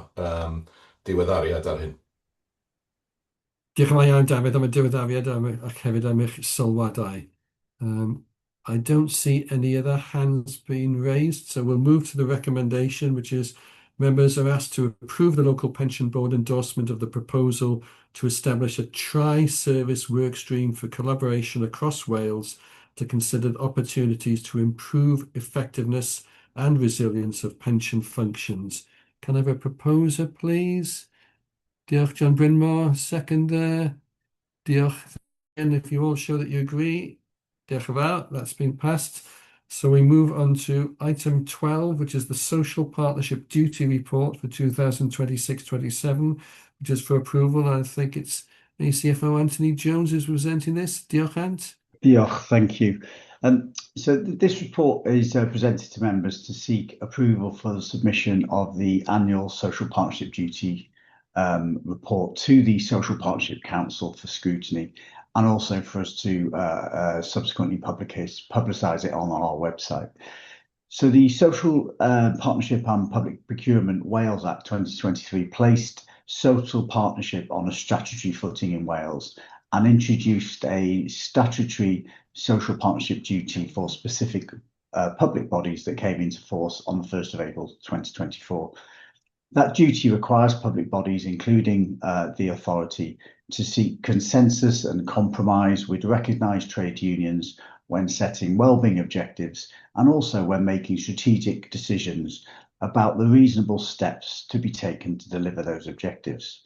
diweddariad ar hyn. Diolch yn fawr iawn, Dafydd, am y diweddariad ac hefyd am eich sylwadau. I don't see any other hands being raised, so we'll move to the recommendation, which is members are asked to approve the local pension board endorsement of the proposal to establish a tri-service work stream for collaboration across Wales to consider opportunities to improve effectiveness and resilience of pension functions. Can I have a proposer, please? Diolch, John Brynmore. Seconder. Diolch. And if you all show that you agree, diolch yn fawr, that's been passed. So we move on to item 12, which is the Social Partnership Duty Report for 2026-27, which is for approval. I think it's CFO Anthony Jones who's presenting this. Diolch, Ant. Diolch, thank you. This report is presented to members to seek approval for the submission of the annual Social Partnership Duty report to the Social Partnership Council for scrutiny, and also for us to subsequently publicise it on our website. So the Social Partnership and Public Procurement Wales Act 2023 placed social partnership on a statutory footing in Wales and introduced a statutory social partnership duty for specific public bodies that came into force on the 1st of April 2024. That duty requires public bodies, including the authority, to seek consensus and compromise with recognised trade unions when setting wellbeing objectives, and also when making strategic decisions about the reasonable steps to be taken to deliver those objectives.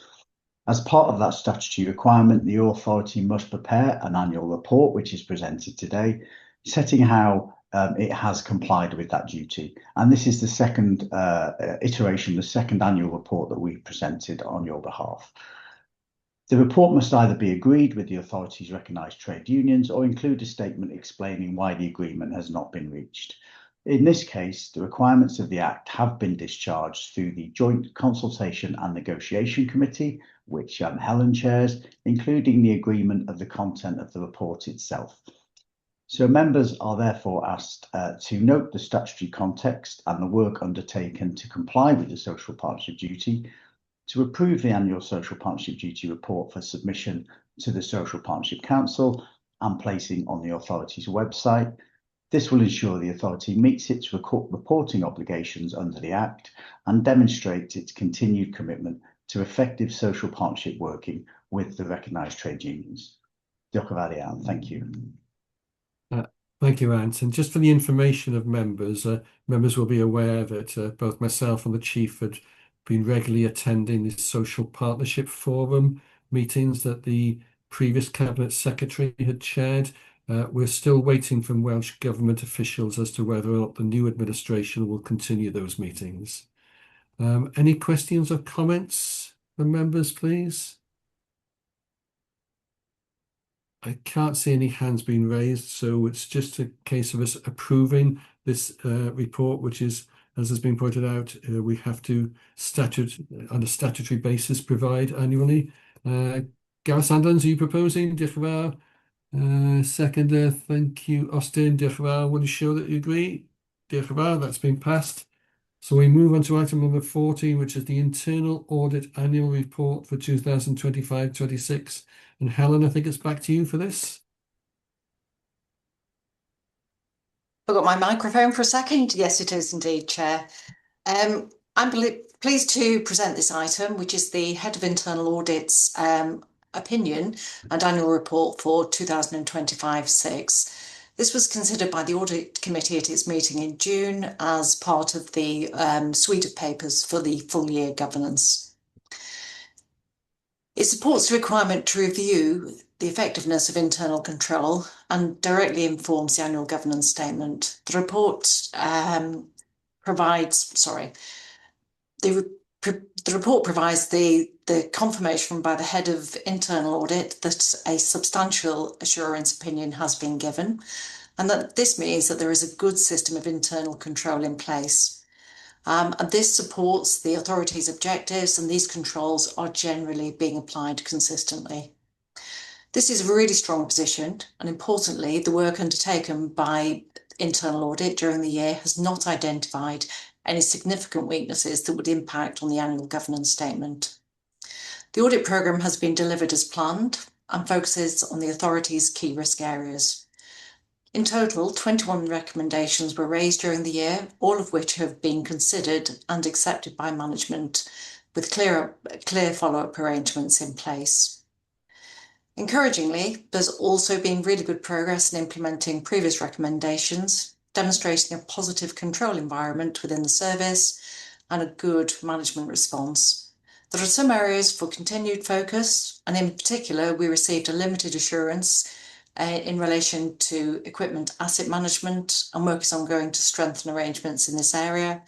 As part of that statutory requirement, the authority must prepare an annual report, which is presented today, setting how it has complied with that duty. And this is the second iteration, the second annual report that we presented on your behalf. The report must either be agreed with the authority's recognised trade unions or include a statement explaining why the agreement has not been reached. In this case, the requirements of the Act have been discharged through the Joint Consultation and Negotiation Committee, which Helen chairs, including the agreement of the content of the report itself. So members are therefore asked to note the statutory context and the work undertaken to comply with the social partnership duty, to approve the annual social partnership duty report for submission to the Social Partnership Council and placing on the authority's website. This will ensure the authority meets its reporting obligations under the Act and demonstrates its continued commitment to effective social partnership working with the recognised trade unions. Diolch yn fawr iawn. Thank you. Thank you, Ant. And just for the information of members, members will be aware that both myself and the Chief had been regularly attending the Social Partnership Forum meetings that the previous Cabinet Secretary had chaired. We're still waiting from Welsh Government officials as to whether or not the new administration will continue those meetings. Any questions or comments from members, please? I can't see any hands being raised, so it's just a case of us approving this report, which is, as has been pointed out, we have to on a statutory basis provide annually. Gareth Sandlands, are you proposing? Diolch yn fawr. Seconder, thank you. Austin, diolch yn fawr. Will you show that you agree? Diolch yn fawr, that's been passed. So we move on to item number 14, which is the Internal Audit Annual Report for 2025-26. And Helen, I think it's back to you for this. Forgot my microphone for a second. Yes, it is indeed, Chair. I'm pleased to present this item, which is the Head of Internal Audit's opinion and annual report for 2025-6. This was considered by the Audit Committee at its meeting in June as part of the suite of papers for the full year governance. It supports the requirement to review the effectiveness of internal control and directly informs the annual governance statement. The report provides the confirmation by the head of internal audit that a substantial assurance opinion has been given, and that this means that there is a good system of internal control in place. And this supports the authority's objectives, and these controls are generally being applied consistently. This is a really strong position, and importantly, the work undertaken by internal audit during the year has not identified any significant weaknesses that would impact on the annual governance statement. The audit programme has been delivered as planned and focuses on the authority's key risk areas. In total, 21 recommendations were raised during the year, all of which have been considered and accepted by management with clear follow-up arrangements in place. Encouragingly, there's also been really good progress in implementing previous recommendations, demonstrating a positive control environment within the service and a good management response. There are some areas for continued focus, and in particular, we received a limited assurance in relation to equipment asset management, and work is ongoing to strengthen arrangements in this area.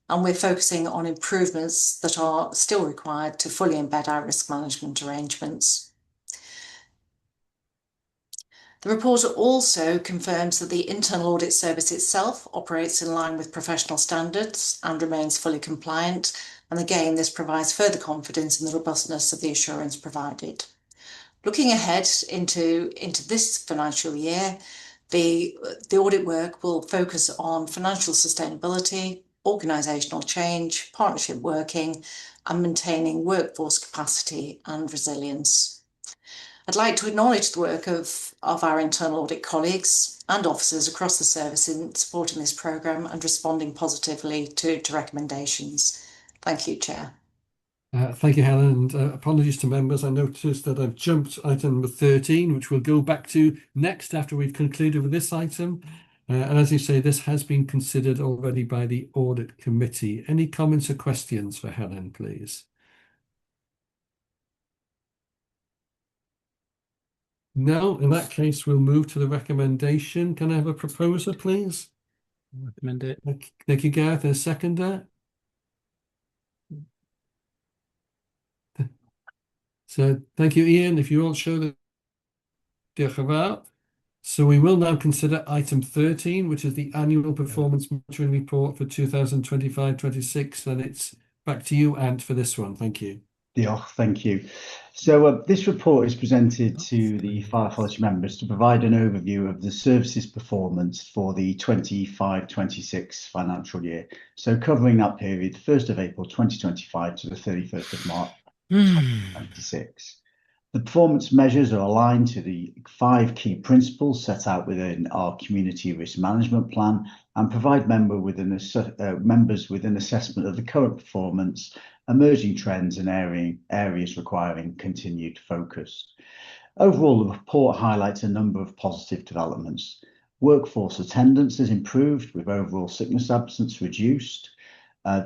And we're focusing on improvements that are still required to fully embed our risk management arrangements. The report also confirms that the internal audit service itself operates in line with professional standards and remains fully compliant. And again, this provides further confidence in the robustness of the assurance provided. Looking ahead into this financial year, the audit work will focus on financial sustainability, organisational change, partnership working, and maintaining workforce capacity and resilience. I'd like to acknowledge the work of our internal audit colleagues and officers across the service in supporting this programme and responding positively to recommendations. Thank you, Chair. Thank you, Helen, and apologies to members. I noticed that I've jumped item number 13, which we'll go back to next after we've concluded with this item. And as you say, this has been considered already by the Audit Committee. Any comments or questions for Helen, please? No, in that case, we'll move to the recommendation. Can I have a proposer, please? Recommend it. Thank you, Gareth. And a seconder? So thank you, Ian. If you all show the diolch yn fawr. So we will now consider item 13, which is the annual performance monitoring report for 2025-26, and it's back to you, Ant, for this one. Thank you. Diolch, thank you. So this report is presented to the Cyfarfod members to provide an overview of the services performance for the 25-26 financial year. So covering that period, 1st of April 2025 to the 31st of March 2026. The performance measures are aligned to the 5 key principles set out within our community risk management plan and provide members with an assessment of the current performance, emerging trends and areas requiring continued focus. Overall, the report highlights a number of positive developments. Workforce attendance has improved with overall sickness absence reduced,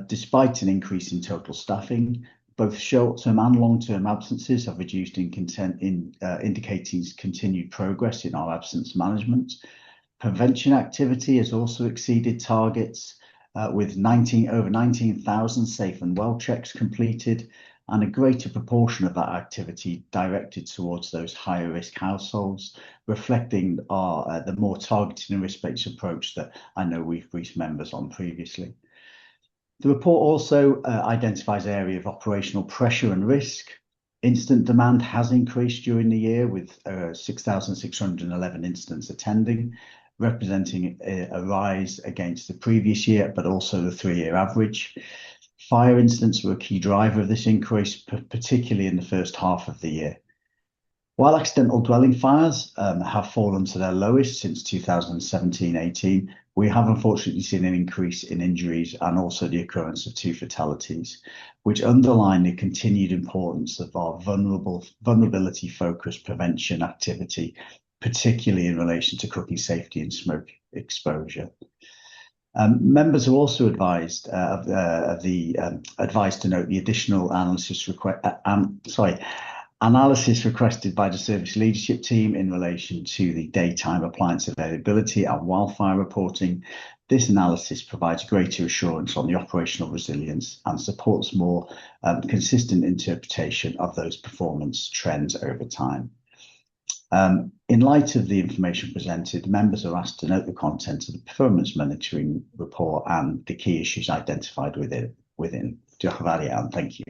despite an increase in total staffing. Both short-term and long-term absences have reduced indicating continued progress in our absence management. Prevention activity has also exceeded targets, with over 19,000 safe and well checks completed, and a greater proportion of that activity directed towards those higher risk households, reflecting the more targeted and risk-based approach that I know we've briefed members on previously. The report also identifies area of operational pressure and risk. Incident demand has increased during the year with 6,611 incidents attending, representing a rise against the previous year, but also the 3-year average. Fire incidents were a key driver of this increase, particularly in the first half of the year. While accidental dwelling fires have fallen to their lowest since 2017-18, we have unfortunately seen an increase in injuries and also the occurrence of 2 fatalities, which underline the continued importance of our vulnerability-focused prevention activity, particularly in relation to cooking safety and smoke exposure. Members are also advised advised to note the additional analysis requested by the service leadership team in relation to the daytime appliance availability and wildfire reporting. This analysis provides greater assurance on the operational resilience and supports more consistent interpretation of those performance trends over time. In light of the information presented, members are asked to note the content of the performance monitoring report and the key issues identified within. Diolch yn fawr iawn. Thank you.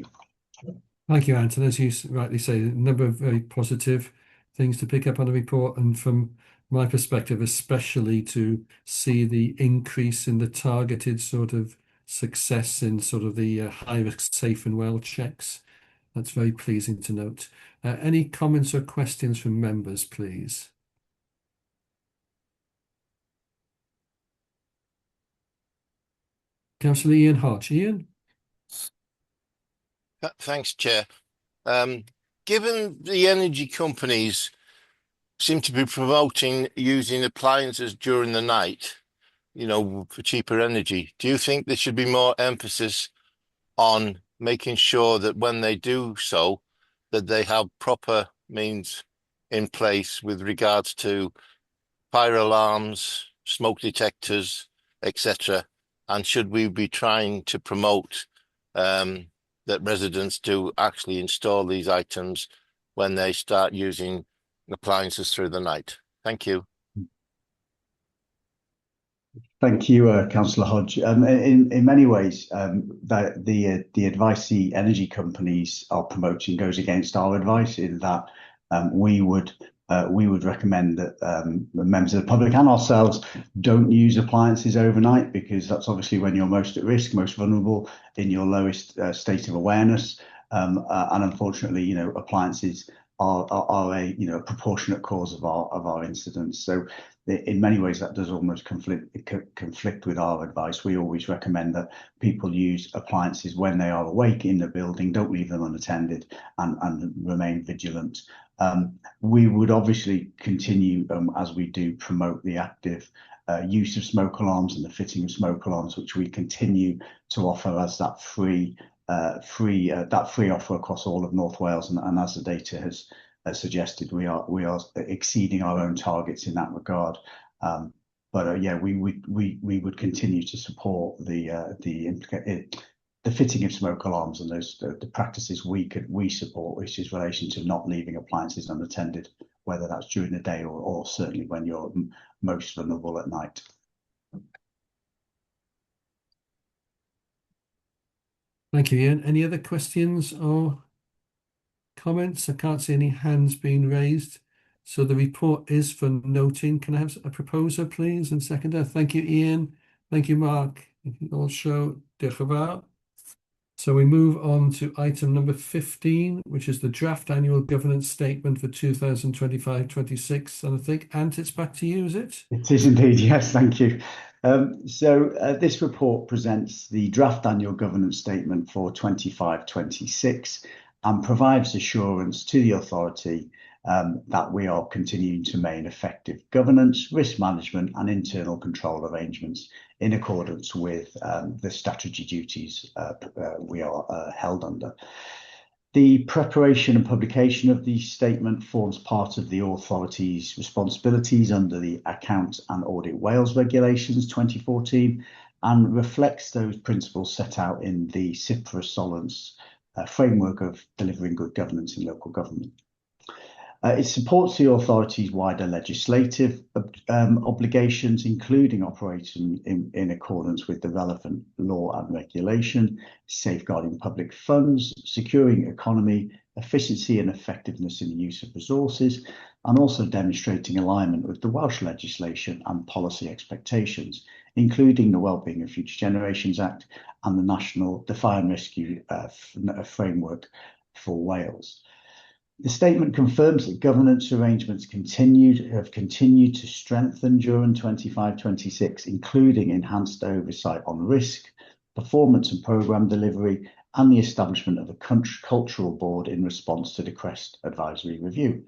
Thank you, Ant. And as you rightly say, a number of very positive things to pick up on the report, and from my perspective, especially to see the increase in the targeted sort of success in sort of the high-risk safe and well checks. That's very pleasing to note. Any comments or questions from members, please? Councillor Ian Hodge. Ian? Thanks, Chair. given the energy companies seem to be promoting using appliances during the night, you know, for cheaper energy, do you think there should be more emphasis on making sure that when they do so, that they have proper means in place with regards to fire alarms, smoke detectors, etc.? And should we be trying to promote that residents do actually install these items when they start using appliances through the night? Thank you. Thank you, Councillor Hodge. In many ways, the advice the energy companies are promoting goes against our advice in that we would recommend that members of the public and ourselves don't use appliances overnight, because that's obviously when you're most at risk, most vulnerable, in your lowest state of awareness. And unfortunately, you know, appliances are a proportionate cause of our incidents. So in many ways that does almost conflict with our advice. We always recommend that people use appliances when they are awake in the building, don't leave them unattended, and remain vigilant. We would obviously continue, as we do, promote the active use of smoke alarms and the fitting of smoke alarms, which we continue to offer as that free offer across all of North Wales, and as the data has suggested, we are exceeding our own targets in that regard. But yeah, we would continue to support the fitting of smoke alarms and the practices we support, which is relation to not leaving appliances unattended, whether that's during the day or certainly when you're most vulnerable at night. Thank you, Ian. Any other questions or comments? I can't see any hands being raised. So the report is for noting. Can I have a proposer, please, and seconder? Thank you, Ian. Thank you, Mark. Also, diolch yn fawr. So we move on to item number 15, which is the draft annual governance statement for 2025-26. And I think, Ant, it's back to you, is it? It is indeed, yes, thank you. This report presents the draft annual governance statement for 25-26 and provides assurance to the authority that we are continuing to maintain effective governance, risk management and internal control arrangements in accordance with the statutory duties we are held under. The preparation and publication of the statement forms part of the authority's responsibilities under the Accounts and Audit Wales Regulations 2014 and reflects those principles set out in the Cyfarfod Solence framework of delivering good governance in local government. It supports the authority's wider legislative obligations, including operating in accordance with the relevant law and regulation, safeguarding public funds, securing economy, efficiency and effectiveness in the use of resources, and also demonstrating alignment with the Welsh legislation and policy expectations, including the Wellbeing of Future Generations Act and the National Fire and Rescue Framework for Wales. The statement confirms that governance arrangements have continued to strengthen during 25-26, including enhanced oversight on risk, performance and programme delivery, and the establishment of a cultural board in response to the CREST advisory review.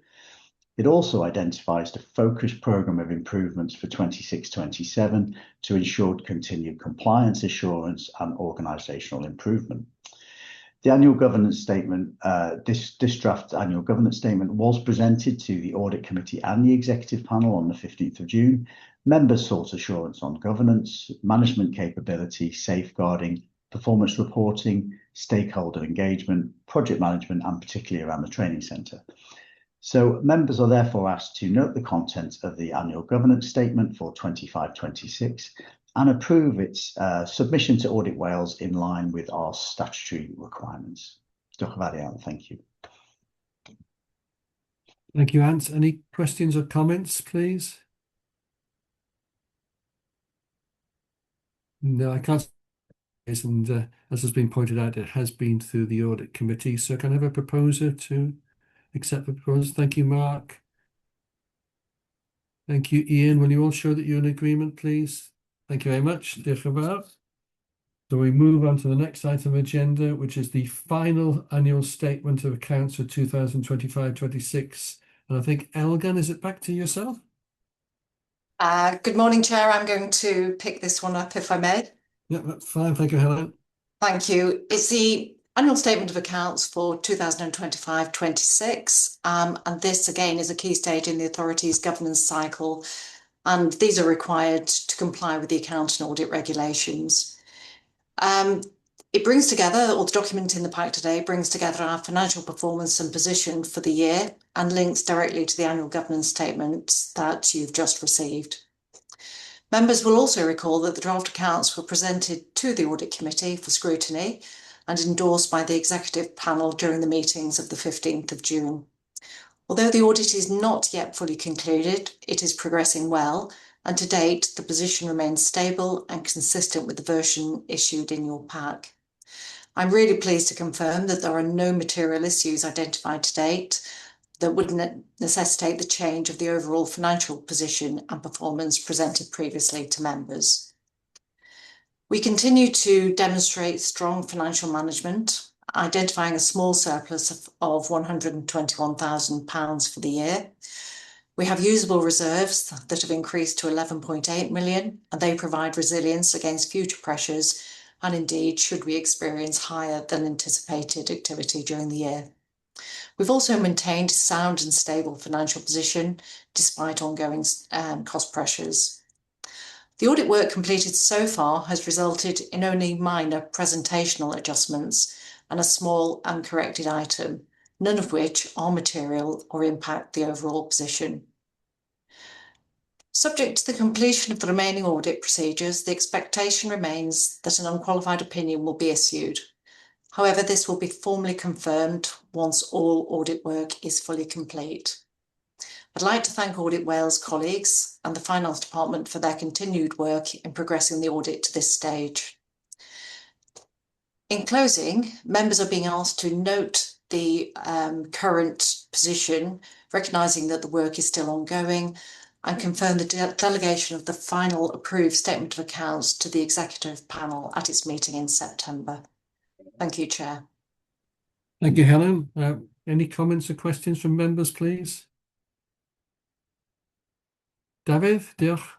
It also identifies the focused programme of improvements for 26-27 to ensure continued compliance assurance and organisational improvement. The annual governance statement, this draft annual governance statement was presented to the Audit Committee and the Executive Panel on the 15th of June. Members sought assurance on governance, management capability, safeguarding, performance reporting, stakeholder engagement, project management, and particularly around the training centre. So members are therefore asked to note the contents of the annual governance statement for 25-26 and approve its submission to Audit Wales in line with our statutory requirements. Diolch yn fawr iawn. Thank you. Thank you, Ant. Any questions or comments, please? No, I can't. And as has been pointed out, it has been through the Audit Committee. So can I have a proposer to accept the proposal? Thank you, Mark. Thank you, Ian. Will you all show that you're in agreement, please? Thank you very much. Diolch yn fawr. So we move on to the next item of agenda, which is the final annual statement of accounts for 2025-26. And I think, Elgan, is it back to yourself? Good morning, Chair. I'm going to pick this one up if I may. Yeah, that's fine. Thank you, Helen. Thank you. It's the annual statement of accounts for 2025-26. And this, again, is a key stage in the authority's governance cycle. And these are required to comply with the account and audit regulations. It brings together, or the document in the pack today brings together our financial performance and position for the year and links directly to the annual governance statement that you've just received. Members will also recall that the draft accounts were presented to the Audit Committee for scrutiny and endorsed by the Executive Panel during the meetings of the 15th of June. Although the audit is not yet fully concluded, it is progressing well, and to date, the position remains stable and consistent with the version issued in your pack. I'm really pleased to confirm that there are no material issues identified to date that would necessitate the change of the overall financial position and performance presented previously to members. We continue to demonstrate strong financial management, identifying a small surplus of £121,000 for the year. We have usable reserves that have increased to 11.8 million, and they provide resilience against future pressures and indeed should we experience higher than anticipated activity during the year. We've also maintained a sound and stable financial position despite ongoing cost pressures. The audit work completed so far has resulted in only minor presentational adjustments and a small uncorrected item, none of which are material or impact the overall position. Subject to the completion of the remaining audit procedures, the expectation remains that an unqualified opinion will be issued. However, this will be formally confirmed once all audit work is fully complete. I'd like to thank Audit Wales colleagues and the Finance Department for their continued work in progressing the audit to this stage. In closing, members are being asked to note the current position, recognising that the work is still ongoing, and confirm the delegation of the final approved statement of accounts to the Executive Panel at its meeting in September. Thank you, Chair. Thank you, Helen. Any comments or questions from members, please? Dafydd, diolch.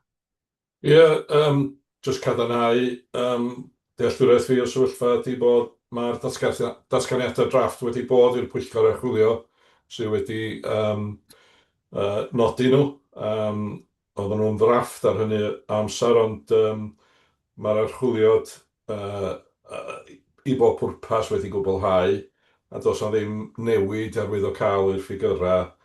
Just cadarnhau, dealltwriaeth fi o sefyllfa ydy bod mae'r datganiadau drafft wedi bod i'r Pwyllgor Archwilio sydd wedi nodi nhw. Oedden nhw'n ddrafft ar hynny amser, ond mae'r archwiliad i bob pwrpas wedi gwblhau, a does na ddim newid arwyddocaol i'r ffigyrau.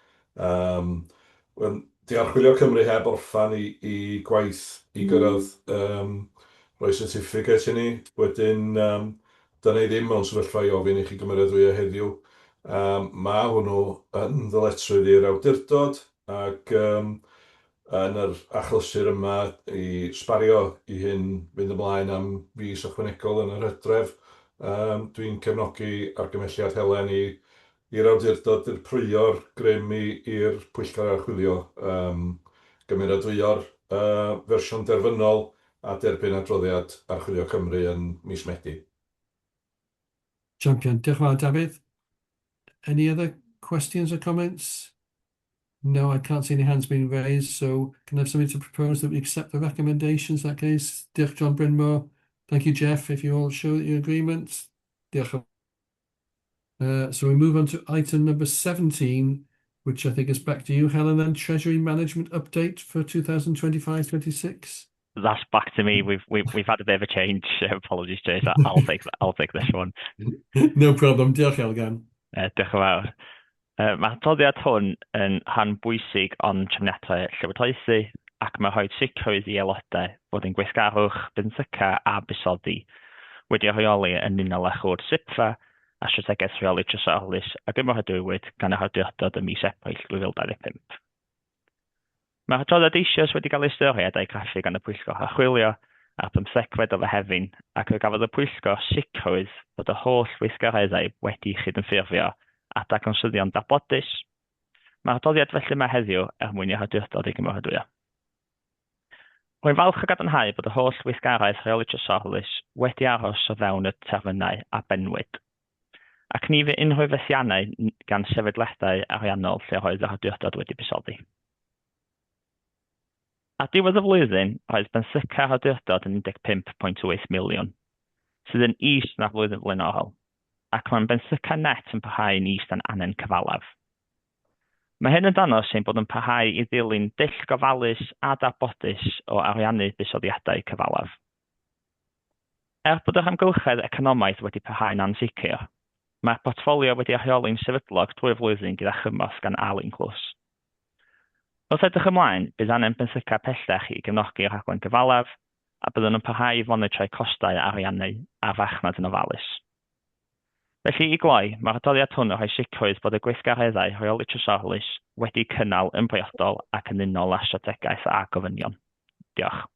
Di Archwilio Cymru heb orffan i gwaith i gyrraedd rhoi certificate i ni. Wedyn, da ni ddim mewn sefyllfa i ofyn i chi gymeradwyo heddiw. Mae hwnnw yn ddyletswydd i'r awdurdod ac yn yr achlysur yma i sbario i hyn fynd ymlaen am fis ychwanegol yn yr Hydref. Dwi'n cefnogi argymelliad Helen i'r awdurdod i'r prio'r grym i'r Pwyllgor Archwilio gymeradwyo'r fersiwn derfynol a derbyn adroddiad Archwilio Cymru yn mis Medi. Champion. Diolch yn fawr, Dafydd. Any other questions or comments? No, I can't see any hands being raised, so can I have somebody to propose that we accept the recommendations in that case? Diolch, John Brynmore. Thank you, Jeff, if you all show your agreement. Diolch. So we move on to item number 17, which I think is back to you, Helen, then. Treasury Management Update for 2025-26. That's back to me. We've had a bit of a change. Apologies, Jay. I'll take this one. No problem. Diolch, Elgan. Diolch yn fawr. Mae'r adroddiad hwn yn rhan bwysig o'n trefniadau llywodraethu ac mae rhoi sicrwydd i aelodau fod yn gweithgarwch, byntyca a busoddi wedi rheoli yn unol â chwr SIPFA a strategaeth rheoli trysorolus ac ymwybyddiwyd gan yr awdurdod ym mis Ebrill 2025. Mae'r adroddiad eisoes wedi cael ei ystyried a'i graffu gan y Pwyllgor Archwilio ar 15 o Fehefin ac fe gafodd y Pwyllgor sicrwydd bod y holl weithgareddau wedi chydymffurfio a dagonsyddion dabodus. Mae'r adroddiad felly yma heddiw mwyn i'r awdurdod ei gymrydwyo. Rwy'n falch o gadarnhau bod y holl weithgaredd rheoli trysorlus wedi aros o fewn y terfynau a benwyd, ac ni fydd unrhyw fethiannau gan sefydliadau ariannol lle oedd yr awdurdod wedi buddsoddi. Ar diwedd y flwyddyn, roedd bensicr awdurdod yn 15.8 miliwn, sydd yn is na'r flwyddyn flaenorol, ac mae'n bensicr net yn parhau yn is yn anen cyfalaf. Mae hyn yn danos ein bod yn parhau i ddilyn dull gofalus a darbodus o ariannu buddsoddiadau cyfalaf. Bod yr amgylchedd economaidd wedi parhau'n ansicr, mae'r portffolio wedi rheoli'n sefydlog drwy'r flwyddyn gyda chymorth gan Inclws. Wrth edrych ymlaen, bydd angen bensicr pellach i gefnogi'r rhaglen gyfalaf, a byddwn yn parhau i fonitrau costau ariannu a farchnad yn ofalus. Felly i gloi, mae'r adroddiad hwn yn rhoi sicrwydd bod y gweithgareddau rheoli trysorlus wedi cynnal yn briodol ac yn unol â strategaeth a gofynion. Diolch.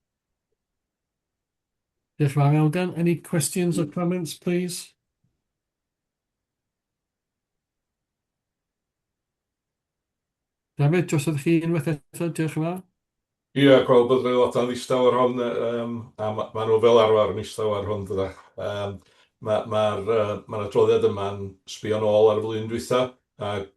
Diolch yn fawr, Elgan. Any questions or comments, please? David, drosodd chi unwaith eto, diolch yn fawr. Ie, gweld bod aelodau'n ddistaw ar hon, a maen nhw fel arfer yn ddistaw ar hwn, dyda. Mae'r adroddiad yma'n sbio nôl ar y flwyddyn dwytha, ac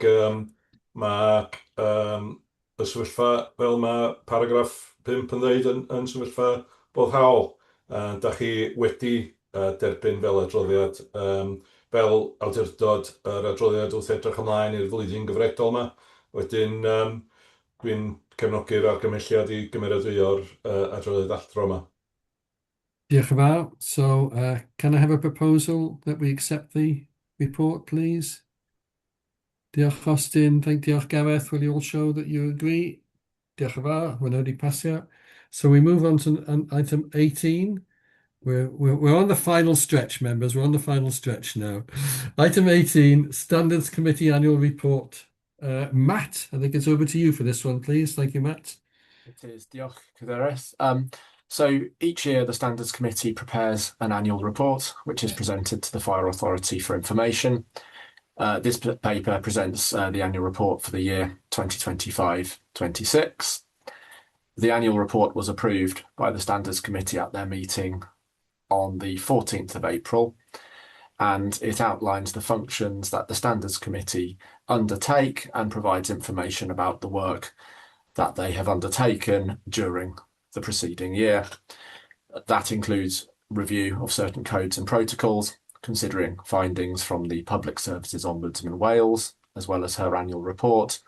mae y sefyllfa fel mae paragraff 5 yn dweud yn sefyllfa boddhaol. Da chi wedi derbyn fel adroddiad, fel awdurdod yr adroddiad wrth edrych ymlaen i'r flwyddyn gyfredol yma. Wedyn, dwi'n cefnogi'r argymelliad i gymeradwyo'r adroddiad athro yma. Diolch yn fawr. So, can I have a proposal that we accept the report, please? Diolch, Austin. Diolch, Gareth. Will you all show that you agree? Diolch yn fawr. We're already passio. So we move on to item 18. We're on the final stretch, members. We're on the final stretch now. Item 18, Standards Committee Annual Report. Matt, I think it's over to you for this one, please. Thank you, Matt. It is. Diolch, Cadeirydd. So each year the Standards Committee prepares an annual report which is presented to the Fire Authority for information. This paper presents the annual report for the year 2025-26. The annual report was approved by the Standards Committee at their meeting on the 14th of April, and it outlines the functions that the Standards Committee undertake and provides information about the work that they have undertaken during the preceding year. That includes review of certain codes and protocols, considering findings from the Public Services Ombudsman Wales, as well as her annual report,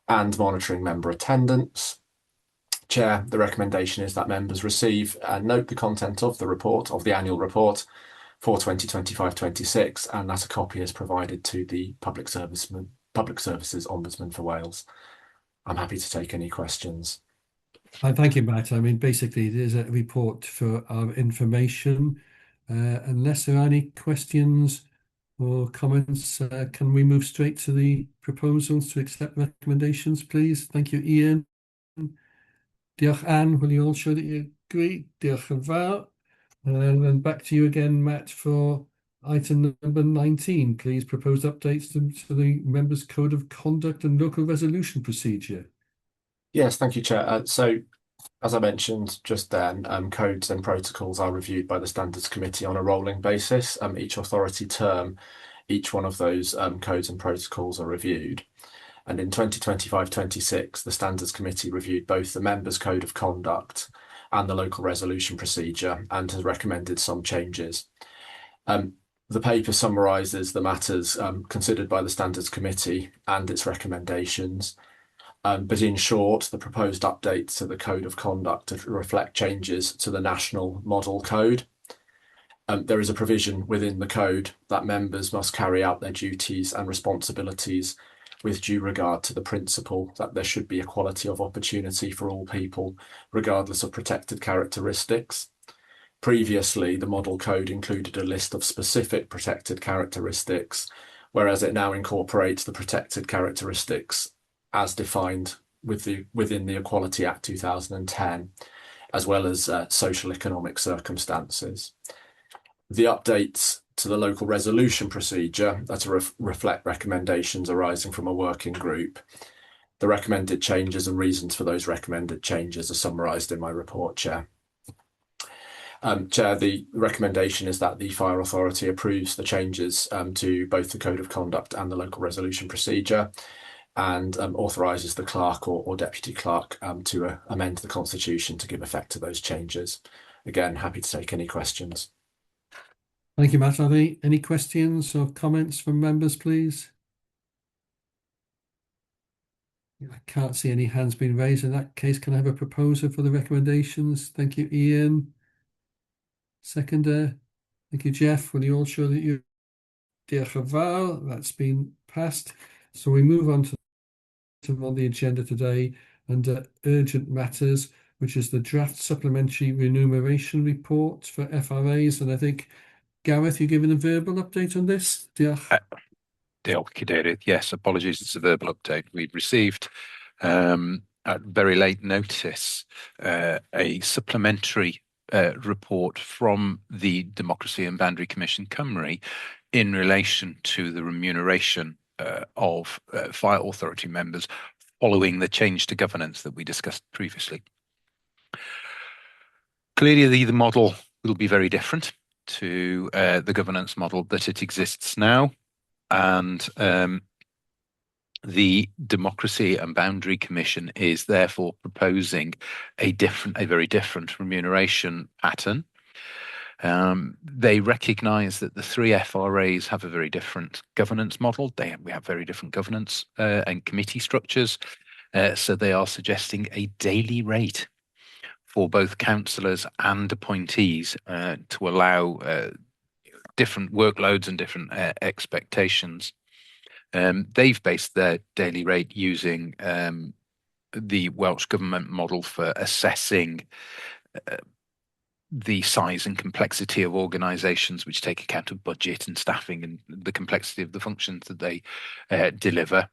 and monitoring member attendance. Chair, the recommendation is that members receive and note the content of the report, of the annual report for 2025-26, and that a copy is provided to the Public Services Ombudsman for Wales. I'm happy to take any questions. Thank you, Matt. I mean, basically, it is a report for our information. Unless there are any questions or comments, can we move straight to the proposals to accept recommendations, please? Thank you, Ian. Diolch, Anne. Will you all show that you agree? Diolch yn fawr. And then back to you again, Matt, for item number 19, please. Proposed updates to the Members' Code of Conduct and Local Resolution Procedure. Yes, thank you, Chair. So, as I mentioned just then, codes and protocols are reviewed by the Standards Committee on a rolling basis. Each authority term, each one of those codes and protocols are reviewed. And in 2025-26, the Standards Committee reviewed both the Members' Code of Conduct and the Local Resolution Procedure and has recommended some changes. The paper summarises the matters considered by the Standards Committee and its recommendations. But in short, the proposed updates to the Code of Conduct reflect changes to the National Model Code. There is a provision within the code that members must carry out their duties and responsibilities with due regard to the principle that there should be equality of opportunity for all people, regardless of protected characteristics. Previously, the Model Code included a list of specific protected characteristics, whereas it now incorporates the protected characteristics as defined within the Equality Act 2010, as well as social economic circumstances. The updates to the local resolution procedure that reflect recommendations arising from a working group. The recommended changes and reasons for those recommended changes are summarised in my report, Chair. Chair, the recommendation is that the Fire Authority approves the changes to both the Code of Conduct and the Local Resolution Procedure, and authorises the clerk or deputy clerk to amend the Constitution to give effect to those changes. Again, happy to take any questions. Thank you, Matt. Are there any questions or comments from members, please? I can't see any hands being raised. In that case, can I have a proposer for the recommendations? Thank you, Ian. Seconder. Thank you, Jeff. Will you all show that you... Diolch yn fawr. That's been passed. So we move on to on the agenda today under urgent matters, which is the draft supplementary remuneration report for FRAs. And I think, Gareth, you're giving a verbal update on this? Diolch. Diolch, Cadeirydd. Yes, apologies, it's a verbal update. We'd received at very late notice a supplementary report from the Democracy and Boundary Commission Cymru in relation to the remuneration of fire authority members following the change to governance that we discussed previously. Clearly, the model will be very different to the governance model that it exists now, and the Democracy and Boundary Commission is therefore proposing a very different remuneration pattern. They recognise that the three FRAs have a very different governance model. We have very different governance and committee structures. So they are suggesting a daily rate for both councillors and appointees to allow different workloads and different expectations. They've based their daily rate using the Welsh Government model for assessing the size and complexity of organisations, which take account of budget and staffing and the complexity of the functions that they deliver,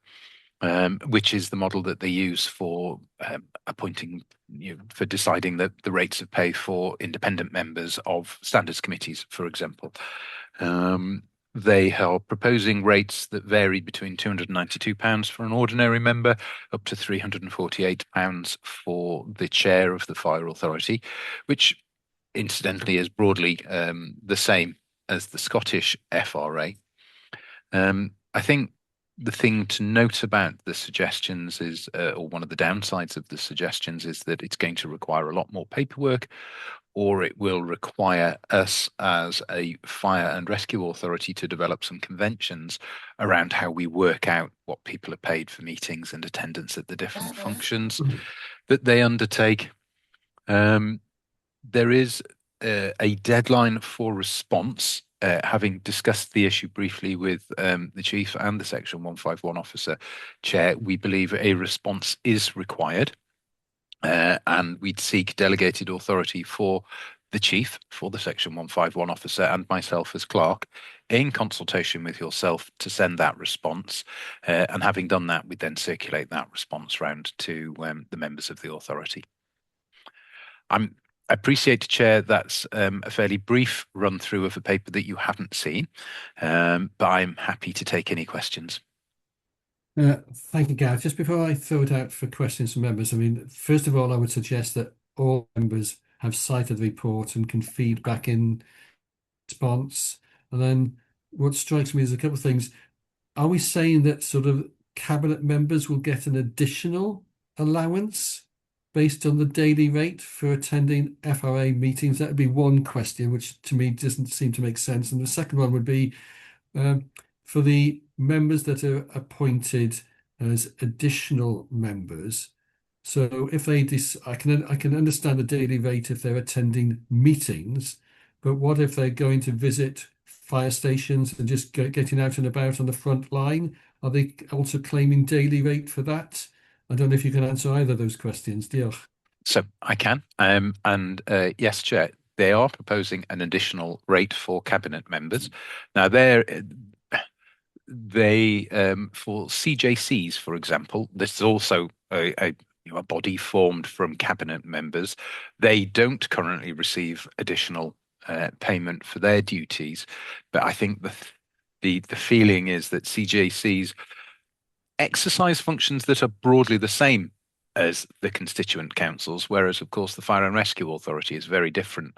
which is the model that they use for appointing, for deciding the rates of pay for independent members of standards committees, for example. They are proposing rates that vary between £292 for an ordinary member up to £348 for the chair of the Fire Authority, which incidentally is broadly the same as the Scottish FRA. I think the thing to note about the suggestions is, or one of the downsides of the suggestions is that it's going to require a lot more paperwork, or it will require us as a fire and rescue authority to develop some conventions around how we work out what people are paid for meetings and attendance at the different functions that they undertake. There is a deadline for response. Having discussed the issue briefly with the Chief and the Section 151 officer chair, we believe a response is required. And we'd seek delegated authority for the Chief, for the Section 151 officer, and myself as clerk, in consultation with yourself, to send that response. And having done that, we then circulate that response round to the members of the authority. I appreciate, Chair, that's a fairly brief run through of a paper that you haven't seen, but I'm happy to take any questions. Thank you, Gareth. Just before I throw it out for questions from members, I mean, first of all, I would suggest that all members have sight of the report and can feed back in response. And then what strikes me is a couple of things. Are we saying that sort of cabinet members will get an additional allowance based on the daily rate for attending FRA meetings? That would be one question, which to me doesn't seem to make sense. And the second one would be for the members that are appointed as additional members. So if they, I can understand the daily rate if they're attending meetings, but what if they're going to visit fire stations and just getting out and about on the front line? Are they also claiming daily rate for that? I don't know if you can answer either of those questions. Diolch. So I can, and yes, Chair, they are proposing an additional rate for cabinet members. Now, they for CJCs, for example, this is also a body formed from cabinet members. They don't currently receive additional payment for their duties, but I think the feeling is that CJCs exercise functions that are broadly the same as the constituent councils, whereas, of course, the Fire and Rescue Authority is a very different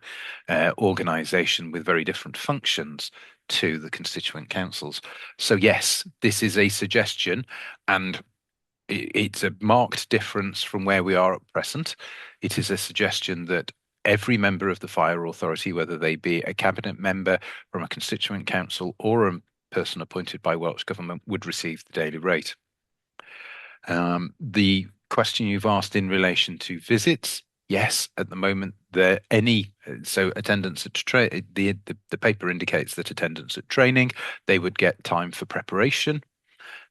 organisation with very different functions to the constituent councils. So, yes, this is a suggestion, and it's a marked difference from where we are at present. It is a suggestion that every member of the Fire Authority, whether they be a cabinet member from a constituent council or a person appointed by Welsh Government, would receive the daily rate. The question you've asked in relation to visits, yes, at the moment so attendance at the paper indicates that attendance at training, they would get time for preparation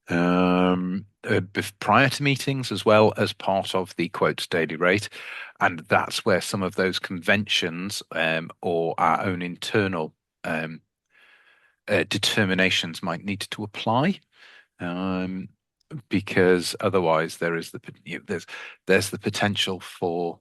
prior to meetings as well as part of the quotes daily rate, and that's where some of those conventions or our own internal determinations might need to apply. Because otherwise there's the potential for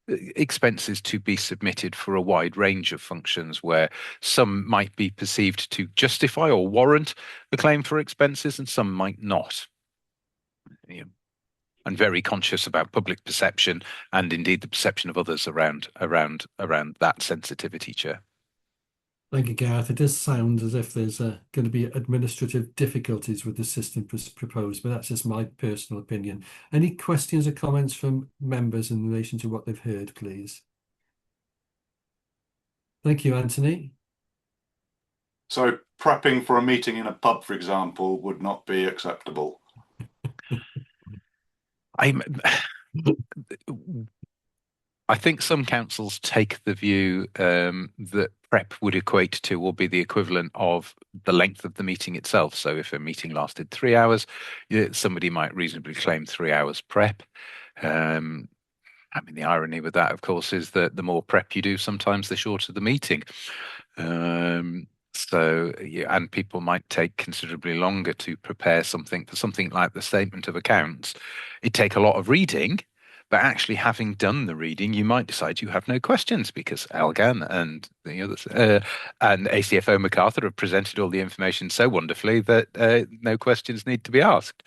expenses to be submitted for a wide range of functions where some might be perceived to justify or warrant the claim for expenses and some might not. I'm very conscious about public perception and indeed the perception of others around that sensitivity, Chair. Thank you, Gareth. It does sound as if there's going to be administrative difficulties with the system proposed, but that's just my personal opinion. Any questions or comments from members in relation to what they've heard, please? Thank you, Anthony. So prepping for a meeting in a pub, for example, would not be acceptable. I think some councils take the view that prep would equate to or be the equivalent of the length of the meeting itself. So if a meeting lasted 3 hours, somebody might reasonably claim 3 hours prep. I mean, the irony with that, of course, is that the more prep you do, sometimes the shorter the meeting. And people might take considerably longer to prepare something for something like the statement of accounts. It'd take a lot of reading. But actually, having done the reading, you might decide you have no questions because Elgan and the others and ACFO MacArthur have presented all the information so wonderfully that no questions need to be asked.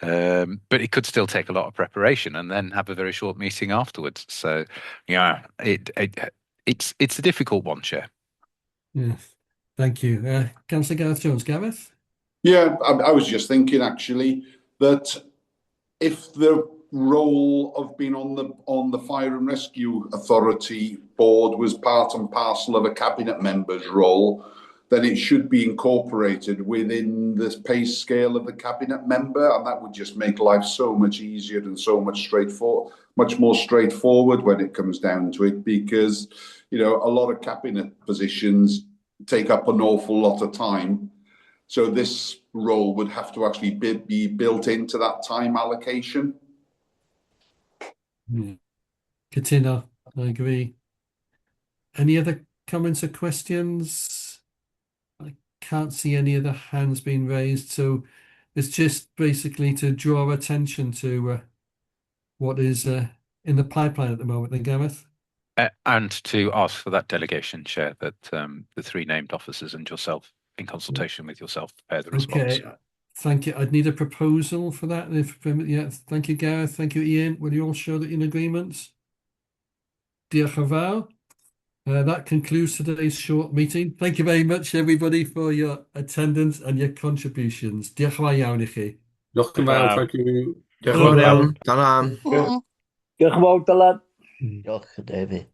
But it could still take a lot of preparation and then have a very short meeting afterwards. So, yeah, it's a difficult one, Chair. Yeah, thank you, Councillor Gareth Jones. Gareth? Yeah, I was just thinking actually that if the role of being on the Fire and Rescue Authority board was part and parcel of a cabinet member's role, then it should be incorporated within the pay scale of the cabinet member, and that would just make life so much easier and so much more straightforward when it comes down to it, because a lot of cabinet positions take up an awful lot of time. So this role would have to actually be built into that time allocation. Katina, I agree. Any other comments or questions? I can't see any other hands being raised, so it's just basically to draw attention to what is in the pipeline at the moment, then, Gareth? And to ask for that delegation, Chair, that the three named officers and yourself, in consultation with yourself, prepare the response. Okay, thank you. I'd need a proposal for that. Yeah, thank you, Gareth. Thank you, Ian. Will you all show that in agreement? Diolch yn fawr. That concludes today's short meeting. Thank you very much, everybody, for your attendance and your contributions. Diolch yn fawr iawn I chi. Diolch yn fawr, thank you. Diolch yn fawr iawn. Ta-ra. Diolch yn fawr, Dylan. Diolch, David.